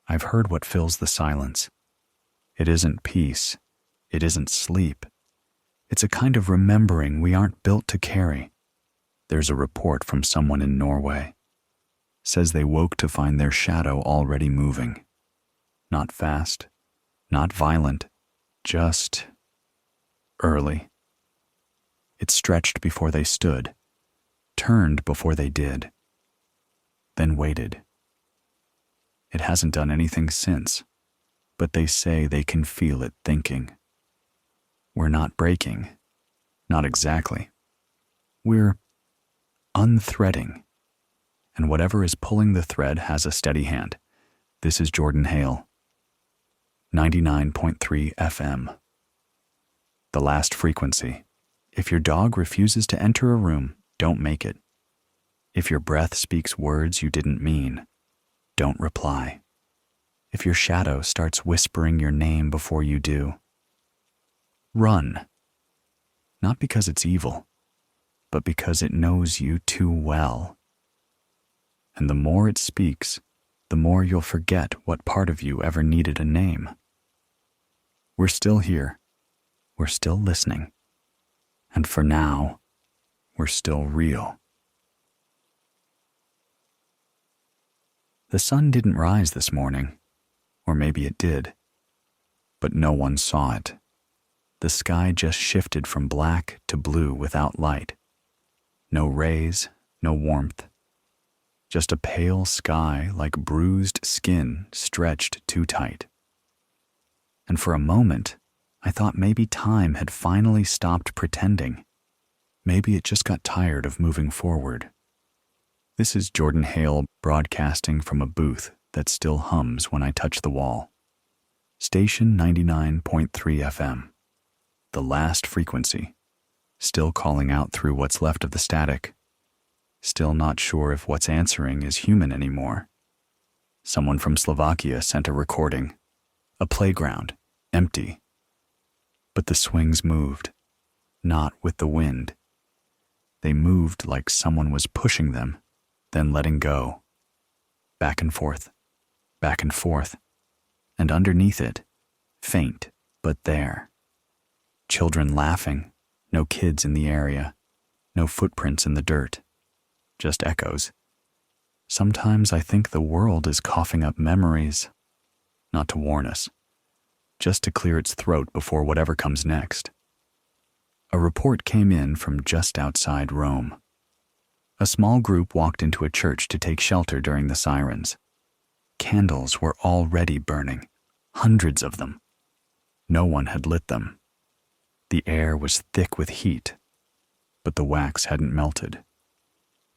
I've heard what fills the silence. It isn't peace. It isn't sleep. It's a kind of remembering we aren't built to carry. There's a report from someone in Norway. Says they woke to find their shadow already moving. Not fast, not violent, just early. It stretched before they stood, turned before they did, then waited. It hasn't done anything since, but they say they can feel it thinking. We're not breaking, not exactly. We're unthreading, and whatever is pulling the thread has a steady hand. This is Jordan Hale, 99.3 FM. The last frequency. If your dog refuses to enter a room, don't make it. If your breath speaks words you didn't mean, don't reply. If your shadow starts whispering your name before you do, run. Not because it's evil, but because it knows you too well. And the more it speaks, the more you'll forget what part of you ever needed a name. We're still here, we're still listening. And for now, we're still real. The sun didn't rise this morning, or maybe it did, but no one saw it. The sky just shifted from black to blue without light. No rays, no warmth. Just a pale sky like bruised skin stretched too tight. And for a moment, I thought maybe time had finally stopped pretending. Maybe it just got tired of moving forward. This is Jordan Hale broadcasting from a booth that still hums when I touch the wall. Station 99.3 FM. The last frequency. Still calling out through what's left of the static. Still not sure if what's answering is human anymore. Someone from Slovakia sent a recording. A playground, empty. But the swings moved, not with the wind. They moved like someone was pushing them, then letting go. Back and forth, and underneath it, faint but there. Children laughing, no kids in the area, no footprints in the dirt, just echoes. Sometimes I think the world is coughing up memories, not to warn us, just to clear its throat before whatever comes next. A report came in from just outside Rome. A small group walked into a church to take shelter during the sirens. Candles were already burning, hundreds of them. No one had lit them. The air was thick with heat, but the wax hadn't melted.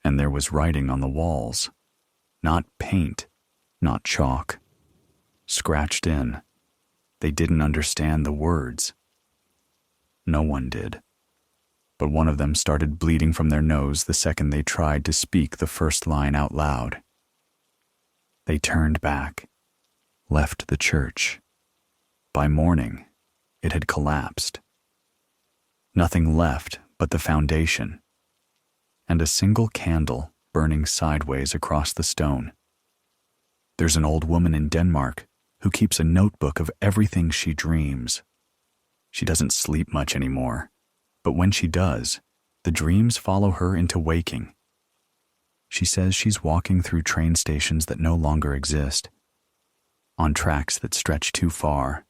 And there was writing on the walls. Not paint, not chalk. Scratched in. They didn't understand the words. No one did. But one of them started bleeding from their nose the second they tried to speak the first line out loud. They turned back, left the church. By morning, it had collapsed. Nothing left but the foundation, and a single candle burning sideways across the stone. There's an old woman in Denmark who keeps a notebook of everything she dreams. She doesn't sleep much anymore, but when she does, the dreams follow her into waking. She says she's walking through train stations that no longer exist, on tracks that stretch too far,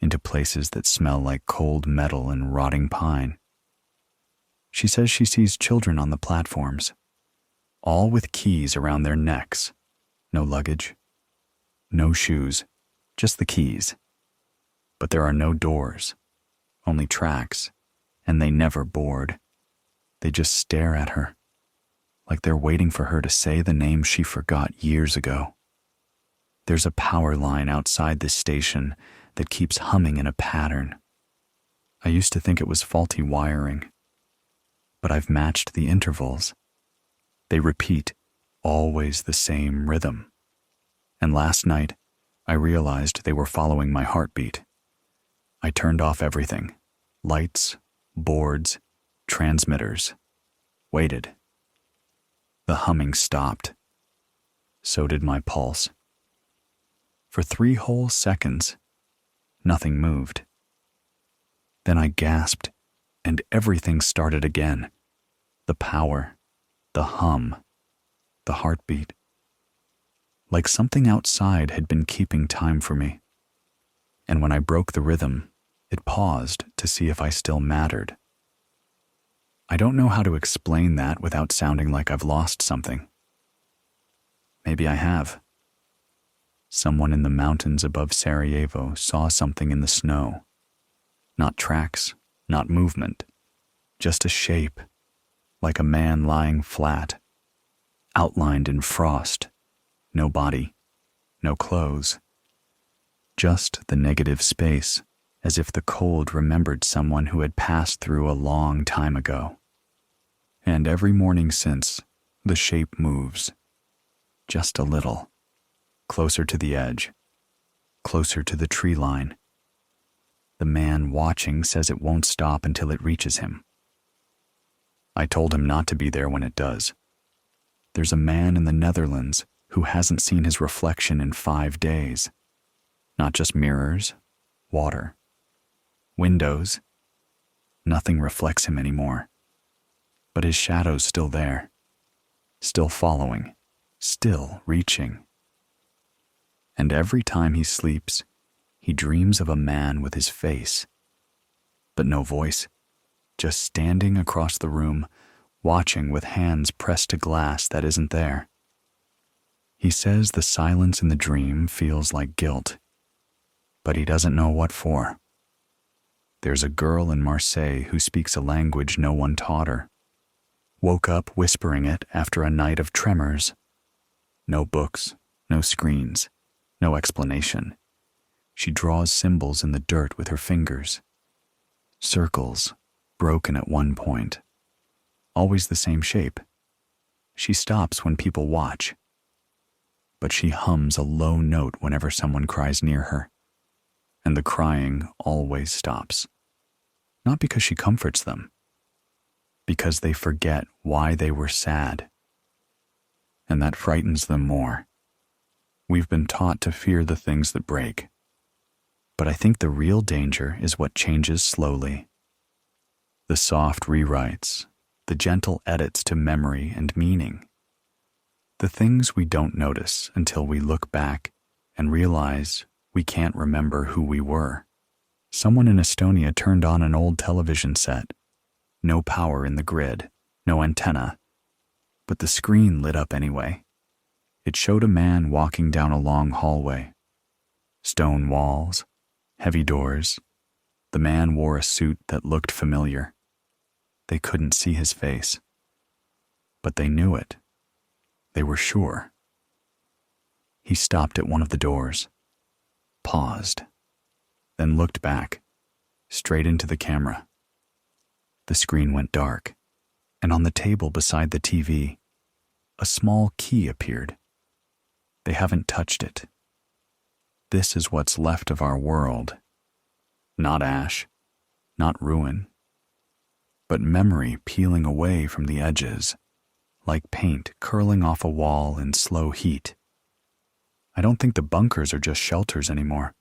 into places that smell like cold metal and rotting pine. She says she sees children on the platforms, all with keys around their necks. No luggage, no shoes, just the keys. But there are no doors, only tracks, and they never board. They just stare at her, like they're waiting for her to say the name she forgot years ago. There's a power line outside this station that keeps humming in a pattern. I used to think it was faulty wiring, but I've matched the intervals. They repeat, always the same rhythm. And last night, I realized they were following my heartbeat. I turned off everything, lights, boards, transmitters, waited. The humming stopped. So did my pulse. For 3 whole seconds, nothing moved. Then I gasped, and everything started again. The power, the hum, the heartbeat. Like something outside had been keeping time for me. And when I broke the rhythm, it paused to see if I still mattered. I don't know how to explain that without sounding like I've lost something. Maybe I have. Someone in the mountains above Sarajevo saw something in the snow. Not tracks, not movement, just a shape, like a man lying flat, outlined in frost, no body, no clothes. Just the negative space, as if the cold remembered someone who had passed through a long time ago. And every morning since, the shape moves, just a little, closer to the edge, closer to the tree line. The man watching says it won't stop until it reaches him. I told him not to be there when it does. There's a man in the Netherlands who hasn't seen his reflection in 5 days. Not just mirrors, water. windows. Nothing reflects him anymore. But his shadow's still there, still following, still reaching. And every time he sleeps, he dreams of a man with his face, but no voice, just standing across the room, watching with hands pressed to glass that isn't there. He says the silence in the dream feels like guilt, but he doesn't know what for. There's a girl in Marseille who speaks a language no one taught her. Woke up whispering it after a night of tremors. No books, no screens, no explanation. She draws symbols in the dirt with her fingers. Circles, broken at one point. Always the same shape. She stops when people watch. But she hums a low note whenever someone cries near her. And the crying always stops. Not because she comforts them, because they forget why they were sad. And that frightens them more. We've been taught to fear the things that break. But I think the real danger is what changes slowly. The soft rewrites, the gentle edits to memory and meaning. The things we don't notice until we look back and realize we can't remember who we were. Someone in Estonia turned on an old television set. No power in the grid, no antenna, but the screen lit up anyway. It showed a man walking down a long hallway. Stone walls, heavy doors. The man wore a suit that looked familiar. They couldn't see his face, but they knew it. They were sure. He stopped at one of the doors, paused, then looked back, straight into the camera. The screen went dark, and on the table beside the TV, a small key appeared. They haven't touched it. This is what's left of our world. Not ash, not ruin, but memory peeling away from the edges, like paint curling off a wall in slow heat. I don't think the bunkers are just shelters anymore.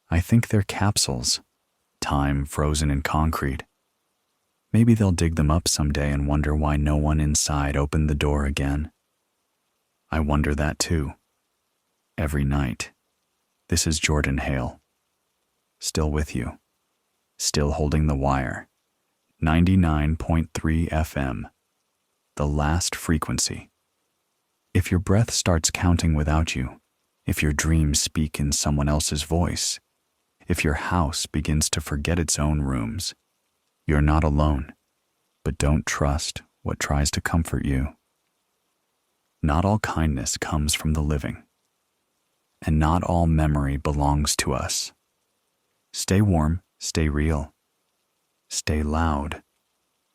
I think they're capsules, time frozen in concrete. Maybe they'll dig them up someday and wonder why no one inside opened the door again. I wonder that too. Every night. This is Jordan Hale. Still with you. Still holding the wire. 99.3 FM. The last frequency. If your breath starts counting without you, if your dreams speak in someone else's voice, if your house begins to forget its own rooms, you're not alone, but don't trust what tries to comfort you. Not all kindness comes from the living, and not all memory belongs to us. Stay warm, stay real, stay loud.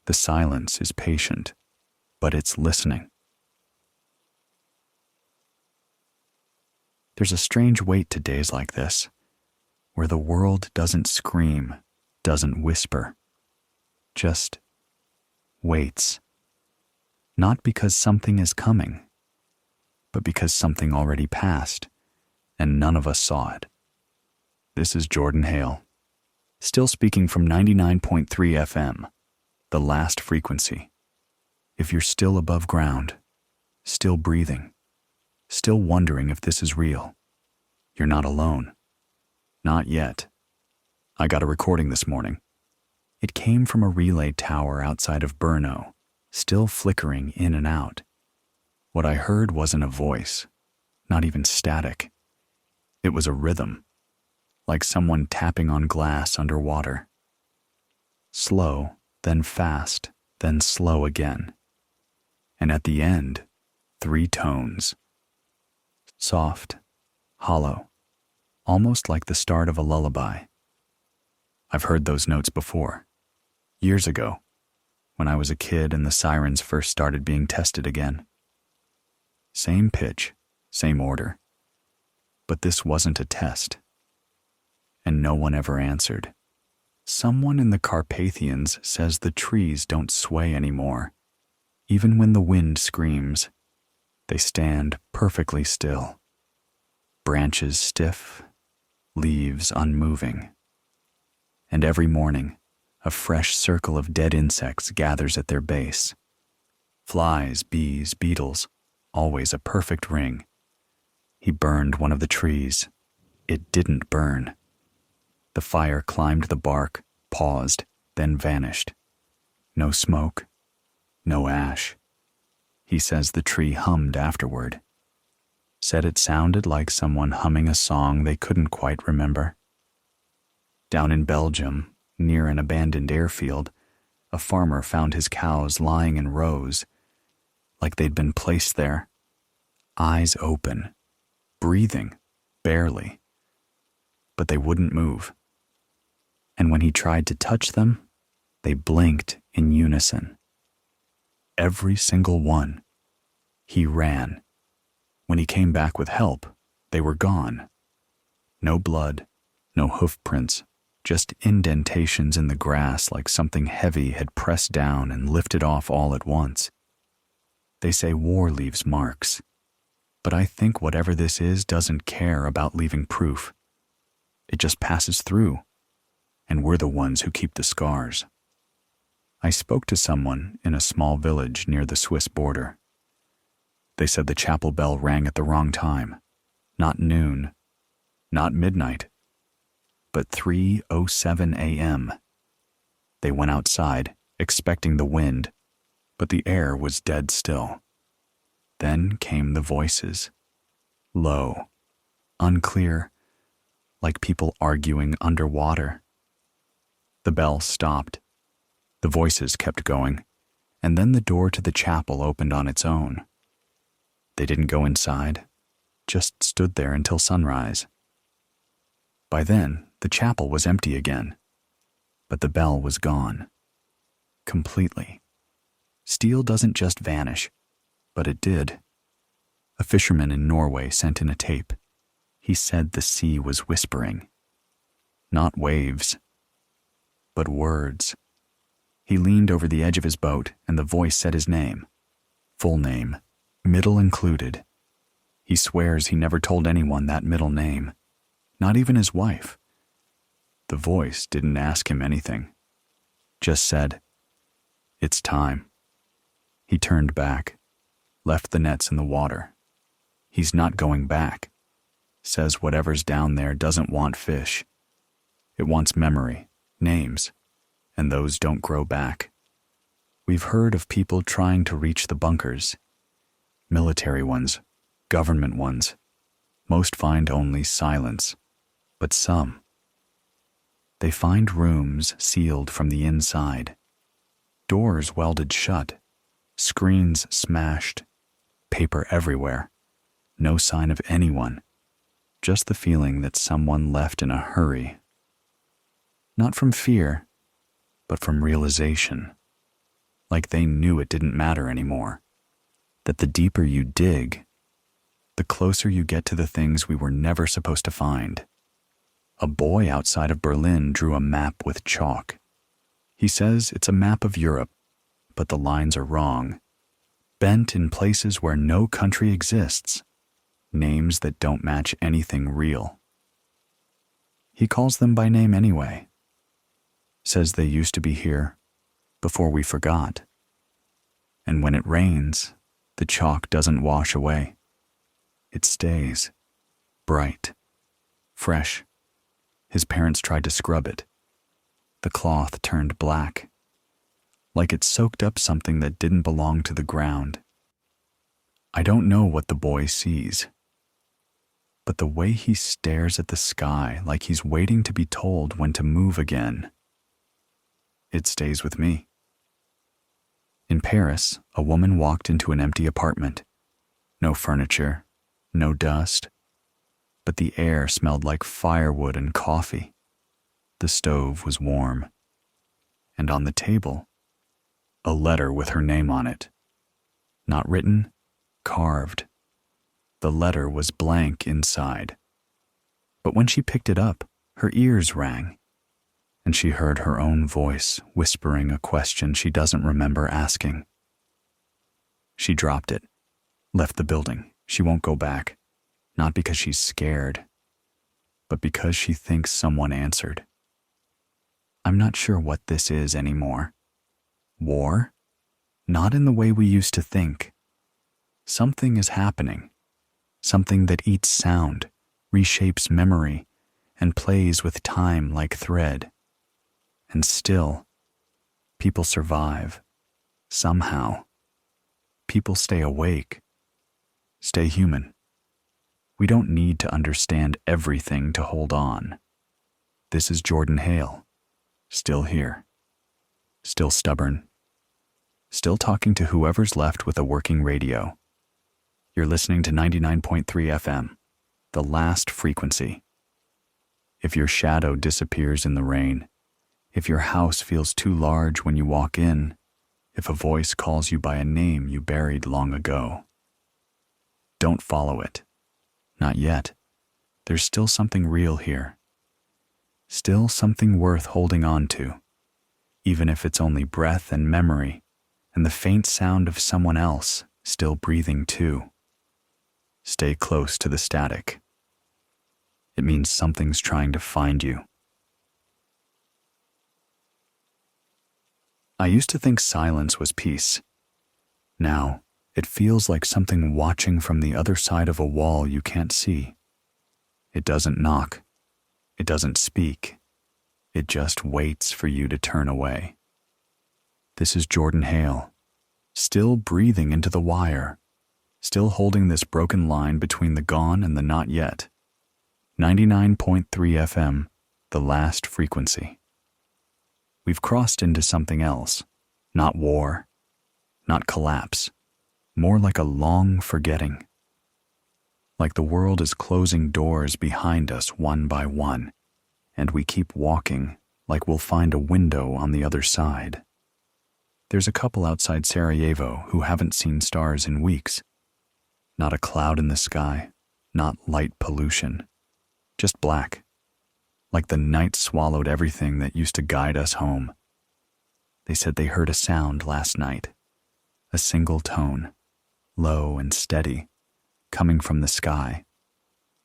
The silence is patient, but it's listening. There's a strange weight to days like this, where the world doesn't scream, doesn't whisper, just waits. Not because something is coming, but because something already passed, and none of us saw it. This is Jordan Hale, still speaking from 99.3 FM, the last frequency. If you're still above ground, still breathing, still wondering if this is real, you're not alone. Not yet. I got a recording this morning. It came from a relay tower outside of Brno, still flickering in and out. What I heard wasn't a voice, not even static. It was a rhythm, like someone tapping on glass underwater. Slow, then fast, then slow again. And at the end, 3 tones. Soft, hollow, almost like the start of a lullaby. I've heard those notes before, years ago, when I was a kid and the sirens first started being tested again. Same pitch, same order. But this wasn't a test. And no one ever answered. Someone in the Carpathians says the trees don't sway anymore. Even when the wind screams, they stand perfectly still. Branches stiff, leaves unmoving. and every morning, a fresh circle of dead insects gathers at their base. Flies, bees, beetles, always a perfect ring. He burned one of the trees. It didn't burn. The fire climbed the bark, paused, then vanished. No smoke, no ash. He says the tree hummed afterward. Said it sounded like someone humming a song they couldn't quite remember. Down in Belgium, near an abandoned airfield, a farmer found his cows lying in rows, like they'd been placed there, eyes open, breathing, barely. But they wouldn't move. And when he tried to touch them, they blinked in unison. Every single one. He ran. When he came back with help, they were gone. No blood, no hoof prints, just indentations in the grass like something heavy had pressed down and lifted off all at once. They say war leaves marks, but I think whatever this is doesn't care about leaving proof. It just passes through, and we're the ones who keep the scars. I spoke to someone in a small village near the Swiss border. They said the chapel bell rang at the wrong time, not noon, not midnight, but 3:07 a.m. They went outside, expecting the wind, but the air was dead still. Then came the voices, low, unclear, like people arguing underwater. The bell stopped. The voices kept going, and then the door to the chapel opened on its own. They didn't go inside, just stood there until sunrise. By then, the chapel was empty again, but the bell was gone. Completely. Steel doesn't just vanish, but it did. A fisherman in Norway sent in a tape. He said the sea was whispering. Not waves, but words. He leaned over the edge of his boat, and the voice said his name. Full name, middle included. He swears he never told anyone that middle name, not even his wife. The voice didn't ask him anything, just said, "It's time." He turned back, left the nets in the water. He's not going back. Says whatever's down there doesn't want fish. It wants memory, names, and those don't grow back. We've heard of people trying to reach the bunkers. Military ones, government ones. Most find only silence, but some. They find rooms sealed from the inside, doors welded shut, screens smashed, paper everywhere, no sign of anyone, just the feeling that someone left in a hurry. Not from fear, but from realization, like they knew it didn't matter anymore, that the deeper you dig, the closer you get to the things we were never supposed to find. A boy outside of Berlin drew a map with chalk. He says it's a map of Europe, but the lines are wrong, bent in places where no country exists, names that don't match anything real. He calls them by name anyway. Says they used to be here before we forgot. And when it rains, the chalk doesn't wash away. It stays, bright, fresh. His parents tried to scrub it. The cloth turned black, like it soaked up something that didn't belong to the ground. I don't know what the boy sees, but the way he stares at the sky like he's waiting to be told when to move again, it stays with me. In Paris, a woman walked into an empty apartment. No furniture, no dust, but the air smelled like firewood and coffee. The stove was warm, and on the table, a letter with her name on it. Not written, carved. The letter was blank inside. But when she picked it up, her ears rang, and she heard her own voice whispering a question she doesn't remember asking. She dropped it, left the building. She won't go back, not because she's scared, but because she thinks someone answered. I'm not sure what this is anymore. War? Not in the way we used to think. Something is happening. Something that eats sound, reshapes memory, and plays with time like thread. And still, people survive. Somehow. People stay awake. Stay human. We don't need to understand everything to hold on. This is Jordan Hale. Still here. Still stubborn. Still talking to whoever's left with a working radio. You're listening to 99.3 FM, the last frequency. If your shadow disappears in the rain, if your house feels too large when you walk in, if a voice calls you by a name you buried long ago, don't follow it. Not yet. There's still something real here. Still something worth holding on to, even if it's only breath and memory and the faint sound of someone else still breathing too. Stay close to the static. It means something's trying to find you. I used to think silence was peace. Now, it feels like something watching from the other side of a wall you can't see. It doesn't knock. It doesn't speak. It just waits for you to turn away. This is Jordan Hale, still breathing into the wire, still holding this broken line between the gone and the not yet. 99.3 FM, the last frequency. We've crossed into something else, not war, not collapse, more like a long forgetting. Like the world is closing doors behind us one by one, and we keep walking like we'll find a window on the other side. There's a couple outside Sarajevo who haven't seen stars in weeks. Not a cloud in the sky, not light pollution, just black, like the night swallowed everything that used to guide us home. They said they heard a sound last night, a single tone, low and steady, coming from the sky,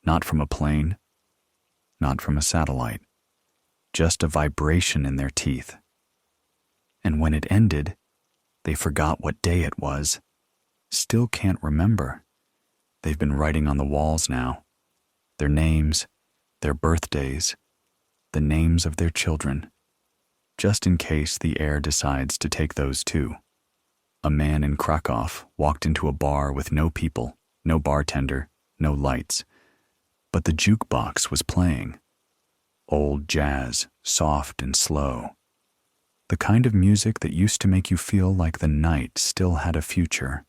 not from a plane, not from a satellite, just a vibration in their teeth. And when it ended, they forgot what day it was, still can't remember. They've been writing on the walls now, their names, their birthdays, the names of their children, just in case the air decides to take those too. A man in Krakow walked into a bar with no people, no bartender, no lights, but the jukebox was playing. Old jazz, soft and slow. The kind of music that used to make you feel like the night still had a future.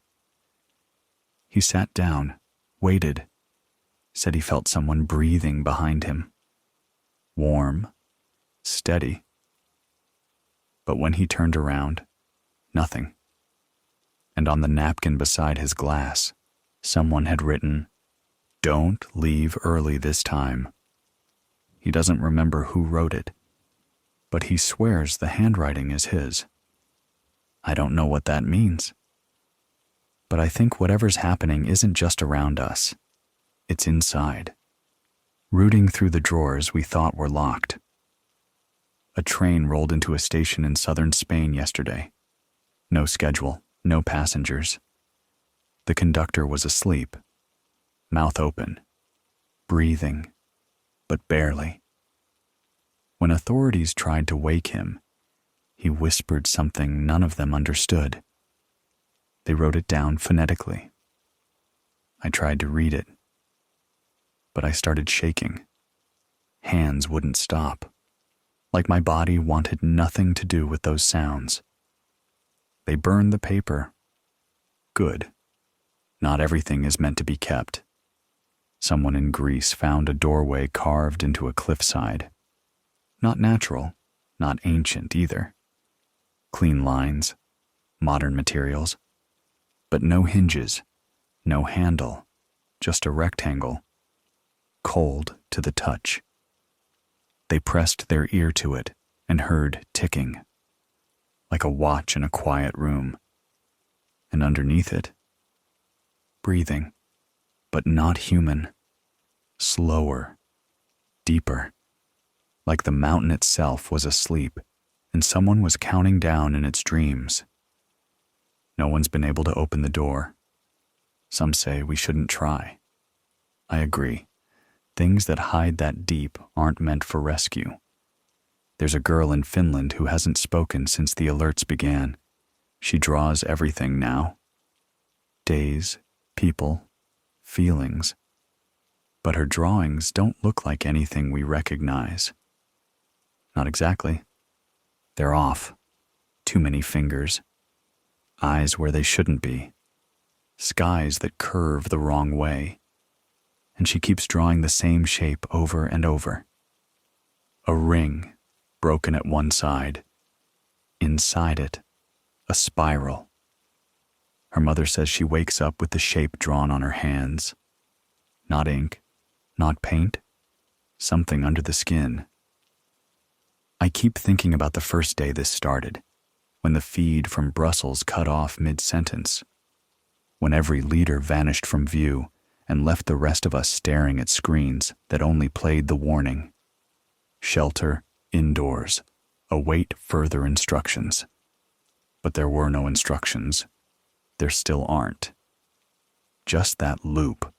He sat down, waited, said he felt someone breathing behind him. Warm, steady. But when he turned around, nothing. And on the napkin beside his glass, someone had written, "Don't leave early this time." He doesn't remember who wrote it, but he swears the handwriting is his. I don't know what that means. But I think whatever's happening isn't just around us. It's inside, rooting through the drawers we thought were locked. A train rolled into a station in southern Spain yesterday. No schedule, no passengers. The conductor was asleep, mouth open, breathing, but barely. When authorities tried to wake him, he whispered something none of them understood. They wrote it down phonetically. I tried to read it, but I started shaking. Hands wouldn't stop, like my body wanted nothing to do with those sounds. They burned the paper. Good. Not everything is meant to be kept. Someone in Greece found a doorway carved into a cliffside. Not natural, not ancient either. Clean lines, modern materials, but no hinges, no handle, just a rectangle, cold to the touch. They pressed their ear to it and heard ticking, like a watch in a quiet room. And underneath it, breathing, but not human, slower, deeper. like the mountain itself was asleep and someone was counting down in its dreams. No one's been able to open the door. Some say we shouldn't try. I agree. Things that hide that deep aren't meant for rescue. There's a girl in Finland who hasn't spoken since the alerts began. She draws everything now. Days, people, feelings. But her drawings don't look like anything we recognize. Not exactly. They're off. Too many fingers. Eyes where they shouldn't be. Skies that curve the wrong way. And she keeps drawing the same shape over and over. A ring, broken at one side. Inside it, a spiral. Her mother says she wakes up with the shape drawn on her hands. Not ink, not paint, something under the skin. I keep thinking about the first day this started, when the feed from Brussels cut off mid-sentence, when every leader vanished from view and left the rest of us staring at screens that only played the warning. Shelter, indoors, await further instructions. But there were no instructions. There still aren't. Just that loop,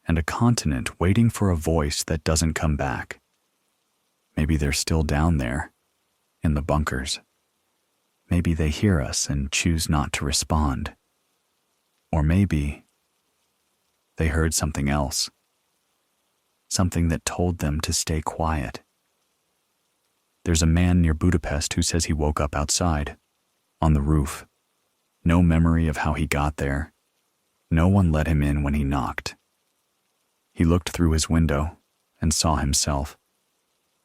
and a continent waiting for a voice that doesn't come back. Maybe they're still down there, in the bunkers. Maybe they hear us and choose not to respond. Or maybe they heard something else. Something that told them to stay quiet. There's a man near Budapest who says he woke up outside, on the roof. No memory of how he got there. No one let him in when he knocked. He looked through his window and saw himself,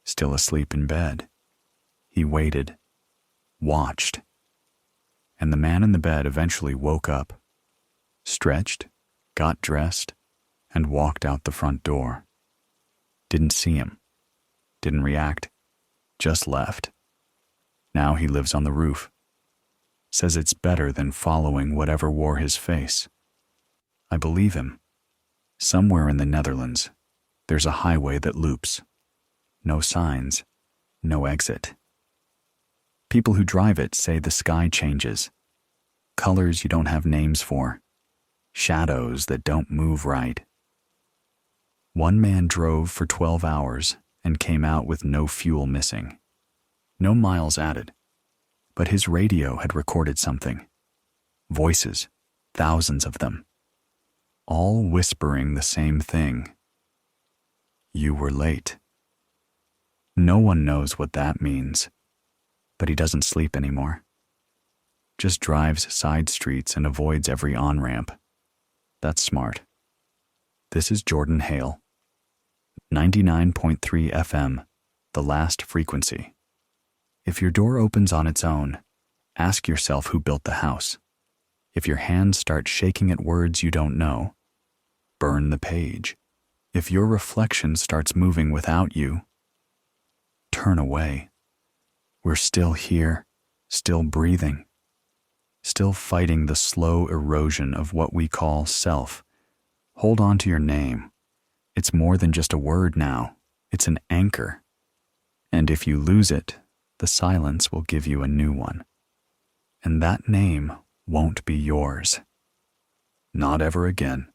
still asleep in bed. He waited, watched, and the man in the bed eventually woke up, stretched, got dressed, and walked out the front door. Didn't see him, didn't react, just left. Now he lives on the roof. Says it's better than following whatever wore his face. I believe him. Somewhere in the Netherlands, there's a highway that loops. No signs, no exit. People who drive it say the sky changes. Colors you don't have names for. Shadows that don't move right. One man drove for 12 hours and came out with no fuel missing. No miles added. But his radio had recorded something. Voices, thousands of them. All whispering the same thing. You were late. No one knows what that means, but he doesn't sleep anymore. Just drives side streets and avoids every on-ramp. That's smart. This is Jordan Hale. 99.3 FM, the last frequency. If your door opens on its own, ask yourself who built the house. If your hands start shaking at words you don't know, burn the page. If your reflection starts moving without you, turn away. We're still here, still breathing, still fighting the slow erosion of what we call self. Hold on to your name. It's more than just a word now. It's an anchor. And if you lose it, the silence will give you a new one. And that name won't be yours. Not ever again.